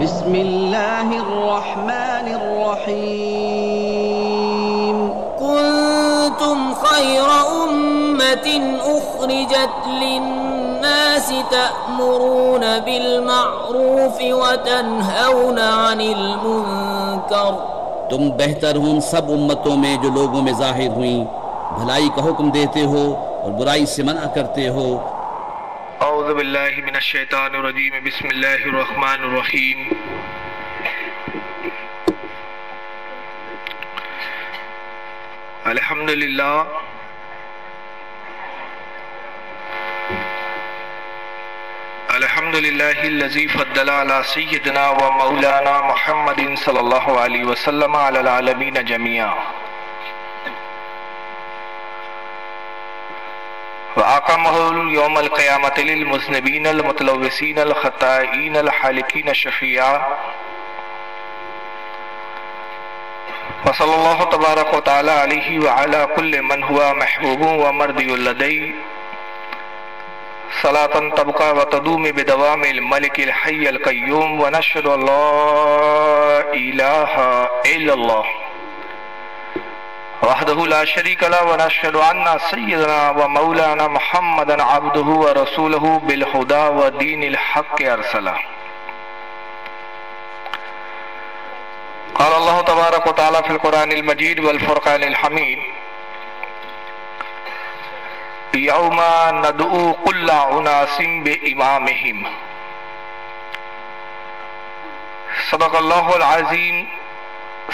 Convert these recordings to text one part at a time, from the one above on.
بسم اللہ الرحمن الرحیم كنتم خير أمة أخرجت للناس تأمرون بالمعروف وتنهون عن المنكر. تم بہتر ہو ان سب امتوں میں جو لوگوں میں ظاہر ہوئیں، بھلائی کا حکم دیتے ہو اور برائی سے منع کرتے ہو. اعوذ باللہ من الشیطان الرجیم. بسم اللہ الرحمن الرحیم. الحمدللہ الحمدللہ الذی فضل علی سیدنا و مولانا محمد صلی اللہ علیہ وسلم علی العالمین جميعا. وَأَقَامَهُ يَوْمَ الْقِيَامَةِ لِلْمُذْنِبِينَ الْمُتَلَوِّثِينَ الْخَطَّائِينَ الْحَالِقِينَ شَفِيعًا. وصلی اللہ تبارک و تعالی علیہ وعلا کل من ہوا محبوب و مرضی لدیہ صلاة تبقى وتدوم بدوام الملك الحي القيوم. ونشهد ان لا اله الا الله وحده لا شريك له. ونشهد ان سيدنا ومولانا محمدا عبده ورسوله بالهدى ودين الحق ارسله. قال الله تبارك وتعالى في القرآن المجيد والفرقان الحميد: يوم ندعو كل أناس بإمامهم. صدق الله العظيم.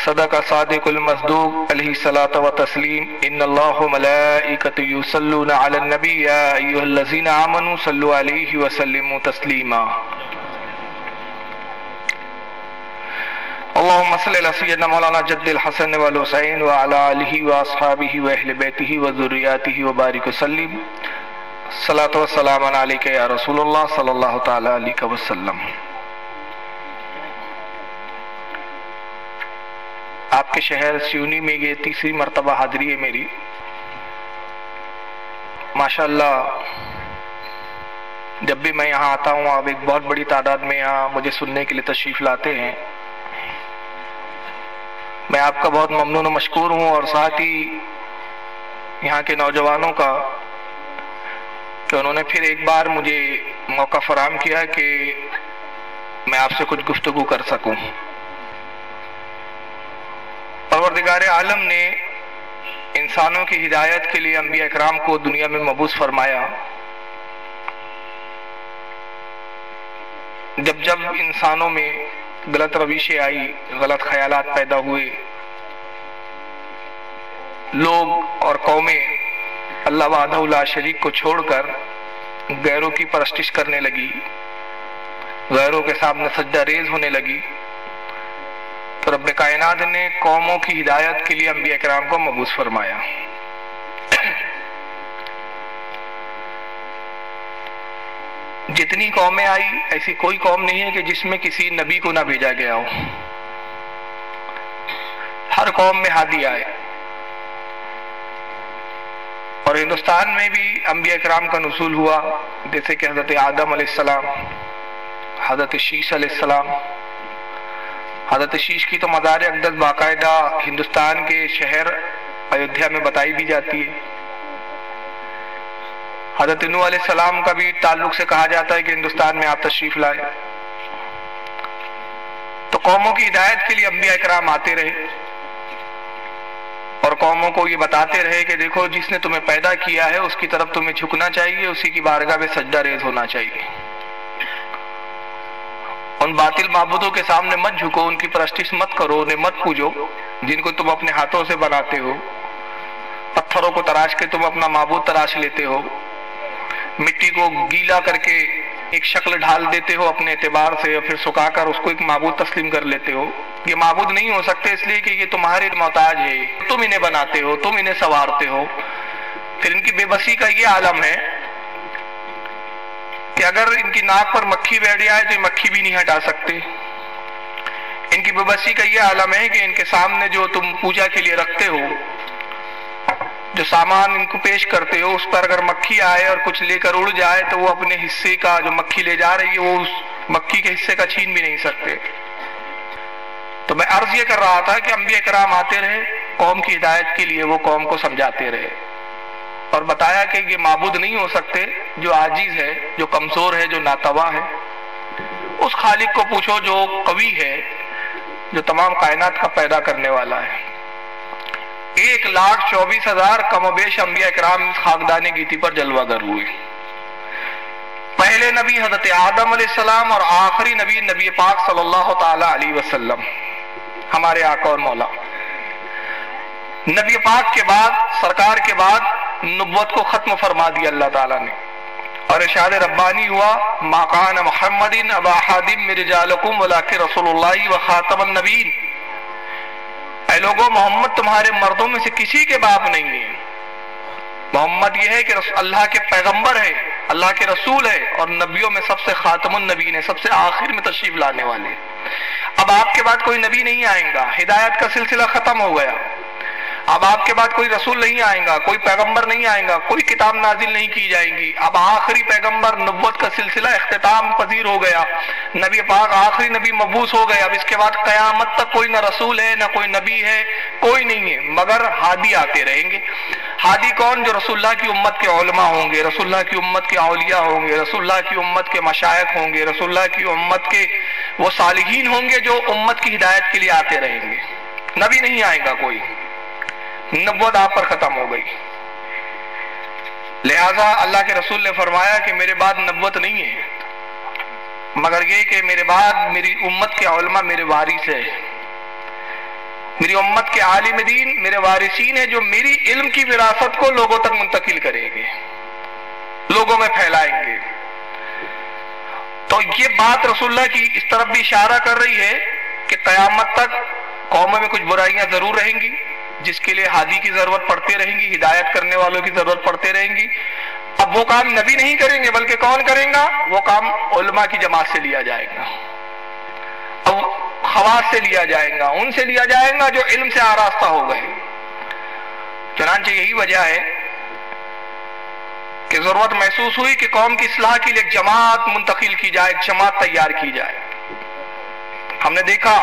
صدق صادق المصدوق عليه الصلاة والتسليم. إن الله وملائكته يصلون على النبي يا أيها الذين آمنوا صلوا عليه وسلموا تسليما. اللهم صل على سيدنا مولانا جد الحسن والحسين وعلى آله وأصحابه وأهل بيته وذرياته وبارك وسلم. صلاة والسلام عليك يا رسول الله صلى الله تعالى عليه وسلم. آپ کے شہر سیونی میں یہ تیسری مرتبہ حاضری ہے میری. ماشاءاللہ جب بھی میں یہاں آتا ہوں آپ ایک بہت بڑی تعداد میں یہاں مجھے سننے کے لیے تشریف لاتے ہیں. میں آپ کا بہت ممنون و مشکور ہوں، اور ساتھ ہی یہاں کے نوجوانوں کا کہ انہوں نے پھر ایک بار مجھے موقع فراہم کیا کہ میں آپ سے کچھ گفتگو کر سکوں. پروردگار عالم نے انسانوں کی ہدایت کے لیے انبیاء اکرام کو دنیا میں مبعوث فرمایا. جب جب انسانوں میں غلط روشیں آئی، غلط خیالات پیدا ہوئے، لوگ اور قومیں اللہ وحدہ لا شریک کو چھوڑ کر غیروں کی پرستش کرنے لگی، غیروں کے سامنے سجدہ ریز ہونے لگی، تو رب کائنات نے قوموں کی ہدایت کے لیے انبیاء کرام کو مبعوث فرمایا. جتنی قومیں آئی ایسی کوئی قوم نہیں ہے کہ جس میں کسی نبی کو نہ بھیجا گیا ہو. ہر قوم میں ہادی آئے، اور ہندوستان میں بھی انبیاء کرام کا نزول ہوا، جیسے کہ حضرت آدم علیہ السلام، حضرت شیش علیہ السلام. حضرت شیش کی تو مزار اقدس باقاعدہ ہندوستان کے شہر ایودھیا میں بتائی بھی جاتی ہے. حضرت نوح علیہ السلام کا بھی تعلق سے کہا جاتا ہے کہ ہندوستان میں آپ تشریف لائے. تو قوموں کی ہدایت کے لیے انبیاء اکرام آتے رہے اور قوموں کو یہ بتاتے رہے کہ دیکھو جس نے تمہیں پیدا کیا ہے اس کی طرف تمہیں جھکنا چاہیے، اسی کی بارگاہ میں سجدہ ریز ہونا چاہیے. ان باطل معبودوں کے سامنے مت جھکو، ان کی پرستش مت کرو، انہیں مت پوجو جن کو تم اپنے ہاتھوں سے بناتے ہو. پتھروں کو تراش کے تم اپنا معبود تراش لیتے ہو، مٹی کو گیلا کر کے ایک شکل ڈھال دیتے ہو اپنے اعتبار سے، اور پھر سکھا کر اس کو ایک معبود تسلیم کر لیتے ہو. یہ معبود نہیں ہو سکتے اس لیے کہ یہ تمہارے محتاج ہے، تم انہیں بناتے ہو، تم انہیں سنوارتے ہو. پھر ان کی بے بسی کا یہ عالم ہے کہ اگر ان کی ناک پر مکھی بیٹھ جائے تو یہ مکھی بھی نہیں ہٹا سکتے. ان کی بے بسی کا یہ عالم ہے کہ ان کے سامنے جو تم پوجا کے لیے رکھتے ہو، جو سامان ان کو پیش کرتے ہو اس پر اگر مکھی آئے اور کچھ لے کر اڑ جائے تو وہ اپنے حصے کا جو مکھی لے جا رہی ہے وہ اس مکھی کے حصے کا چھین بھی نہیں سکتے. تو میں عرض یہ کر رہا تھا کہ انبیاء کرام آتے رہے قوم کی ہدایت کے لیے، وہ قوم کو سمجھاتے رہے اور بتایا کہ یہ معبود نہیں ہو سکتے جو عاجز ہے، جو کمزور ہے، جو ناتواں ہے. اس خالق کو پوچھو جو قوی ہے، جو تمام کائنات کا پیدا کرنے والا ہے. 1,24,000 کم و بیش انبیاء کرام اس خاکدان گیتی پر جلوہ گر ہوئے. پہلے نبی حضرت آدم علیہ السلام اور آخری نبی نبی پاک صلی اللہ تعالی علیہ وسلم، ہمارے آقا اور مولا. نبی پاک کے بعد، سرکار کے بعد نبوت کو ختم فرما دیا اللہ تعالیٰ نے، اور ارشاد ربانی ہوا ما کان محمد ابا احد من رجالکم ولکن رسول اللہ و خاتم النبیین. اے لوگو، محمد تمہارے مردوں میں سے کسی کے باپ نہیں ہے. محمد یہ ہے کہ اللہ کے پیغمبر ہے، اللہ کے رسول ہے، اور نبیوں میں سب سے خاتم النبیین ہے، سب سے آخر میں تشریف لانے والے. اب آپ کے بعد کوئی نبی نہیں آئیں گا، ہدایت کا سلسلہ ختم ہو گیا. اب آپ کے بعد کوئی رسول نہیں آئیں گا، کوئی پیغمبر نہیں آئیں گا، کوئی کتاب نازل نہیں کی جائیں گی. اب آخری پیغمبر نبوت کا سلسلہ اختتام پذیر ہو گیا، نبی پاک آخری نبی مبعوث ہو گئے. اب اس کے بعد قیامت تک کوئی نہ رسول ہے، نہ کوئی نبی ہے، کوئی نہیں ہے، مگر ہادی آتے رہیں گے. ہادی کون؟ جو رسول اللہ کی امت کے علماء ہوں گے، رسول اللہ کی امت کے اولیاء ہوں گے، رسول اللہ کی امت کے مشائخ ہوں گے، رسول اللہ کی امت کے وہ صالحین ہوں گے جو امت کی ہدایت کے لیے آتے رہیں گے. نبی نہیں آئے گا کوئی، نبوت آپ پر ختم ہو گئی. لہذا اللہ کے رسول نے فرمایا کہ میرے بعد نبوت نہیں ہے، مگر یہ کہ میرے بعد میری امت کے علماء میرے وارث ہے، میری امت کے عالم دین میرے وارثین ہیں جو میری علم کی وراثت کو لوگوں تک منتقل کریں گے، لوگوں میں پھیلائیں گے. تو یہ بات رسول اللہ کی اس طرف بھی اشارہ کر رہی ہے کہ قیامت تک قوموں میں کچھ برائیاں ضرور رہیں گی جس کے لیے ہادی کی ضرورت پڑتی رہیں گی، ہدایت کرنے والوں کی ضرورت پڑتے رہیں گی. اب وہ کام نبی نہیں کریں گے بلکہ کون کریں گا؟ وہ کام علماء کی جماعت سے لیا جائے گا، اب خواص سے لیا جائے گا، ان سے لیا جائے گا جو علم سے آراستہ ہو گئے. چنانچہ یہی وجہ ہے کہ ضرورت محسوس ہوئی کہ قوم کی اصلاح کے لیے ایک جماعت منتقل کی جائے، ایک جماعت تیار کی جائے. ہم نے دیکھا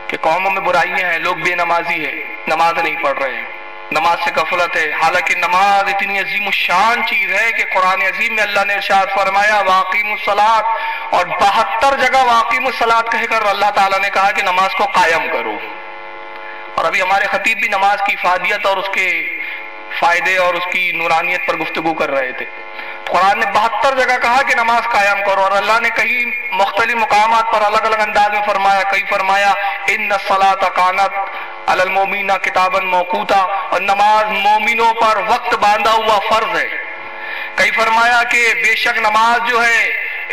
کہ قوموں میں برائیاں ہیں، لوگ بے نمازی ہیں، نماز نہیں پڑھ رہے ہیں، نماز سے غفلت ہے. حالانکہ نماز اتنی عظیم الشان چیز ہے کہ قرآن عظیم میں اللہ نے ارشاد فرمایا واقیموا الصلاۃ، اور 72 جگہ واقیموا الصلاۃ کہہ کر اللہ تعالیٰ نے کہا کہ نماز کو قائم کرو. اور ابھی ہمارے خطیب بھی نماز کی افادیت اور اس کے فائدے اور اس کی نورانیت پر گفتگو کر رہے تھے. قرآن نے 72 جگہ کہا کہ نماز قائم کرو، اور اللہ نے کئی مختلف مقامات پر الگ الگ انداز میں فرمایا. کئی فرمایا ان الصلاۃ کانت علی المؤمنین کتابا موقوتا، اور نماز مومنوں پر وقت باندھا ہوا فرض ہے. کئی فرمایا کہ بے شک نماز جو ہے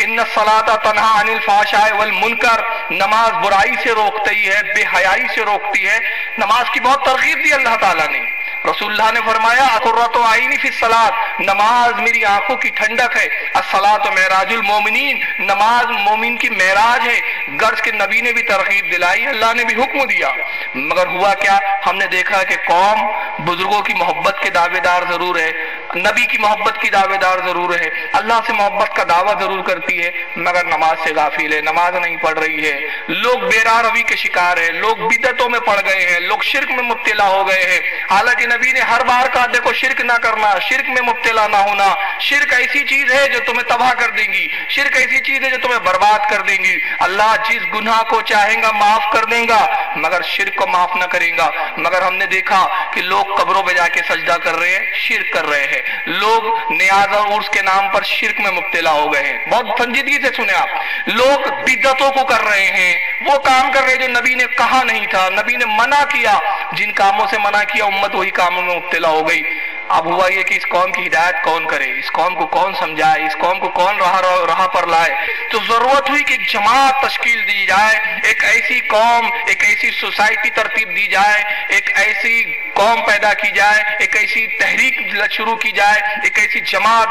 ان الصلاۃ تنہی عن الفحشاء والمنکر، نماز برائی سے روکتی ہے، بے حیائی سے روکتی ہے. نماز کی بہت ترغیب دی اللہ تعالیٰ نے. رسول اللہ نے فرمایا قرۃ عینی فی الصلاۃ، نماز میری آنکھوں کی ٹھنڈک ہے. الصلاۃ معراج المومنین، نماز مومن کی معراج ہے. غرض کے نبی نے بھی ترغیب دلائی، اللہ نے بھی حکم دیا. مگر ہوا کیا؟ ہم نے دیکھا کہ قوم بزرگوں کی محبت کے دعوے دار ضرور ہے، نبی کی محبت کی دعوے دار ضرور ہے، اللہ سے محبت کا دعویٰ ضرور کرتی ہے، مگر نماز سے غافل ہے، نماز نہیں پڑھ رہی ہے. لوگ بے راہ روی کے شکار ہیں، لوگ بدعتوں میں پڑ گئے ہیں، لوگ شرک میں مبتلا ہو گئے ہیں. حالانکہ نبی نے ہر بار کہا دیکھو شرک نہ کرنا، شرک میں مبتلا نہ ہونا. شرک ایسی چیز ہے جو تمہیں تباہ کر دیں گی، شرک ایسی چیز ہے جو تمہیں برباد کر دیں گی. اللہ جس گناہ کو چاہیں گا معاف کر دیں گا، مگر شرک کو معاف نہ کریں گا. مگر ہم نے دیکھا کہ لوگ قبروں پہ جا کے سجدہ کر رہے ہیں، شرک کر رہے ہیں. لوگ نیاز اور عرس کے نام پر شرک میں مبتلا ہو گئے ہیں. بہت سنجیدگی سے سنیں آپ. لوگ بدعتوں کو کر رہے ہیں، وہ کام کر رہے ہیں جو نبی نے کہا نہیں تھا، نبی نے منع کیا. جن کاموں سے منع کیا امت وہی کاموں میں مبتلا ہو گئی. اب ہوا یہ کہ اس قوم کی ہدایت کون کرے، اس قوم کو کون سمجھائے، اس قوم کو کون راہ پر لائے. تو ضرورت ہوئی کہ ایک جماعت تشکیل دی جائے، ایک ایسی قوم، ایک ایسی سوسائٹی ترتیب دی جائے، ایک ایسی قوم پیدا کی جائے، ایک ایسی تحریک شروع کی جائے، ایک ایسی جماعت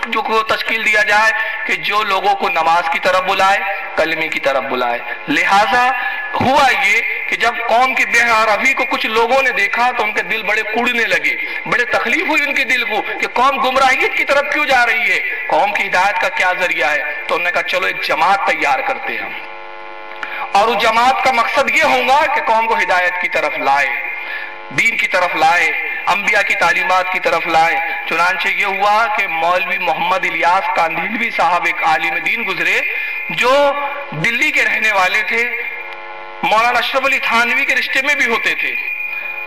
جو کو تشکیل دیا جائے کہ جو لوگوں کو نماز کی طرف بلائے، کلمے کی طرف بلائے. لہٰذا ہوا یہ کہ جب قوم کی بے روی کو کچھ لوگوں نے دیکھا تو ان کے دل بڑے کوڑنے لگے، بڑے تکلیف ہوئی ان کے دل کو کہ قوم گمراہیت کی طرف کیوں جا رہی ہے، قوم کی ہدایت کا کیا ذریعہ ہے۔ تو انہوں نے کہا چلو ایک جماعت تیار کرتے ہیں، اور اس جماعت کا مقصد یہ ہوگا کہ قوم کو ہدایت کی طرف لائے، دین کی طرف لائے، انبیاء کی تعلیمات کی طرف لائے۔ چنانچہ یہ ہوا کہ مولوی محمد الیاس کاندھلوی صاحب ایک عالم دین گزرے جو دلی کے رہنے والے تھے، مولانا اشرف علی تھانوی کے رشتے میں بھی ہوتے تھے،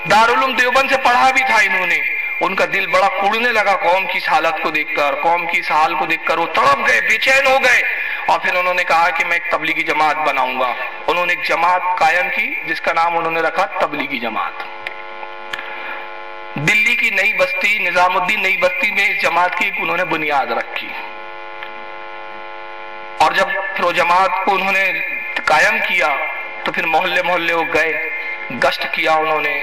دارالعلوم دیوبند سے پڑھا بھی تھا انہوں نے۔ ان کا دل بڑا کوڑنے لگا قوم کی اس حالت کو دیکھ کر، قوم کی اس حال کو دیکھ کر وہ تڑپ گئے، بے چین ہو گئے، اور پھر انہوں نے کہا کہ میں ایک تبلیغی جماعت بناؤں گا۔ انہوں نے ایک جماعت قائم کی جس کا نام انہوں نے رکھا تبلیغی جماعت۔ دلی کی نئی بستی، نظام الدین نئی بستی میں اس جماعت کی انہوں نے بنیاد رکھی، اور جب پھر وہ جماعت کو انہوں نے قائم کیا تو پھر محلے محلے وہ گئے، گشت کیا انہوں نے۔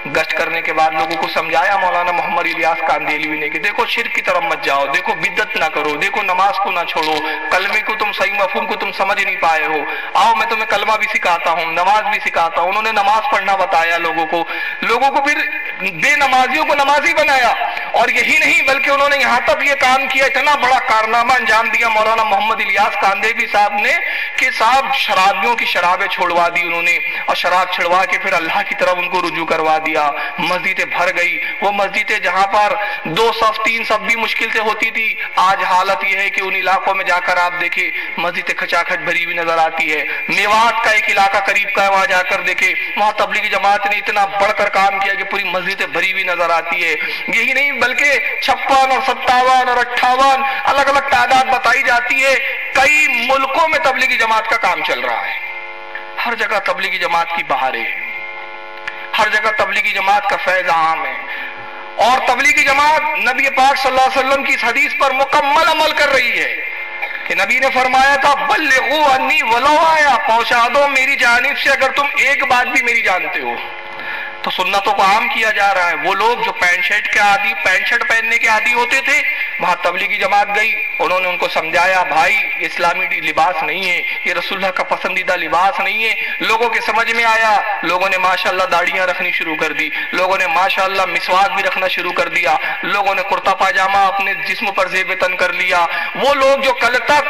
گشت کرنے کے بعد لوگوں کو سمجھایا مولانا محمد الیاس کاندھلوی نے کہ دیکھو شرک کی طرف مت جاؤ، دیکھو بدعت نہ کرو، دیکھو نماز کو نہ چھوڑو، کلمے کو تم صحیح مفہوم کو تم سمجھ نہیں پائے ہو، آؤ میں تمہیں کلمہ بھی سکھاتا ہوں، نماز بھی سکھاتا ہوں۔ انہوں نے نماز پڑھنا بتایا لوگوں کو پھر بے نمازیوں کو نمازی بنایا، اور یہی نہیں بلکہ انہوں نے یہاں تک یہ کام کیا، اتنا بڑا کارنامہ انجام دیا مولانا محمد الیاس کاندھلوی صاحب نے کہ صاحب شرابیوں کی شرابیں چھڑوا دی انہوں نے، اور شراب چھڑوا کے پھر اللہ کی طرف ان کو رجوع کروا دیا۔ مسجدیں بھر گئی، وہ مسجدیں جہاں پر 2 صف 3 صف بھی مشکل سے ہوتی تھی، آج حالت یہ ہے کہ ان علاقوں میں جا کر آپ دیکھیں مسجدیں کھچا کھچ بھری ہوئی نظر آتی ہے۔ میوات کا ایک علاقہ قریب کا ہے، وہاں جا کر دیکھیں، وہاں تبلیغی جماعت نے اتنا بڑھ کر کام کیا کہ پوری مسجدیں بھری ہوئی نظر آتی ہے۔ یہی نہیں بلکہ 56 اور 57 اور 58 الگ الگ تعداد بتائی جاتی ہے، کئی ملکوں میں تبلیغی جماعت کا کام چل رہا ہے، ہر جگہ تبلیغی جماعت کی بہاریں ہیں، ہر جگہ تبلیغی جماعت کا فیض عام ہے، اور تبلیغی جماعت نبی پاک صلی اللہ علیہ وسلم کی اس حدیث پر مکمل عمل کر رہی ہے کہ نبی نے فرمایا تھا بلغوا انی ولو آیا، پہنچا دو میری جانب سے اگر تم ایک بات بھی میری جانتے ہو۔ تو سنتوں کو عام کیا جا رہا ہے۔ وہ لوگ جو پینٹ شرٹ پہننے کے عادی ہوتے تھے، وہاں تبلیغی جماعت گئی، انہوں نے ان کو سمجھایا بھائی یہ اسلامی لباس نہیں ہے، یہ رسول اللہ کا پسندیدہ لباس نہیں ہے۔ لوگوں کے سمجھ میں آیا، لوگوں نے ماشاءاللہ داڑیاں رکھنی شروع کر دی، لوگوں نے ماشاءاللہ مسواک بھی رکھنا شروع کر دیا، لوگوں نے کرتا پاجامہ اپنے جسم پر زیب تن کر لیا۔ وہ لوگ جو کل تک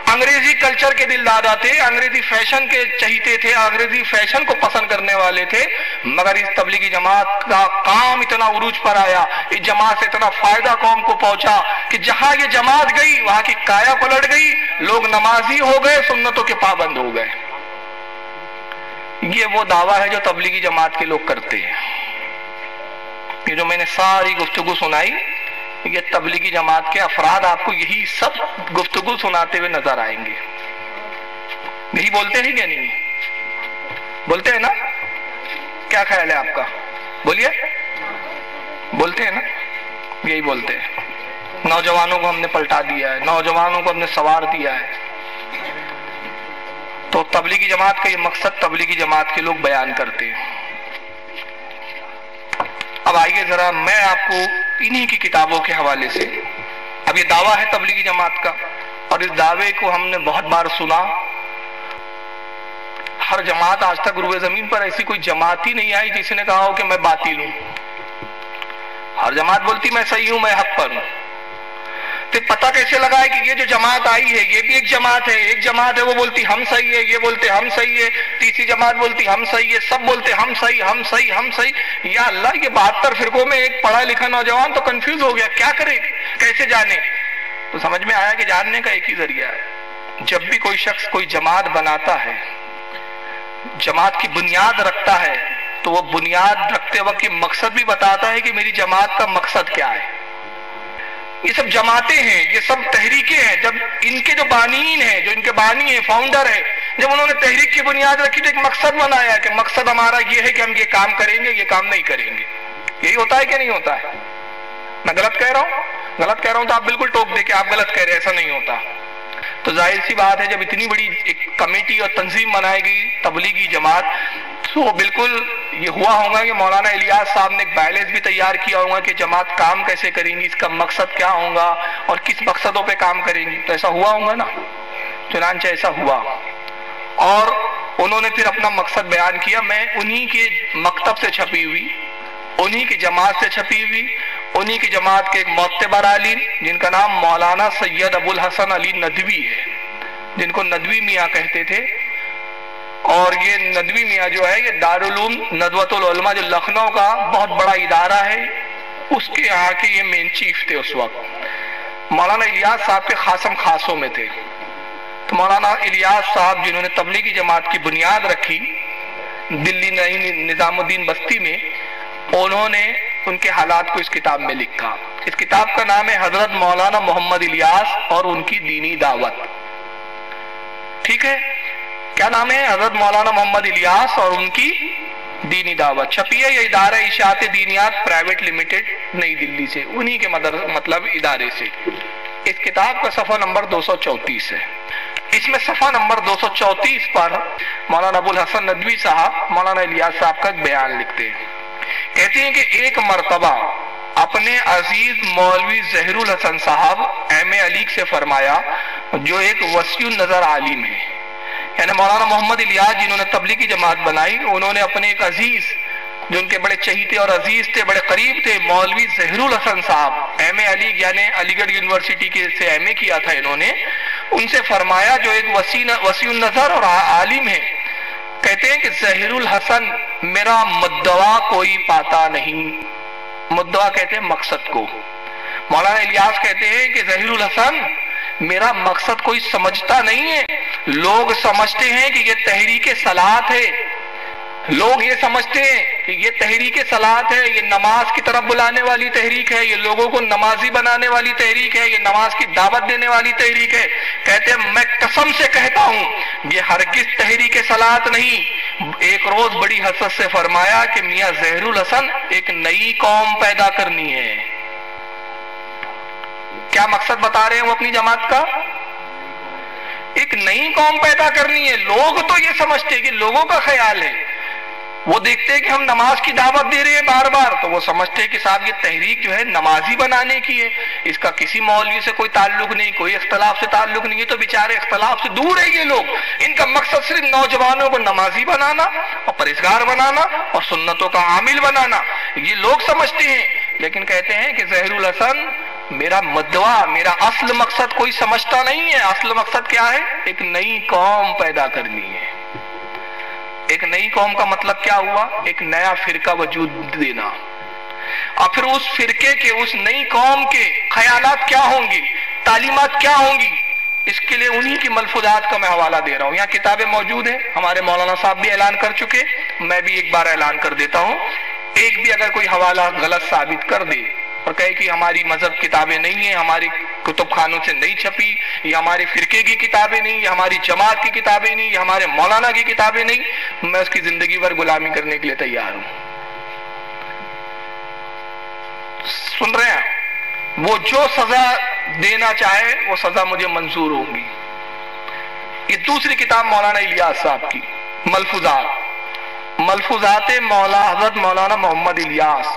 انگریزی کلچر کے دل دادا تھے، انگریزی فیشن کے چہیتے تھے، انگریزی فیشن کو پسند کرنے والے تھے، مگر اس تبلیغی جماعت کا کام اتنا عروج پر آیا، اس جماعت سے اتنا فائدہ قوم کو پہنچا کہ جہاں یہ جماعت گئی وہاں کی کایا پلٹ گئی، لوگ نمازی ہو گئے، سنتوں کے پابند ہو گئے۔ یہ وہ دعویٰ ہے جو تبلیغی جماعت کے لوگ کرتے ہیں۔ یہ جو میں نے ساری گفتگو سنائی، یہ تبلیغی جماعت کے افراد آپ کو یہی سب گفتگو سناتے ہوئے نظر آئیں گے۔ یہی بولتے ہیں یا نہیں؟ بولتے ہیں نا؟ کیا خیال ہے آپ کا؟ بولیے، بولتے ہیں نا؟ یہی بولتے ہیں۔ نوجوانوں کو ہم نے پلٹا دیا ہے، نوجوانوں کو ہم نے سوار دیا ہے۔ تو تبلیغی جماعت کا یہ مقصد تبلیغی جماعت کے لوگ بیان کرتے ہیں۔ اب آئیے ذرا میں آپ کو انہی کی کتابوں کے حوالے سے، اب یہ دعویٰ ہے تبلیغی جماعت کا، اور اس دعوے کو ہم نے بہت بار سنا۔ ہر جماعت آج تک روئے زمین پر ایسی کوئی جماعت ہی نہیں آئی جس نے کہا ہو کہ میں باطل ہوں۔ ہر جماعت بولتی میں صحیح ہوں، میں حق پر ہوں۔ تو پتہ کیسے لگا ہے کہ یہ جو جماعت آئی ہے یہ بھی ایک جماعت ہے؟ ایک جماعت ہے وہ بولتی ہم صحیح ہے، یہ بولتے ہم صحیح ہے، تیسری جماعت بولتی ہم صحیح ہے، سب بولتے ہم صحیح ہم صحیح ہم صحیح۔ یا اللہ، یہ 72 فرقوں میں ایک پڑھا لکھا نوجوان تو کنفیوز ہو گیا، کیا کرے، کیسے جانے؟ تو سمجھ میں آیا کہ جاننے کا ایک ہی ذریعہ ہے، جب بھی کوئی شخص کوئی جماعت بناتا ہے، جماعت کی بنیاد رکھتا ہے، تو وہ بنیاد رکھتے وقت یہ مقصد بھی بتاتا ہے کہ میری جماعت کا مقصد کیا ہے۔ یہ سب جماعتیں ہیں، یہ سب تحریکیں ہیں، جب ان کے جو بانیین ہیں، جو ان کے بانی ہیں، فاؤنڈر ہیں، جب انہوں نے تحریک کی بنیاد رکھی تو ایک مقصد بنایا کہ مقصد ہمارا یہ ہے کہ ہم یہ کام کریں گے، یہ کام نہیں کریں گے۔ یہی ہوتا ہے کہ نہیں ہوتا ہے؟ میں غلط کہہ رہا ہوں؟ غلط کہہ رہا ہوں تو آپ بالکل ٹوک دے کہ آپ غلط کہہ رہے ہیں، ایسا نہیں ہوتا۔ تو ظاہر سی بات ہے جب اتنی بڑی ایک کمیٹی اور تنظیم بنائی گئی تبلیغی جماعت، تو بالکل یہ ہوا ہوگا کہ مولانا الیاس صاحب نے ایک بیلنس بھی تیار کیا ہوگا کہ جماعت کام کیسے کریں گی، اس کا مقصد کیا ہوگا اور کس مقصدوں پہ کام کریں گی۔ تو ایسا ہوا ہوگا نا، چنانچہ ایسا ہوا۔ اور انہوں نے پھر اپنا مقصد بیان کیا. میں انہی کے مکتب سے چھپی ہوئی، انہی کی جماعت سے چھپی ہوئی، انہی کی جماعت کے ایک معتبر عالم جن کا نام مولانا سید ابو الحسن علی ندوی ہے، جن کو ندوی میاں کہتے تھے. اور یہ ندوی میاں جو ہے یہ دارالعلوم ندوۃ العلماء جو لکھنؤ کا بہت بڑا ادارہ ہے، اس کے یہاں کے یہ مین چیف تھے اس وقت. مولانا الیاس صاحب کے خاصم خاصوں میں تھے. تو مولانا الیاس صاحب جنہوں نے تبلیغی جماعت کی بنیاد رکھی دلی نئی نظام الدین بستی میں، انہوں نے ان کے حالات کو اس کتاب میں لکھا. اس کتاب کا نام ہے حضرت مولانا محمد الیاس اور ان کی دینی دعوت. ٹھیک ہے، کیا نام ہے؟ حضرت مولانا محمد الیاس اور ان کی دینی دعوت. چھپی ہے یہ ادارہ اشاعت دینیات پرائیویٹ لمیٹڈ نئی دلی سے، انہی کے مطلب ادارے سے. اس کتاب کا صفحہ نمبر 234 ہے. اس میں صفحہ نمبر 234 پر مولانا ابو الحسن ندوی صاحب مولانا الیاس صاحب کا ایک بیان لکھتے ہیں. کہتے ہیں کہ ایک مرتبہ اپنے عزیز مولوی ظہیر الحسن صاحب ایم اے علی سے فرمایا، جو ایک وسیع النظر عالم ہے، یعنی مولانا محمد الیاس جنہوں نے تبلیغی جماعت بنائی، انہوں نے اپنے ایک عزیز جو ان کے بڑے چہیتے اور عزیز تھے، بڑے قریب تھے، مولوی ظہیر الحسن صاحب ایم اے علی یعنی علی گڑھ یونیورسٹی کے سے ایم اے کیا تھا انہوں نے، ان سے فرمایا جو ایک وسیع النظر اور عالم ہے. کہتے ہیں کہ ظہیر الحسن میرا مدعا کوئی پاتا نہیں. مدعا کہتے ہیں مقصد کو. مولانا الیاس کہتے ہیں کہ ظہیر الحسن میرا مقصد کوئی سمجھتا نہیں ہے. لوگ سمجھتے ہیں کہ یہ تحریک صلاۃ ہے، لوگ یہ سمجھتے ہیں کہ یہ تحریک صلاۃ ہے، یہ نماز کی طرف بلانے والی تحریک ہے، یہ لوگوں کو نمازی بنانے والی تحریک ہے، یہ نماز کی دعوت دینے والی تحریک ہے. کہتے ہیں میں قسم سے کہتا ہوں یہ ہرگز تحریک صلاۃ نہیں. ایک روز بڑی حسرت سے فرمایا کہ میاں ظہیر الحسن ایک نئی قوم پیدا کرنی ہے. کیا مقصد بتا رہے ہیں وہ اپنی جماعت کا؟ ایک نئی قوم پیدا کرنی ہے. لوگ تو یہ سمجھتے کہ لوگوں کا خیال ہے، وہ دیکھتے کہ ہم نماز کی دعوت دے رہے ہیں بار بار، تو وہ سمجھتے کہ صاحب یہ تحریک جو ہے نمازی بنانے کی ہے، اس کا کسی مولوی سے کوئی تعلق نہیں، کوئی اختلاف سے تعلق نہیں. یہ تو بیچارے اختلاف سے دور ہے یہ لوگ. ان کا مقصد صرف نوجوانوں کو نمازی بنانا اور پرہیزگار بنانا اور سنتوں کا عامل بنانا، یہ لوگ سمجھتے ہیں. لیکن کہتے ہیں کہ ظہیر الحسن میرا مدعا، میرا اصل مقصد کوئی سمجھتا نہیں ہے. اصل مقصد کیا ہے؟ ایک نئی قوم پیدا کرنی ہے. ایک نئی قوم کا مطلب کیا ہوا؟ ایک نیا فرقہ وجود دینا. اور پھر اس فرقے کے، اس نئی قوم کے خیالات کیا ہوں گی، تعلیمات کیا ہوں گی، اس کے لیے انہی کی ملفوظات کا میں حوالہ دے رہا ہوں. یہاں کتابیں موجود ہیں، ہمارے مولانا صاحب بھی اعلان کر چکے، میں بھی ایک بار اعلان کر دیتا ہوں. ایک بھی اگر کوئی حوالہ غلط ثابت کر دے اور کہے کہ ہماری مذہب کتابیں نہیں ہیں، ہماری کتب خانوں سے نہیں چھپی، یہ ہمارے فرقے کی کتابیں نہیں، یہ ہماری جماعت کی کتابیں نہیں، یہ ہمارے مولانا کی کتابیں نہیں، میں اس کی زندگی بھر غلامی کرنے کے لیے تیار ہوں. سن رہے ہیں؟ وہ جو سزا دینا چاہے وہ سزا مجھے منظور ہوگی. یہ دوسری کتاب مولانا الیاس صاحب کی ملفوظات حضرت مولانا محمد الیاس.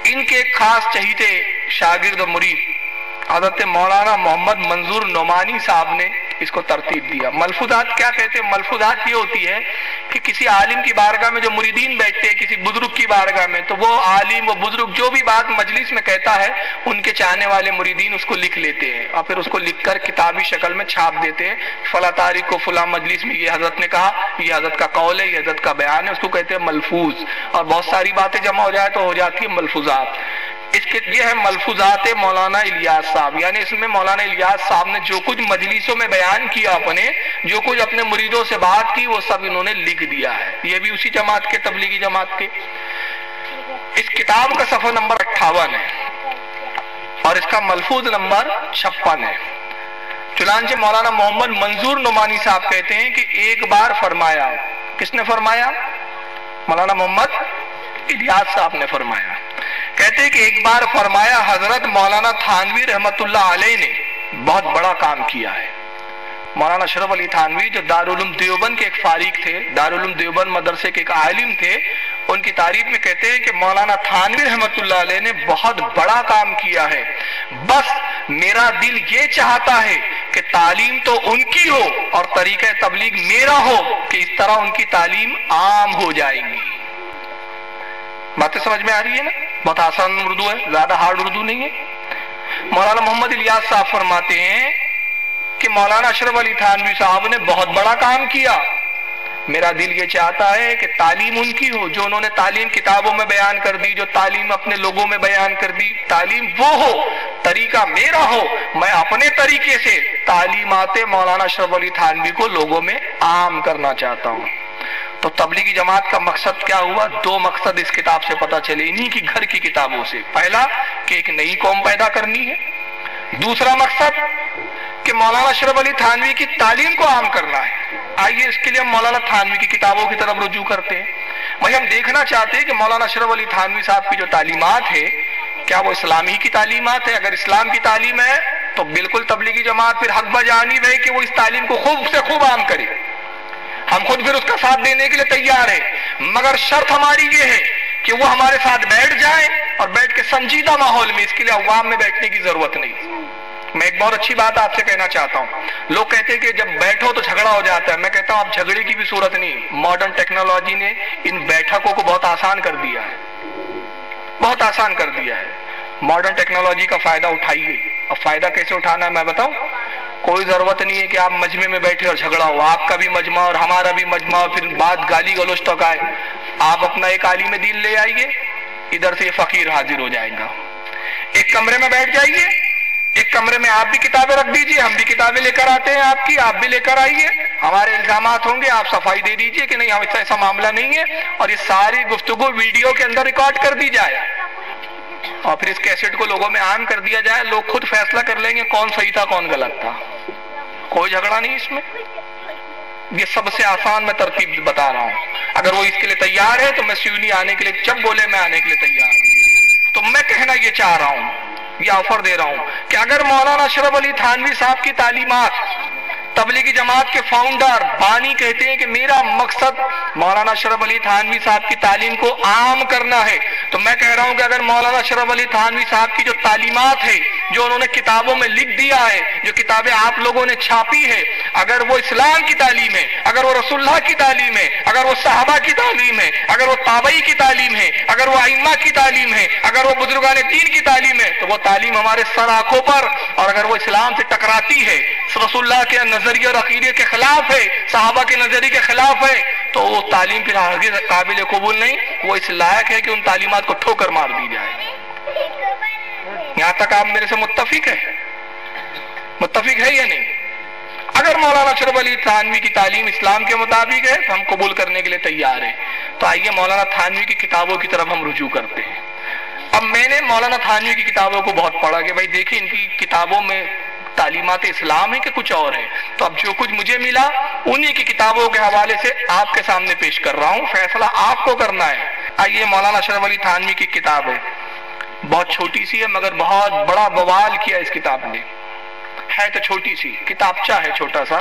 ان کے ایک خاص چہیتے شاگرد و مرید حضرت مولانا محمد منظور نعمانی صاحب نے اس کو ترتیب دیا. ملفوظات کیا کہتے ہیں؟ ملفوظات یہ ہوتی ہے کہ کسی عالم کی بارگاہ میں جو مریدین بیٹھتے ہیں، کسی بزرگ کی بارگاہ میں، تو وہ عالم و بزرگ جو بھی بات مجلس میں کہتا ہے، ان کے چاہنے والے مریدین اس کو لکھ لیتے ہیں اور پھر اس کو لکھ کر کتابی شکل میں چھاپ دیتے ہیں. فلاں تاریخ کو فلاں مجلس میں یہ حضرت نے کہا، یہ حضرت کا قول ہے، یہ حضرت کا بیان ہے، اس کو کہتے ہیں ملفوظ. اور بہت ساری باتیں جمع ہو جائے تو ہو جاتی ہے ملفوظات. یہ ہے ملفوظات مولانا الیاس صاحب. یعنی اس میں مولانا الیاس صاحب نے جو کچھ مجلسوں میں بیان کیا، اپنے جو کچھ اپنے مریدوں سے بات کی، وہ سب انہوں نے لکھ دیا ہے. یہ بھی اسی جماعت کے، تبلیغی جماعت کے. اس کتاب کا صفحہ نمبر 58 ہے اور اس کا ملفوظ نمبر 56 ہے. چنانچہ مولانا محمد منظور نعمانی صاحب کہتے ہیں کہ ایک بار فرمایا. کس نے فرمایا؟ مولانا محمد الیاس صاحب نے فرمایا. کہتے ہیں کہ ایک بار فرمایا حضرت مولانا تھانوی رحمت اللہ علیہ نے بہت بڑا کام کیا ہے. مولانا اشرف علی تھانوی جو دارالعلوم دیوبند کے ایک فارغ تھے، دارالعلوم دیوبند مدرسے کے ایک عالم تھے، ان کی تعریف میں کہتے ہیں کہ مولانا تھانوی رحمت اللہ علیہ نے بہت بڑا کام کیا ہے. بس میرا دل یہ چاہتا ہے کہ کہ تعلیم تو ان کی ہو اور طریقہ تبلیغ میرا ہو کہ اس طرح ان کی تعلیم عام ہو جائے گی۔ باتیں سمجھ میں آ رہی ہے نا؟ بہت آسان اردو ہے، زیادہ ہارڈ اردو نہیں ہے۔ مولانا محمد الیاس صاحب فرماتے ہیں کہ مولانا اشرف علی تھانوی صاحب نے بہت بڑا کام کیا۔ میرا دل یہ چاہتا ہے کہ تعلیم ان کی ہو، جو انہوں نے تعلیم کتابوں میں بیان کر دی، جو تعلیم اپنے لوگوں میں بیان کر دی، تعلیم وہ ہو، طریقہ میرا ہو، میں اپنے طریقے سے تعلیمات مولانا اشرف علی تھانوی کو لوگوں میں عام کرنا چاہتا ہوں۔ تو تبلیغی جماعت کا مقصد کیا ہوا؟ دو مقصد اس کتاب سے پتہ چلے، انہی کی گھر کی کتابوں سے۔ پہلا کہ ایک نئی قوم پیدا کرنی ہے، دوسرا مقصد کہ مولانا اشرف علی تھانوی کی تعلیم کو عام کرنا ہے۔ آئیے اس کے لیے ہم مولانا تھانوی کی کتابوں کی طرف رجوع کرتے ہیں۔ بھائی ہم دیکھنا چاہتے ہیں کہ مولانا اشرف علی تھانوی صاحب کی جو تعلیمات ہے کیا وہ اسلامی کی تعلیمات ہے؟ اگر اسلام کی تعلیم ہے تو بالکل تبلیغی جماعت پھر حق بجانب ہے کہ وہ اس تعلیم کو خوب سے خوب عام کرے، ہم خود پھر اس کا ساتھ دینے کے لیے تیار ہیں، مگر شرط ہماری یہ ہے کہ وہ ہمارے ساتھ بیٹھ جائیں اور بیٹھ کے سنجیدہ ماحول میں، اس کے لیے عوام میں بیٹھنے کی ضرورت نہیں۔ میں ایک بہت اچھی بات آپ سے کہنا چاہتا ہوں، لوگ کہتے ہیں کہ جب بیٹھو تو جھگڑا ہو جاتا ہے، میں کہتا ہوں اب جھگڑے کی بھی صورت نہیں، ماڈرن ٹیکنالوجی نے ان بیٹھکوں کو بہت آسان کر دیا ہے، بہت آسان کر دیا ہے۔ ماڈرن ٹیکنالوجی کا فائدہ اٹھائیے۔ اب فائدہ کیسے اٹھانا ہے میں بتاؤں؟ کوئی ضرورت نہیں ہے کہ آپ مجمع میں بیٹھے اور جھگڑا ہو، آپ کا بھی مجمع اور ہمارا بھی مجمع اور پھر بات گالی گلوچ تک آئے۔ آپ اپنا ایک عالم دین لے آئیے، ادھر سے یہ فقیر حاضر ہو جائے گا، ایک کمرے میں بیٹھ جائیے، ایک کمرے میں آپ بھی کتابیں رکھ دیجئے، ہم بھی کتابیں لے کر آتے ہیں آپ کی، آپ بھی لے کر آئیے، ہمارے الزامات ہوں گے، آپ صفائی دے دیجئے کہ نہیں ایسا معاملہ نہیں ہے، اور یہ ساری گفتگو ویڈیو کے اندر ریکارڈ کر دی جائے اور پھر اس کیسٹ کو لوگوں میں عام کر دیا جائے، لوگ خود فیصلہ کر لیں گے کون صحیح تھا کون غلط تھا۔ کوئی جھگڑا نہیں اس میں، یہ سب سے آسان میں ترتیب بتا رہا ہوں۔ اگر وہ اس کے لیے تیار ہے تو میں سیونی آنے کے لیے، جب بولے میں آنے کے لیے تیار ہوں۔ تو میں کہنا یہ چاہ رہا ہوں، یہ آفر دے رہا ہوں کہ اگر مولانا اشرف علی تھانوی صاحب کی تعلیمات، تبلیغی جماعت کے فاؤنڈر بانی کہتے ہیں کہ میرا مقصد مولانا اشرف علی تھانوی صاحب کی تعلیم کو عام کرنا ہے، تو میں کہہ رہا ہوں کہ اگر مولانا اشرف علی تھانوی صاحب کی جو تعلیمات ہے، جو انہوں نے کتابوں میں لکھ دیا ہے، جو کتابیں آپ لوگوں نے چھاپی ہے، اگر وہ اسلام کی تعلیم ہے، اگر وہ رسول اللہ کی تعلیم ہے، اگر وہ صحابہ کی تعلیم ہے، اگر وہ تابعی کی تعلیم ہے، اگر وہ ائمہ کی تعلیم ہے، اگر وہ بزرگان دین کی تعلیم ہے، تو وہ تعلیم ہمارے سر آنکھوں پر، اور اگر وہ اسلام سے ٹکراتی ہے، رسول اللہ کے نظریے اور عقیدے کے خلاف ہے، صحابہ کے نظریے کے خلاف ہے، تو وہ تعلیم پھر ہرگز قابل قبول نہیں، وہ اس لائق ہے کہ ان تعلیمات کو ٹھوکر مار دی جائے۔ یہاں تک آپ میرے سے متفق ہے؟ متفق ہے یا نہیں؟ اگر مولانا اشرف علی تھانوی کی تعلیم اسلام کے مطابق ہے تو ہم قبول کرنے کے لیے تیار ہیں۔ تو آئیے مولانا تھانوی کی کتابوں کی طرف ہم رجوع کرتے ہیں۔ اب میں نے مولانا تھانوی کی کتابوں کو بہت پڑھا کہ بھائی دیکھیں ان کی کتابوں میں تعلیمات اسلام ہے کہ کچھ اور ہے، تو اب جو کچھ مجھے ملا انہی کی کتابوں کے حوالے سے آپ کے سامنے پیش کر رہا ہوں، فیصلہ آپ کو کرنا ہے۔ آئیے مولانا اشرف علی تھانوی کی کتاب ہے، بہت چھوٹی سی ہے مگر بہت بڑا بوال کیا اس کتاب نے، ہے تو چھوٹی سی کتابچہ ہے، چھوٹا سا،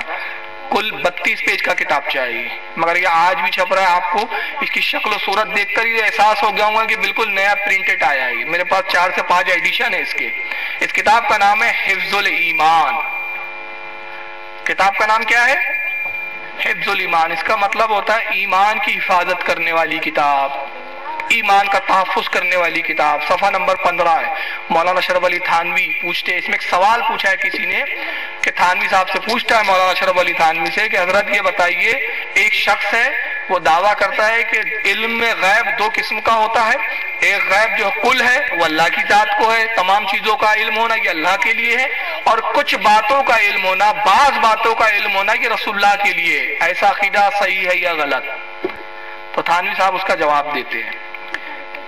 کل 32 پیج کا کتابچہ ہے یہ، مگر یہ آج بھی چھپ رہا ہے۔ آپ کو اس کی شکل و صورت دیکھ کر یہ احساس ہو گیا ہوں کہ بالکل نیا پرنٹڈ آیا ہے۔ میرے پاس 4 سے 5 ایڈیشن ہے اس کے۔ اس کتاب کا نام ہے حفظ الایمان۔ کتاب کا نام کیا ہے؟ حفظ الایمان۔ اس کا مطلب ہوتا ہے ایمان کی حفاظت کرنے والی کتاب، ایمان کا تحفظ کرنے والی کتاب۔ صفحہ نمبر 15 ہے۔ مولانا اشرف علی تھانوی پوچھتے ہیں، اس میں ایک سوال پوچھا ہے کسی نے کہ تھانوی صاحب سے پوچھتا ہے مولانا اشرف علی تھانوی سے کہ حضرت یہ بتائیے، ایک شخص ہے وہ دعویٰ کرتا ہے کہ علم میں غیب 2 قسم کا ہوتا ہے، ایک غیب جو کل ہے وہ اللہ کی ذات کو ہے، تمام چیزوں کا علم ہونا یہ اللہ کے لیے ہے، اور کچھ باتوں کا علم ہونا، بعض باتوں کا علم ہونا یہ رسول اللہ کے لیے ہے، ایسا عقیدہ صحیح ہے یا غلط؟ تو تھانوی صاحب اس کا جواب دیتے ہیں۔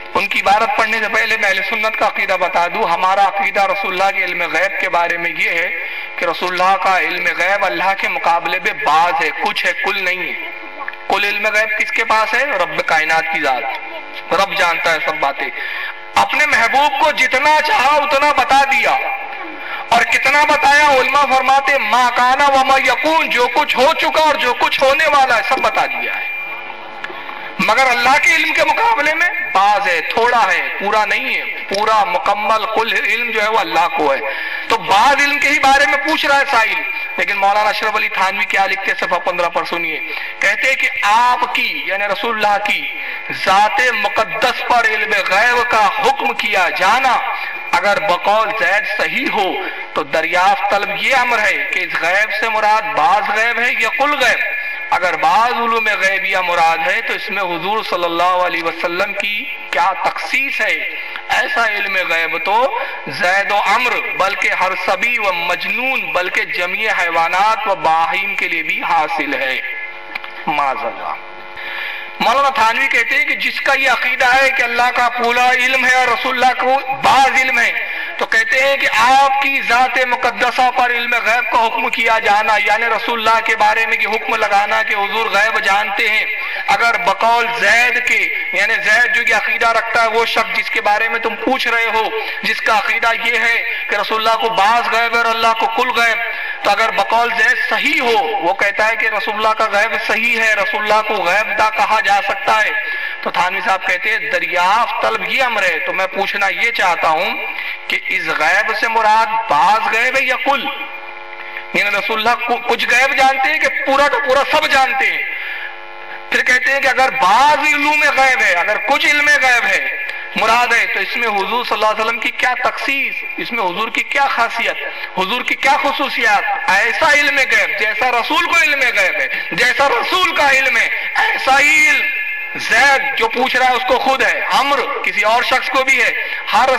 ان کی عبارت پڑھنے سے پہلے میں اہل سنت کا عقیدہ بتا دوں۔ ہمارا عقیدہ رسول اللہ کے علم غیب کے بارے میں یہ ہے کہ رسول اللہ کا علم غیب اللہ کے مقابلے میں بعض ہے، کچھ ہے، کل نہیں ہے۔ کل علم غیب کس کے پاس ہے؟ رب کائنات کی ذات، رب جانتا ہے سب باتیں۔ اپنے محبوب کو جتنا چاہا اتنا بتا دیا، اور کتنا بتایا؟ علماء فرماتے ما کانا وما یکون، جو کچھ ہو چکا اور جو کچھ ہونے والا ہے سب بتا دیا ہے، مگر اللہ کے علم کے مقابلے میں بعض ہے، تھوڑا ہے، پورا نہیں ہے، پورا مکمل کل علم جو ہے وہ اللہ کو ہے۔ تو بعض علم کے ہی بارے میں پوچھ رہا ہے سائل، لیکن مولانا اشرف علی تھانوی کیا لکھتے صفحہ 15 پر سنیے. کہتے ہیں کہ آپ کی یعنی رسول اللہ کی ذات مقدس پر علم غیب کا حکم کیا جانا اگر بقول زید صحیح ہو تو دریافت طلب یہ امر ہے کہ اس غیب سے مراد بعض غیب ہے یا کل غیب. اگر بعض علوم غیبیہ مراد ہے تو اس میں حضور صلی اللہ علیہ وسلم کی کیا تخصیص ہے؟ ایسا علم غیب تو زید و عمر بلکہ ہر صبی و مجنون بلکہ جمیع حیوانات و باہیم کے لیے بھی حاصل ہے. معاذ اللہ. مولانا تھانوی کہتے ہیں کہ جس کا یہ عقیدہ ہے کہ اللہ کا پورا علم ہے اور رسول اللہ کو بعض علم ہے تو کہتے ہیں کہ آپ کی ذات مقدسہ پر علم غیب کا حکم کیا جانا یعنی رسول اللہ کے بارے میں یہ حکم لگانا کہ حضور غیب جانتے ہیں اگر بقول زید کے یعنی زید جو یہ عقیدہ رکھتا ہے وہ شخص جس کے بارے میں تم پوچھ رہے ہو جس کا عقیدہ یہ ہے کہ رسول اللہ کو بعض غیب ہے اور اللہ کو کل غیب تو اگر بقول زید صحیح ہو وہ کہتا ہے کہ رسول اللہ کا غیب صحیح ہے رسول اللہ کو غیب دا کہا جا سکتا ہے تو تھانوی صاحب کہتے ہیں دریافت طلب یہ امر ہے. تو میں پوچھنا یہ چاہتا ہوں کہ اس غیب سے مراد بعض غیب ہے یا کل؟ یعنی رسول اللہ کچھ غیب جانتے ہیں کہ پورا کا پورا سب جانتے ہیں؟ پھر کہتے ہیں کہ اگر بعض علوم غیب ہے اگر کچھ علم غیب ہے مراد ہے تو اس میں حضور صلی اللہ علیہ وسلم کی کیا تخصیص اس میں حضور کی کیا خاصیت حضور کی کیا خصوصیات؟ ایسا علم غیب جیسا رسول کو علم غیب ہے جیسا رسول کا علم ہے ایسا ہی علم زید جو پوچھ رہا ہے اس کو خود ہے عمر کسی اور شخص کو بھی ہے ہر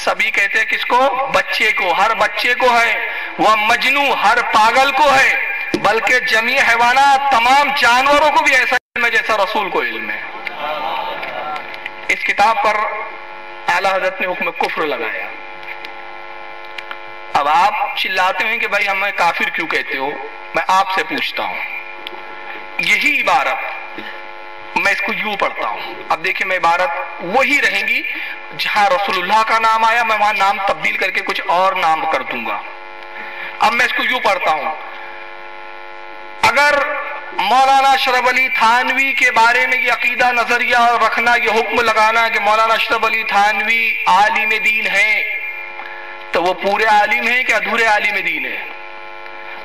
سبی کہتے ہیں کس کو؟ بچے کو ہر بچے کو ہے وہ مجنو ہر پاگل کو ہے بلکہ جمیع حیوانات تمام جانوروں کو بھی ایسا علم ہے جیسا رسول کو علم ہے. اس کتاب پر اعلیٰ حضرت نے حکم کفر لگایا. اب آپ چلاتے ہیں کہ بھائی ہمیں کافر کیوں کہتے ہو؟ میں آپ سے پوچھتا ہوں یہی عبارت میں اس کو یوں پڑھتا ہوں. اب دیکھیں میں عبارت وہی رہیں گی جہاں رسول اللہ کا نام آیا میں وہاں نام تبدیل کر کے کچھ اور نام کر دوں گا. اب میں اس کو یوں پڑھتا ہوں اگر مولانا اشرف علی تھانوی کے بارے میں یہ عقیدہ نظریہ رکھنا یہ حکم لگانا کہ مولانا اشرف علی تھانوی عالم دین ہے تو وہ پورے عالم ہیں کہ ادھورے عالم دین ہے؟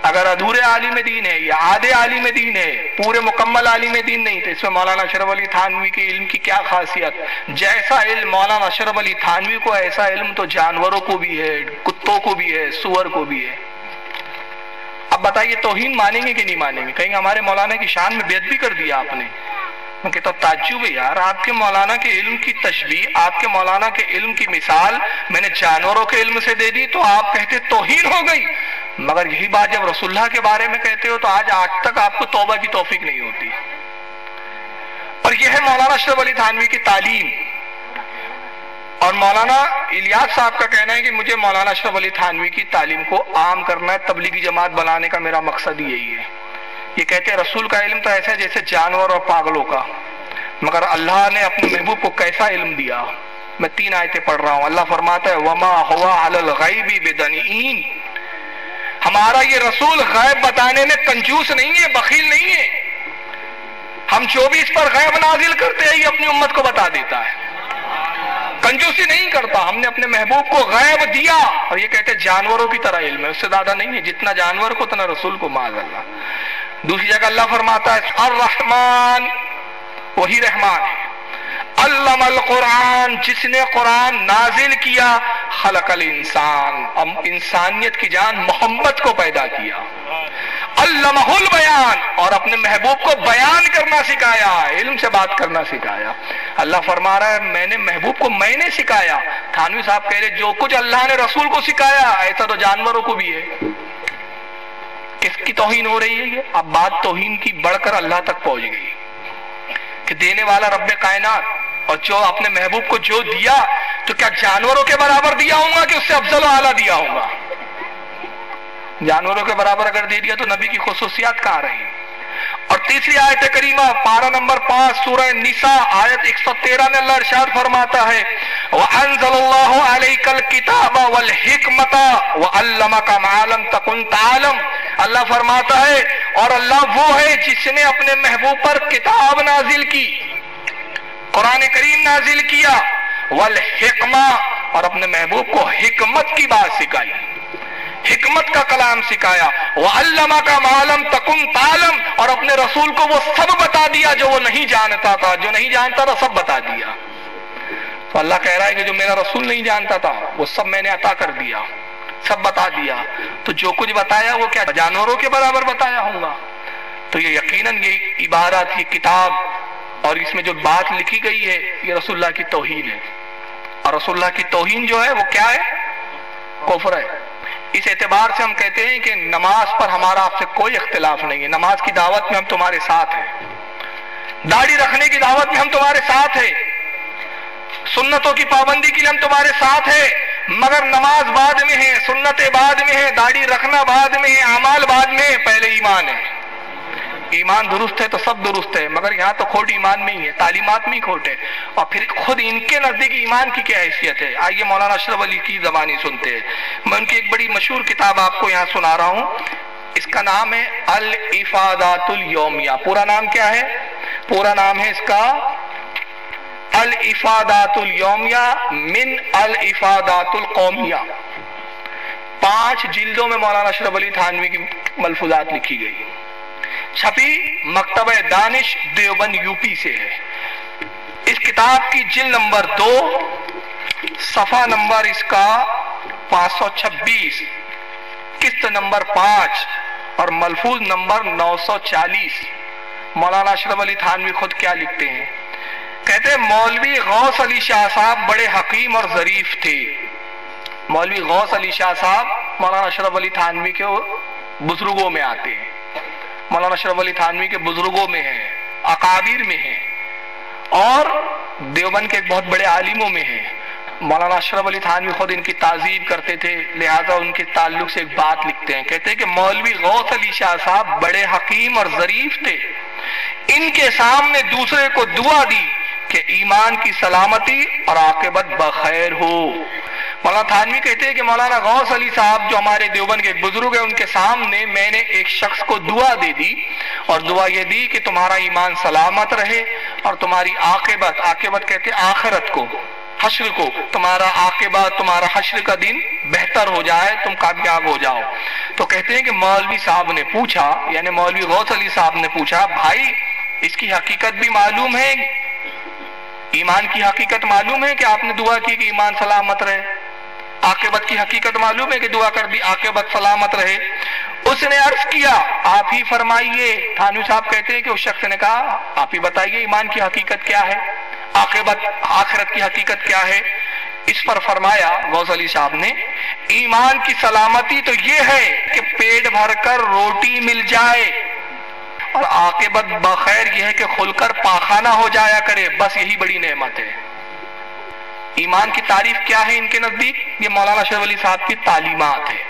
اگر ادھورے عالم دین ہے یا آدھے عالم دین ہے پورے مکمل عالم دین نہیں تو اس میں مولانا اشرف علی تھانوی کے علم کی کیا خاصیت؟ جیسا علم مولانا اشرف علی تھانوی کو ایسا علم تو جانوروں کو بھی ہے کتوں کو بھی ہے سور کو بھی ہے. اب بتائیے توہین مانیں گے کہ نہیں مانیں گے؟ کہیں ہمارے مولانا کی شان میں بے ادبی کر دیا آپ نے. میں کہتا ہوں تعجب ہے یار آپ کے مولانا کے علم کی تشبیہ آپ کے مولانا کے علم کی مثال میں نے جانوروں کے علم سے دے دی تو آپ کہتے توہین ہو گئی. مگر یہی بات جب رسول اللہ کے بارے میں کہتے ہو تو آج تک آپ کو توبہ کی توفیق نہیں ہوتی. اور یہ ہے مولانا اشرف علی تھانوی کی تعلیم. اور مولانا الیاس صاحب کا کہنا ہے کہ مجھے مولانا اشرف علی تھانوی کی تعلیم کو عام کرنا ہے تبلیغی جماعت بنانے کا میرا مقصد یہی ہے. یہ کہتے ہیں رسول کا علم تو ایسا ہے جیسے جانور اور پاگلوں کا مگر اللہ نے اپنے محبوب کو کیسا علم دیا. میں 3 آیتیں پڑھ رہا ہوں. اللہ فرماتا ہے وما ہوا علی الغیب بدنین ہمارا یہ رسول غیب بتانے میں کنجوس نہیں ہے بخیل نہیں ہے. ہم جو بھی اس پر غیب نازل کرتے ہیں یہ اپنی امت کو بتا دیتا ہے کنجوسی نہیں کرتا. ہم نے اپنے محبوب کو غیب دیا اور یہ کہتے ہیں جانوروں کی طرح علم ہے اس سے زیادہ نہیں ہے جتنا جانور کو اتنا رسول کو معاذ اللہ. دوسری جگہ اللہ فرماتا ہے الرحمن وہی رحمان ہے علم القرآن جس نے قرآن نازل کیا خلق الانسان انسانیت کی جان محمد کو پیدا کیا علمہ البیان اور اپنے محبوب کو بیان کرنا سکھایا علم سے بات کرنا سکھایا. اللہ فرما رہا ہے میں نے محبوب کو میں نے سکھایا. تھانوی صاحب کہہ رہے جو کچھ اللہ نے رسول کو سکھایا ایسا تو جانوروں کو بھی ہے. کس کی توہین ہو رہی ہے یہ؟ اب بات توہین کی بڑھ کر اللہ تک پہنچ گئی کہ دینے والا رب کائنات اور جو اپنے محبوب کو جو دیا تو کیا جانوروں کے برابر دیا ہوں گا کہ اس سے افضل و اعلیٰ دیا ہوں گا؟ جانوروں کے برابر اگر دے دیا تو نبی کی خصوصیات کہاں رہی؟ اور تیسری آیت کریمہ پارہ نمبر 5 سورہ نساء آیت 113 میں اللہ ارشاد فرماتا ہے وَأَنزَلَ اللَّهُ عَلَيْكَ الْكِتَابَ وَالْحِكْمَةَ وَعَلَّمَكَ مَا لَمْ تَكُنْ تَعْلَمْ. اللہ فرماتا ہے اور اللہ وہ ہے جس نے اپنے محبوب پر کتاب نازل کی قرآن کریم نازل کیا والحکمہ اور اپنے محبوب کو حکمت کی بات سکھائی، حکمت کا کلام سکھایا، وَعَلَّمَكَ مَا لَمْ تَكُنْ تَعْلَمْ، اور اپنے رسول کو وہ سب بتا دیا جو وہ نہیں جانتا تھا، جو نہیں جانتا تھا سب بتا دیا۔ تو اللہ کہہ رہا ہے کہ جو میرا رسول نہیں جانتا تھا وہ سب میں نے عطا کر دیا، سب بتا دیا۔ تو جو کچھ بتایا وہ کیا جانوروں کے برابر بتایا ہوگا؟ تو یہ یقیناً یہ عبارت، یہ کتاب اور اس میں جو بات لکھی گئی ہے یہ رسول اللہ کی توہین ہے، اور رسول اللہ کی توہین جو ہے وہ کیا ہے؟ کفر ہے۔ اس اعتبار سے ہم کہتے ہیں کہ نماز پر ہمارا آپ سے کوئی اختلاف نہیں ہے، نماز کی دعوت میں ہم تمہارے ساتھ ہیں، داڑھی رکھنے کی دعوت میں ہم تمہارے ساتھ ہیں، سنتوں کی پابندی کے لیے ہم تمہارے ساتھ ہیں، مگر نماز بعد میں ہے، سنت بعد میں ہے، داڑھی رکھنا بعد میں ہے، اعمال بعد میں ہے، پہلے ایمان ہے۔ ایمان درست ہے تو سب درست ہے، مگر یہاں تو کھوٹ ایمان میں ہی ہے، تعلیمات میں ہی کھوٹ ہے، اور پھر خود ان کے نزدیک ایمان کی کیا حیثیت ہے؟ آئیے مولانا اشرف علی کی زبانی سنتے ہیں۔ میں ان کی ایک بڑی مشہور کتاب آپ کو یہاں سنا رہا ہوں، اس کا نام ہے الافادات الیومیہ۔ پورا نام کیا ہے؟ پورا نام ہے اس کا الافادات الیومیہ من الافادات القومیہ۔ 5 جلدوں میں مولانا اشرف علی تھانوی کی ملفوظات لکھی گئی، چھپی مکتبہ دانش دیوبند یو پی سے ہے۔ اس کتاب کی جلد نمبر 2 صفحہ نمبر اس کا 526، قسط نمبر 5 اور ملفوظ نمبر 940۔ مولانا اشرف علی تھانوی خود کیا لکھتے ہیں؟ کہتے ہیں مولوی غوث علی شاہ صاحب بڑے حکیم اور ظریف تھے۔ مولوی غوث علی شاہ صاحب مولانا اشرف علی تھانوی کے بزرگوں میں آتے ہیں، مولانا اشرف علی تھانوی کے بزرگوں میں ہیں، اکابر میں ہیں، اور دیوبند کے ایک بہت بڑے عالموں میں ہیں۔ مولانا اشرف علی تھانوی خود ان کی تعظیم کرتے تھے، لہٰذا ان کے تعلق سے ایک بات لکھتے ہیں، کہتے ہیں کہ مولوی غوث علی شاہ صاحب بڑے حکیم اور ظریف تھے، ان کے سامنے دوسرے کو دعا دی کہ ایمان کی سلامتی اور عاقبت بخیر ہو۔ مولانا تھانوی کہتے ہیں کہ مولانا غوث علی صاحب جو ہمارے دیوبند کے ایک بزرگ ہیں، ان کے سامنے میں نے ایک شخص کو دعا دے دی، اور دعا یہ دی کہ تمہارا ایمان سلامت رہے اور تمہاری عاقبت کہتے ہیں آخرت کو، حشر کو، تمہارا عاقبت، تمہارا حشر کا دن بہتر ہو جائے، تم کامیاب ہو جاؤ۔ تو کہتے ہیں کہ مولوی صاحب نے پوچھا، یعنی مولوی غوث علی صاحب نے پوچھا، بھائی اس کی حقیقت بھی معلوم ہے، ایمان کی حقیقت معلوم ہے کہ آپ نے دعا کی کہ ایمان سلامت رہے، عاقبت کی حقیقت معلوم ہے کہ دعا کر دی عاقبت سلامت رہے؟ اس نے عرض کیا آپ ہی فرمائیے۔ تھانوی صاحب کہتے ہیں کہ اس شخص نے کہا آپ ہی بتائیے ایمان کی حقیقت کیا ہے، عاقبت آخرت کی حقیقت کیا ہے؟ اس پر فرمایا غوث علی صاحب نے، ایمان کی سلامتی تو یہ ہے کہ پیٹ بھر کر روٹی مل جائے، اور عاقبت بخیر یہ ہے کہ کھل کر پاخانہ ہو جایا کرے، بس یہی بڑی نعمت ہے۔ ایمان کی تعریف کیا ہے ان کے نزدیک؟ یہ مولانا اشرف علی صاحب کی تعلیمات ہے۔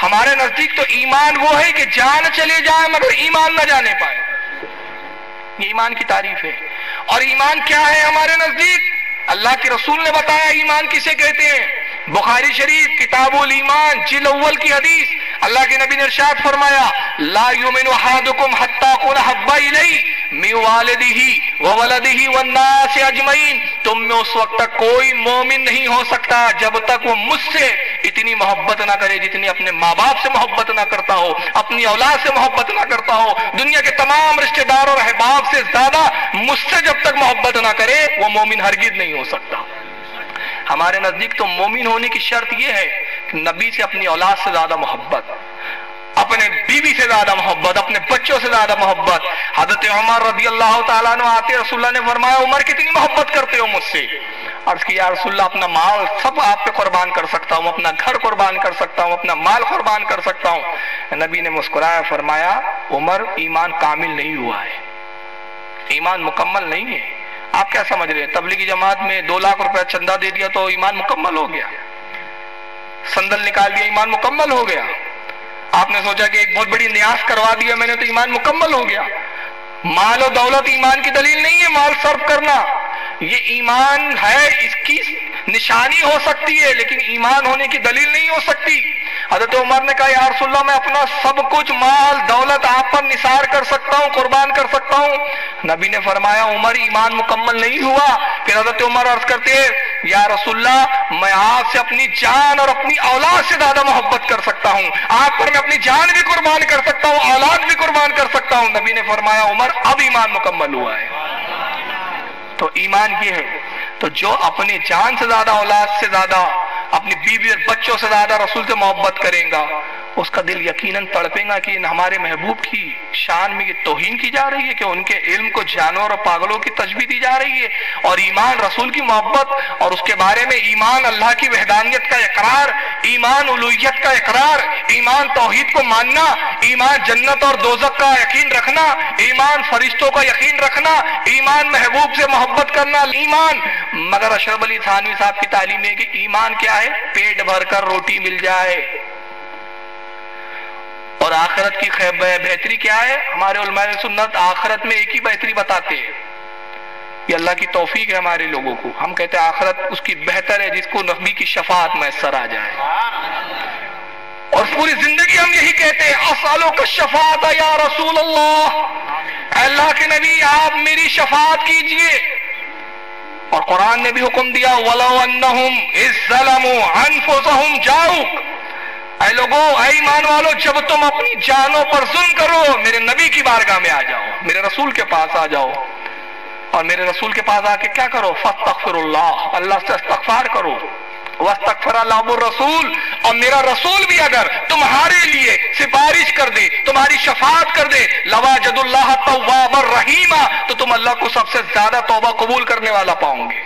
ہمارے نزدیک تو ایمان وہ ہے کہ جان چلے جائے مگر ایمان نہ جانے پائے، یہ ایمان کی تعریف ہے۔ اور ایمان کیا ہے ہمارے نزدیک؟ اللہ کے رسول نے بتایا ایمان کسے کہتے ہیں، بخاری شریف کتاب الایمان جلد اول کی حدیث، اللہ کے نبی نے ارشاد فرمایا لا یؤمن احدکم حتی اکون احب الیہ من والدہ وولدہ والناس اجمعین، تم میں اس وقت تک کوئی مومن نہیں ہو سکتا جب تک وہ مجھ سے اتنی محبت نہ کرے جتنی اپنے ماں باپ سے محبت نہ کرتا ہو، اپنی اولاد سے محبت نہ کرتا ہو، دنیا کے تمام رشتہ دار اور احباب سے زیادہ مجھ سے جب تک محبت نہ کرے وہ مومن ہرگز نہیں ہو سکتا۔ ہمارے نزدیک تو مومن ہونے کی شرط یہ ہے کہ نبی سے اپنی اولاد سے زیادہ محبت، اپنے بیوی سے زیادہ محبت، اپنے بچوں سے زیادہ محبت۔ حضرت عمر رضی اللہ تعالیٰ عنہ آتے، رسول اللہ نے فرمایا عمر کتنی محبت کرتے ہو مجھ سے؟ عرض کیا رسول اللہ اپنا مال سب آپ پہ قربان کر سکتا ہوں، اپنا گھر قربان کر سکتا ہوں، اپنا مال قربان کر سکتا ہوں۔ نبی نے مسکرایا فرمایا عمر ایمان کامل نہیں ہوا ہے، ایمان مکمل نہیں ہے۔ آپ کیا سمجھ رہے ہیں تبلیغی جماعت میں 2 لاکھ روپے چندہ دے دیا تو ایمان مکمل ہو گیا، سندل نکال دیا ایمان مکمل ہو گیا؟ آپ نے سوچا کہ ایک بہت بڑی نیاز کروا دیا میں نے تو ایمان مکمل ہو گیا؟ مال و دولت ایمان کی دلیل نہیں ہے، مال صرف کرنا یہ ایمان ہے، اس کی نشانی ہو سکتی ہے لیکن ایمان ہونے کی دلیل نہیں ہو سکتی۔ حضرت عمر نے کہا یا رسول اللہ میں اپنا سب کچھ مال دولت آپ پر نثار کر سکتا ہوں، قربان کر سکتا ہوں۔ نبی نے فرمایا عمر ایمان مکمل نہیں ہوا۔ پھر حضرت عمر عرض کرتے یا رسول اللہ میں آپ سے اپنی جان اور اپنی اولاد سے زیادہ محبت کر سکتا ہوں، آپ پر میں اپنی جان بھی قربان کر سکتا ہوں، اولاد بھی قربان کر سکتا ہوں۔ نبی نے فرمایا عمر اب ایمان مکمل ہوا ہے۔ تو ایمان یہ ہے، تو جو اپنی جان سے زیادہ، اولاد سے زیادہ، اپنی بیوی اور بچوں سے زیادہ رسول سے محبت کریں گا، اس کا دل یقیناً تڑپے گا کہ ہمارے محبوب کی شان میں یہ توہین کی جا رہی ہے، کہ ان کے علم کو جانور اور پاگلوں کی تشبیہ دی جا رہی ہے۔ اور ایمان رسول کی محبت اور اس کے بارے میں ایمان اللہ کی وحدانیت کا اقرار، ایمان الوہیت کا اقرار، ایمان توحید کو ماننا، ایمان جنت اور دوزخ کا یقین رکھنا، ایمان فرشتوں کا یقین رکھنا، ایمان محبوب سے محبت کرنا، ایمان۔ مگر اشرف علی تھانوی صاحب کی تعلیم ہے کہ ایمان کیا ہے؟ پیٹ بھر کر روٹی مل جائے۔ اور آخرت کی بہتری کیا ہے؟ ہمارے علماء سنت آخرت میں ایک ہی بہتری بتاتے ہیں، یہ اللہ کی توفیق ہے ہمارے لوگوں کو، ہم کہتے ہیں آخرت اس کی بہتر ہے جس کو نبی کی شفاعت میسر آ جائے، اور پوری زندگی ہم یہی کہتے ہیں اسألک الشفاعۃ یا رسول اللہ، اللہ کے نبی آپ میری شفاعت کیجئے۔ اور قرآن نے بھی حکم دیا وَلَوْ أَنَّهُمْ إِذْ ظَلَمُوا أَنفُسَهُمْ جَاءُوكَ، اے لوگوں، اے ایمان والو، جب تم اپنی جانوں پر ظلم کرو میرے نبی کی بارگاہ میں آ جاؤ، میرے رسول کے پاس آ جاؤ، اور میرے رسول کے پاس آ کے کیا کرو؟ فاستغفر اللہ، اللہ سے استغفار کرو، واستغفر اللہ الرسول، اور میرا رسول بھی اگر تمہارے لیے سفارش کر دے، تمہاری شفاعت کر دے، لواجد اللہ توابا رحیما، تو تم اللہ کو سب سے زیادہ توبہ قبول کرنے والا پاؤں گے۔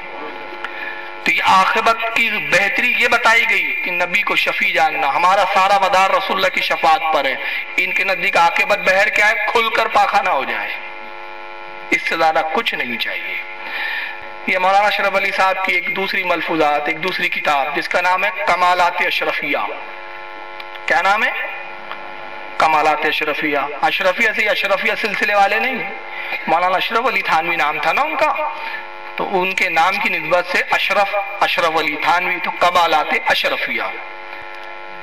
تو یہ عاقبت کی بہتری یہ بتائی گئی کہ نبی کو شفیع جاننا، ہمارا سارا مدار رسول اللہ کی شفاعت پر ہے۔ ان کے نزدیک عاقبت بہر کیا ہے؟ کھل کر پاخانہ ہو جائے، اس سے زیادہ کچھ نہیں چاہیے۔ یہ مولانا اشرف علی صاحب کی ایک دوسری ملفوظات، ایک دوسری کتاب جس کا نام ہے کمالات اشرفیہ۔ کیا نام ہے؟ کمالات اشرفیہ۔ اشرفیہ سے اشرفیہ سلسلے والے نہیں، مولانا اشرف علی تھانوی نام تھا نا ان کا، تو ان کے نام کی نسبت سے اشرف علی تھانوی، تو کمالات اشرفیہ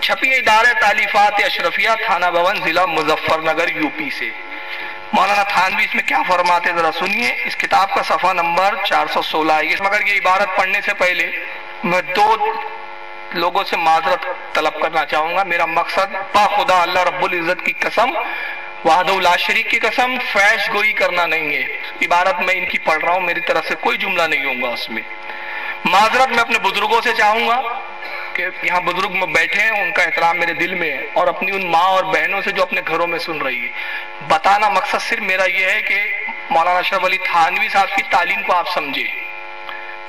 چھپی ادارہ تالیفات اشرفیہ، تھانہ بھون، ضلع مظفر نگر، یو پی سے۔ مولانا تھانوی اس میں کیا فرماتے ذرا سنیے، اس کتاب کا صفحہ نمبر 416 ہے۔ مگر یہ عبارت پڑھنے سے پہلے میں دو لوگوں سے معذرت طلب کرنا چاہوں گا۔ میرا مقصد باخدا اللہ رب العزت کی قسم، وحدہ لا شریک کی قسم، فحش گوئی کرنا نہیں ہے۔ عبارت میں ان کی پڑھ رہا ہوں، میری طرف سے کوئی جملہ نہیں ہوگا اس میں۔ معذرت میں اپنے بزرگوں سے چاہوں گا کہ یہاں بزرگ میں بیٹھے ہیں، ان کا احترام میرے دل میں ہے، اور اپنی ان ماں اور بہنوں سے جو اپنے گھروں میں سن رہی ہے۔ بتانا مقصد صرف میرا یہ ہے کہ مولانا اشرف علی تھانوی صاحب کی تعلیم کو آپ سمجھیں،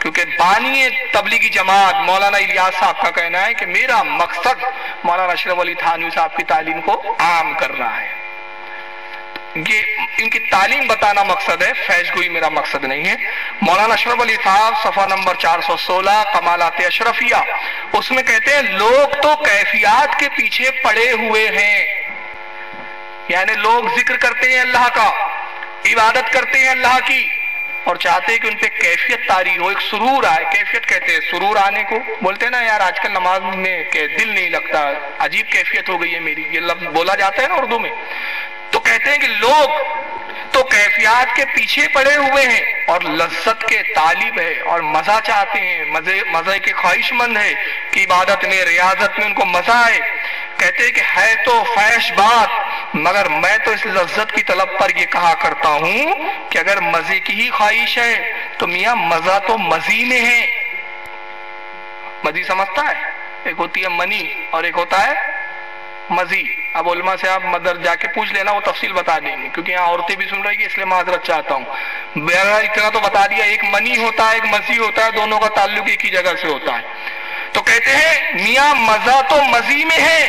کیونکہ بانی تبلیغی جماعت مولانا الیاس صاحب کا کہنا ہے کہ میرا مقصد مولانا اشرف علی تھانوی صاحب کی تعلیم کو عام کرنا ہے۔ یہ ان کی تعلیم بتانا مقصد ہے، فیض گوئی میرا مقصد نہیں ہے۔ مولانا اشرف علی صاحب صفحہ نمبر 416 کمالات اشرفیہ، اس میں کہتے ہیں لوگ تو کیفیات کے پیچھے پڑے ہوئے ہیں، یعنی لوگ ذکر کرتے ہیں اللہ کا، عبادت کرتے ہیں اللہ کی، اور چاہتے ہیں کہ ان پہ کیفیت طاری ہو، ایک سرور آئے۔ کیفیت کہتے ہیں سرور آنے کو، بولتے ہیں نا یار آج کل نماز میں کہ دل نہیں لگتا، عجیب کیفیت ہو گئی ہے میری، یہ لفظ بولا جاتا ہے نا اردو میں۔ تو کہتے ہیں کہ لوگ تو کیفیات کے پیچھے پڑے ہوئے ہیں اور لذت کے طالب ہے، اور مزہ چاہتے ہیں، مزے کے خواہش مند ہے کہ عبادت میں، ریاضت میں ان کو مزہ آئے۔ کہتے ہیں کہ ہے تو فحش بات، مگر میں تو اس لذت کی طلب پر یہ کہا کرتا ہوں کہ اگر مزے کی ہی خواہش ہے تو میاں مزہ تو مزی میں ہے۔ مزی سمجھتا ہے؟ ایک ہوتی ہے منی اور ایک ہوتا ہے مزی۔ اب علماء سے آپ مدر جا کے پوچھ لینا، وہ تفصیل بتا دیں گے، کیونکہ یہاں عورتیں بھی سن رہی ہیں اس لیے معذرت چاہتا ہوں۔ اتنا تو بتا دیا، ایک منی ہوتا ہے ایک مزی ہوتا ہے، دونوں کا تعلق ایک ہی جگہ سے ہوتا ہے۔ تو کہتے ہیں میاں مزہ تو مزی میں ہے،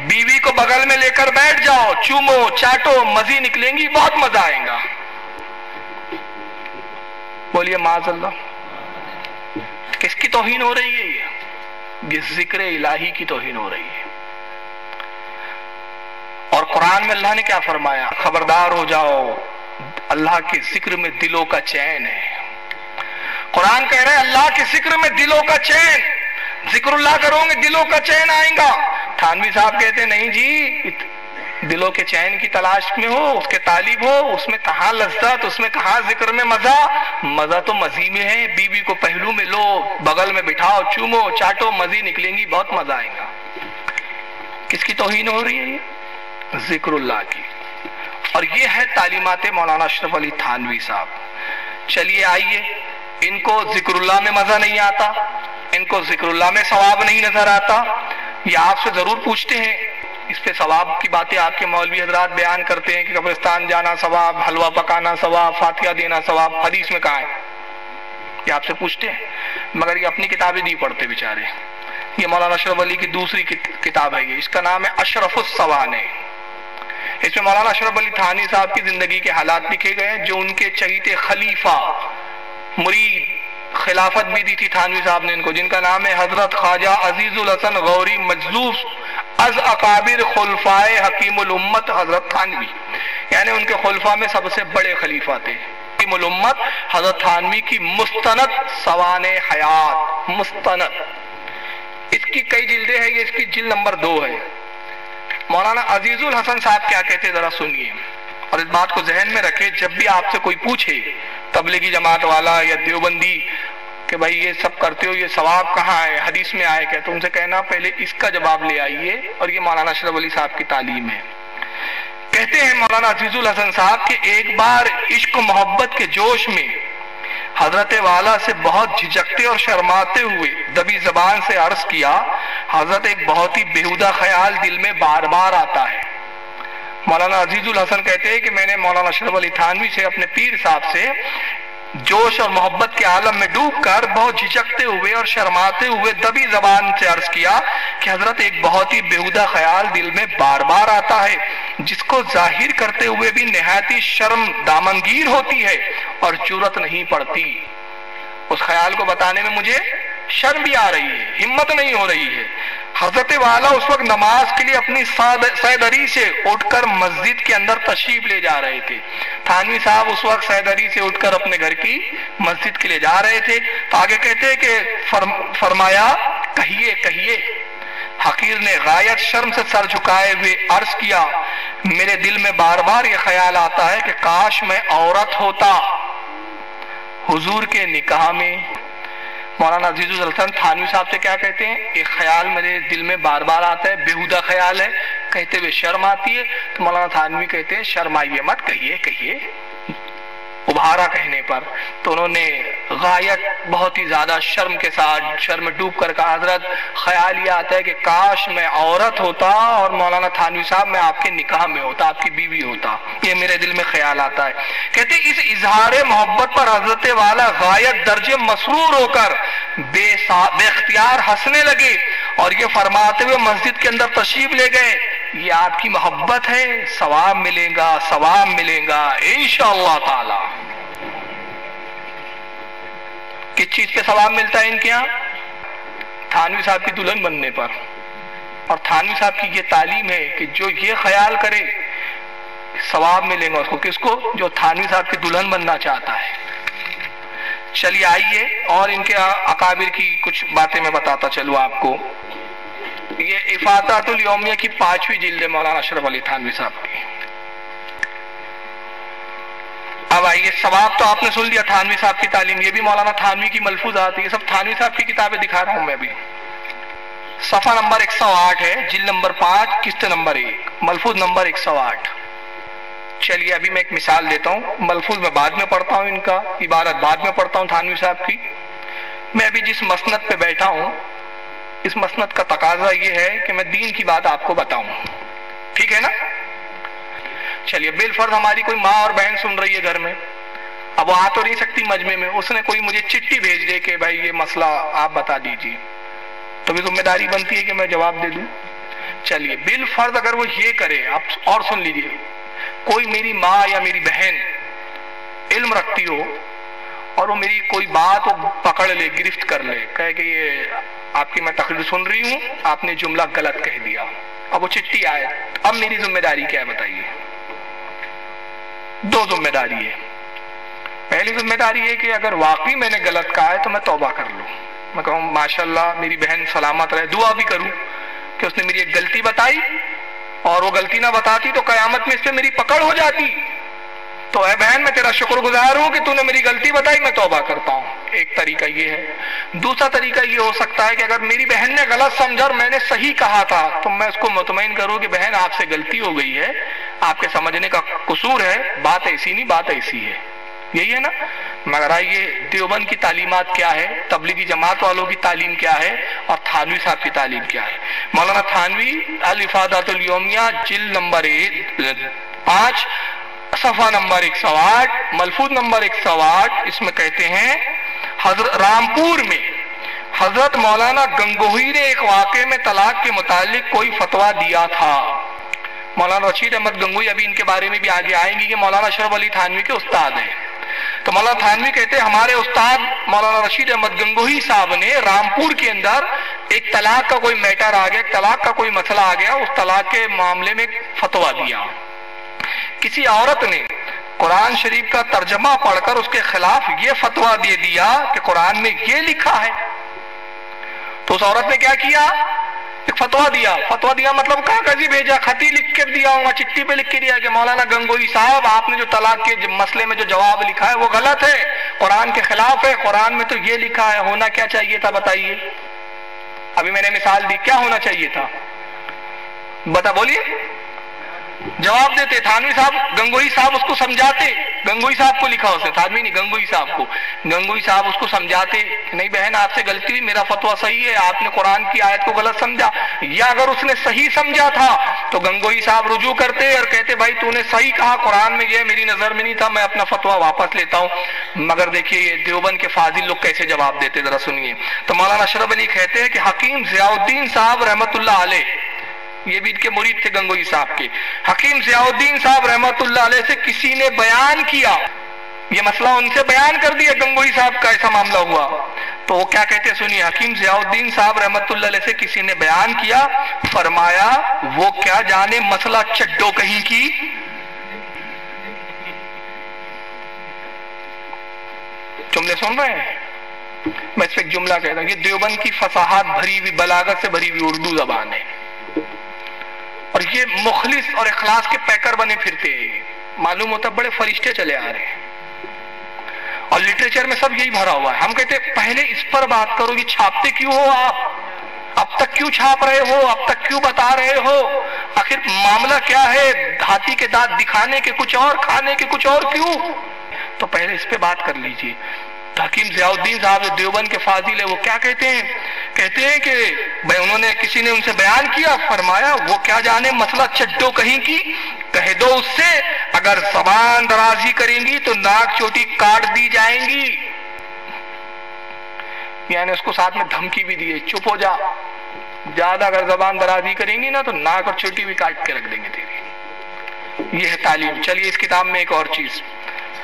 بیوی کو بغل میں لے کر بیٹھ جاؤ، چومو چاٹو، مزی نکلیں گی، بہت مزہ آئے گا۔ بولیے معاذ اللہ، کس کی توہین ہو رہی ہے؟ یہ ذکر الہی کی توہین ہو رہی ہے۔ اور قرآن میں اللہ نے کیا فرمایا؟ خبردار ہو جاؤ، اللہ کے ذکر میں دلوں کا چین ہے۔ قرآن کہہ رہا ہے اللہ کے ذکر میں دلوں کا چین، ذکر اللہ کرو گے دلوں کا چین آئیں گا۔ تھانوی صاحب کہتے ہیں نہیں جی، دلوں کے چین کی تلاش میں ہو، اس کے طالب ہو، اس میں کہاں لذت، اس میں کہاں ذکر میں مزہ؟ مزہ تو مزی میں ہے۔ بیوی کو پہلو میں لو، بغل میں بٹھاؤ، چومو، چاٹو، مزی نکلیں گی، بہت مزہ آئے گا۔ کس کی توہین ہو رہی ہے یہ؟ ذکر اللہ کی۔ اور یہ ہے تعلیمات مولانا اشرف علی تھانوی صاحب۔ چلیے آئیے، ان کو ذکر اللہ میں مزہ نہیں آتا، ان کو ذکر اللہ میں ثواب نہیں نظر آتا، یہ آپ سے ضرور پوچھتے ہیں۔ اس پہ ثواب کی باتیں آپ کے مولوی حضرات بیان کرتے ہیں کہ قبرستان جانا ثواب، حلوہ پکانا ثواب، فاتحہ دینا ثواب، حدیث میں کہاں ہے؟ یہ آپ سے پوچھتے ہیں، مگر یہ اپنی کتابیں نہیں پڑھتے بیچارے۔ یہ مولانا اشرف علی کی دوسری کتاب ہے، اس کا نام ہے اشرف السوانح۔ اس میں مولانا اشرف علی تھانوی صاحب کی زندگی کے حالات لکھے گئے ہیں، جو ان کے چہیتے خلیفہ مرید، خلافت بھی دی تھی تھانوی صاحب نے ان کو، جن کا نام ہے حضرت خواجہ عزیز الحسن غوری مجذوب از اکابر خلفائے حکیم الامت حضرت تھانوی، یعنی ان کے خلفاء میں سب سے بڑے خلیفہ تھے۔ حکیم الامت حضرت تھانوی کی مستند سوانح حیات، مستند، اس کی کئی جلدیں ہیں، یہ اس کی جلد نمبر 2 ہے۔ مولانا عزیز الحسن صاحب کیا کہتے ذرا سنیے، اور اس بات کو ذہن میں رکھے، جب بھی آپ سے کوئی پوچھے تبلیغی جماعت والا یا دیوبندی کہ بھائی یہ سب کرتے ہو، یہ ثواب کہاں ہے، حدیث میں آئے کیا، تو ان سے کہنا پہلے اس کا جواب لے آئیے، اور یہ مولانا اشرف علی صاحب کی تعلیم ہے۔ کہتے ہیں مولانا عزیز الحسن صاحب کہ ایک بار عشق و محبت کے جوش میں حضرت والا سے بہت جھجکتے اور شرماتے ہوئے دبی زبان سے عرض کیا، حضرت ایک بہت ہی بیہودہ خیال دل میں بار بار آتا ہے۔ مولانا عزیز الحسن کہتے ہیں کہ میں نے مولانا اشرف علی تھانوی سے، اپنے پیر صاحب سے، جوش اور محبت کے عالم میں ڈوب کر بہت جھجکتے ہوئے اور شرماتے ہوئے دبی زبان سے عرض کیا کہ حضرت ایک بہت ہی بیہودہ خیال دل میں بار بار آتا ہے، جس کو ظاہر کرتے ہوئے بھی نہایت ہی شرم دامنگیر ہوتی ہے اور جرأت نہیں پڑتی۔ اس خیال کو بتانے میں مجھے شرم بھی آ رہی ہے، ہمت نہیں ہو رہی ہے۔ حضرت والا اس وقت نماز کے لیے اپنی سیدری سے اٹھ کر مسجد کے اندر تشریف لے جا رہے تھے۔ تھانوی صاحب اس وقت سیدری سے اٹھ کر اپنے گھر کی مسجد کے لیے جا رہے تھے، تو آگے کہتے ہیں کہ فرمایا، کہیے کہیے۔ حقیر نے غایت شرم سے سر جھکائے ہوئے عرض کیا، میرے دل میں بار بار یہ خیال آتا ہے کہ کاش میں عورت ہوتا حضور کے نکاح میں۔ مولانا عزیز الحسن تھانوی صاحب سے کیا کہتے ہیں، ایک خیال میرے دل میں بار بار آتا ہے، بیہودہ خیال ہے، کہتے ہوئے شرم آتی ہے۔ تو مولانا تھانوی کہتے ہیں شرمائیے مت، کہیے کہیے، ابھارا کہنے پر۔ تو انہوں نے غایت بہت ہی زیادہ شرم کے ساتھ، شرم میں ڈوب کر کہا، حضرت خیال یہ آتا ہے کہ کاش میں عورت ہوتا اور مولانا تھانوی صاحب میں آپ کے نکاح میں ہوتا، آپ کی بیوی ہوتا، یہ میرے دل میں خیال آتا ہے۔ کہتے اس اظہار محبت پر حضرت والا غایت درجے مسرور ہو کر بے اختیار ہنسنے لگے اور یہ فرماتے ہوئے مسجد کے اندر تشریف لے گئے، یہ آپ کی محبت ہے، ثواب ملے گا، ثواب ملے گا انشاءاللہ تعالی۔ کس چیز پہ ثواب ملتا ہے ان کے یہاں؟ تھانوی صاحب کی دلہن بننے پر۔ اور تھانوی صاحب کی یہ تعلیم ہے کہ جو یہ خیال کرے ثواب ملے گا اس کو، کس کو؟ جو تھانوی صاحب کی دلہن بننا چاہتا ہے۔ چلیے آئیے اور ان کے اکابر کی کچھ باتیں میں بتاتا چلوں آپ کو۔ یہ افاطات الیومیہ کی 5ویں جلد ہے مولانا اشرف علی تھانوی صاحب کی۔ اب آئیے، ثواب تو آپ نے سن لیا، تھانوی صاحب کی تعلیم، یہ بھی مولانا تھانوی کی ملفوظات، یہ سب تھانوی صاحب کی کتابیں دکھا رہا ہوں میں بھی۔ صفحہ نمبر 108 ہے، جلد نمبر 5، قسط نمبر 1، ملفوظ نمبر 108۔ چلیے ابھی میں ایک مثال دیتا ہوں، ملفوظ میں بعد میں پڑھتا ہوں، ان کا عبارت بعد میں پڑھتا ہوں تھانوی صاحب کی۔ میں ابھی جس مسند پہ بیٹھا ہوں، اس مسند کا تقاضا یہ ہے کہ میں دین کی بات آپ کو بتاؤں، ٹھیک ہے نا؟ چلیے بالفرض ہماری کوئی ماں اور بہن سن رہی ہے گھر میں، اب وہ آ تو نہیں سکتی مجمع میں، اس نے کوئی مجھے چٹھی بھیج دے کہ بھائی یہ مسئلہ آپ بتا دیجئے، تو بھی ذمہ داری بنتی ہے کہ میں جواب دے دوں۔ چلیے بالفرض اگر وہ یہ کرے، آپ اور سن لیجئے، کوئی میری ماں یا میری بہن علم رکھتی ہو اور وہ میری کوئی بات وہ پکڑ لے، گرفت کر لے، کہے کہ یہ آپ کی میں تقریر سن رہی ہوں، آپ نے جملہ غلط کہہ دیا، اب وہ چٹھی آئے، اب میری ذمہ داری کیا ہے بتائیے؟ 2 ذمہ داری ہے۔ پہلی ذمہ داری ہے کہ اگر واقعی میں نے غلط کہا ہے تو میں توبہ کر لوں، میں کہوں ماشاءاللہ میری بہن سلامت رہے، دعا بھی کروں کہ اس نے میری ایک غلطی بتائی اور وہ غلطی نہ بتاتی تو قیامت میں اس پہ میری پکڑ ہو جاتی. تو اے بہن میں تیرا شکر گزار ہوں کہ تو نے میری غلطی بتائی, میں توبہ کرتا ہوں. ایک طریقہ یہ ہے. دوسرا طریقہ یہ ہو سکتا ہے کہ اگر میری بہن نے غلط سمجھا اور میں نے صحیح کہا تھا تو میں اس کو مطمئن کروں کہ بہن آپ سے غلطی ہو گئی ہے, آپ کے سمجھنے کا قصور ہے, بات ایسی نہیں بات ایسی ہے. یہی ہے نا. مگر آئیے دیوبند کی تعلیمات کیا ہے, تبلیغی جماعت والوں کی تعلیم کیا ہے, اور تھانوی صاحب کی تعلیم کیا ہے. مولانا تھانوی الافادات الیومیہ جلد نمبر 5 صفحہ نمبر 108 ملفوظ نمبر 108, اس میں کہتے ہیں حضرت رامپور میں حضرت مولانا گنگوہی نے ایک واقعے میں طلاق کے متعلق کوئی فتویٰ دیا تھا. مولانا رشید احمد گنگوہی ابھی ان کے بارے میں بھی آگے آئیں گی کہ مولانا اشرف علی تھانوی کے استاد ہیں. تو مولانا تھانوی کہتے ہیں ہمارے استاد مولانا رشید احمد گنگوہی صاحب نے رامپور کے اندر ایک طلاق کا کوئی میٹر آ گیا, ایک طلاق کا کوئی مسئلہ آ گیا, اس طلاق کے معاملے میں فتویٰ دیا. کسی عورت نے قرآن شریف کا ترجمہ پڑھ کر اس کے خلاف یہ فتویٰ دے دیا کہ قرآن میں یہ لکھا ہے. تو اس عورت نے کیا کیا, ایک فتویٰ دیا. فتویٰ دیا مطلب کاغذی بھیجا, خطی لکھ کے دیا ہوں, چٹھی پہ لکھ کے دیا کہ مولانا گنگوہی صاحب آپ نے جو طلاق کے مسئلے میں جو جواب لکھا ہے وہ غلط ہے, قرآن کے خلاف ہے, قرآن میں تو یہ لکھا ہے. ہونا کیا چاہیے تھا بتائیے؟ ابھی میں نے مثال دی, کیا ہونا چاہیے تھا بتا بولیے, جواب دیتے. تھانوی صاحب گنگوہی صاحب اس کو سمجھاتے, گنگوہی صاحب کو لکھا اس نے, تھانوی نہیں گنگوہی صاحب کو, گنگوہی صاحب اس کو سمجھاتے کہ نہیں بہن آپ سے غلطی ہوئی, میرا فتویٰ صحیح ہے, آپ نے قرآن کی آیت کو غلط سمجھا. یا اگر اس نے صحیح سمجھا تھا تو گنگوہی صاحب رجوع کرتے اور کہتے بھائی تو نے صحیح کہا, قرآن میں یہ میری نظر میں نہیں تھا, میں اپنا فتویٰ واپس لیتا ہوں. مگر دیکھیے یہ دیوبند کے فاضل لوگ کیسے جواب دیتے, ذرا سنیے. تو مولانا اشرف علی کہتے ہیں کہ حکیم ضیاء الدین صاحب رحمت اللہ علیہ, یہ بھی ان کے مرید تھے گنگوہی صاحب کے, حکیم ضیاء الدین صاحب رحمت اللہ علیہ سے کسی نے بیان کیا, یہ مسئلہ ان سے بیان کر دیا گنگوہی صاحب کا ایسا معاملہ ہوا. تو وہ کیا کہتے ہیں سنیے, حکیم ضیاء الدین صاحب رحمت اللہ علیہ سے کسی نے بیان کیا, فرمایا وہ کیا جانے مسئلہ چڈو کہیں کی. جملے سن رہے ہیں؟ میں اس پہ ایک جملہ کہتا ہوں, یہ دیوبند کی فصاحت بھری ہوئی, بلاغت سے بھری ہوئی اردو زبان ہے, اور یہ مخلص اور اخلاص کے پیکر بنے پھرتے ہیں. معلوم ہوتا بڑے فرشتے چلے آ رہے ہیں, اور لٹریچر میں سب یہی بھرا ہوا ہے. ہم کہتے ہیں پہلے اس پر بات کرو, یہ چھاپتے کیوں ہو آپ, اب تک کیوں چھاپ رہے ہو, اب تک کیوں بتا رہے ہو, آخر معاملہ کیا ہے, ہاتھی کے دانت دکھانے کے کچھ اور, کھانے کے کچھ اور کیوں. تو پہلے اس پہ بات کر لیجئے. حکیم ضیاء الدین صاحب جو دیوبند کے فاضل ہیں وہ کیا کہتے ہیں, کہتے ہیں کہ بھائی انہوں نے کسی نے ان سے بیان کیا, فرمایا وہ کیا جانے مسئلہ چڈو کہیں کی, کہہ دو اس سے اگر زبان درازی کریں گی تو ناک چوٹی کاٹ دی جائیں گی. یعنی اس کو ساتھ میں دھمکی بھی دی ہے, چپ ہو جا, زیادہ اگر زبان درازی کریں گی نا تو ناک اور چوٹی بھی کاٹ کے رکھ دیں گے تیری. یہ ہے تعلیم. چلیے اس کتاب میں ایک اور چیز,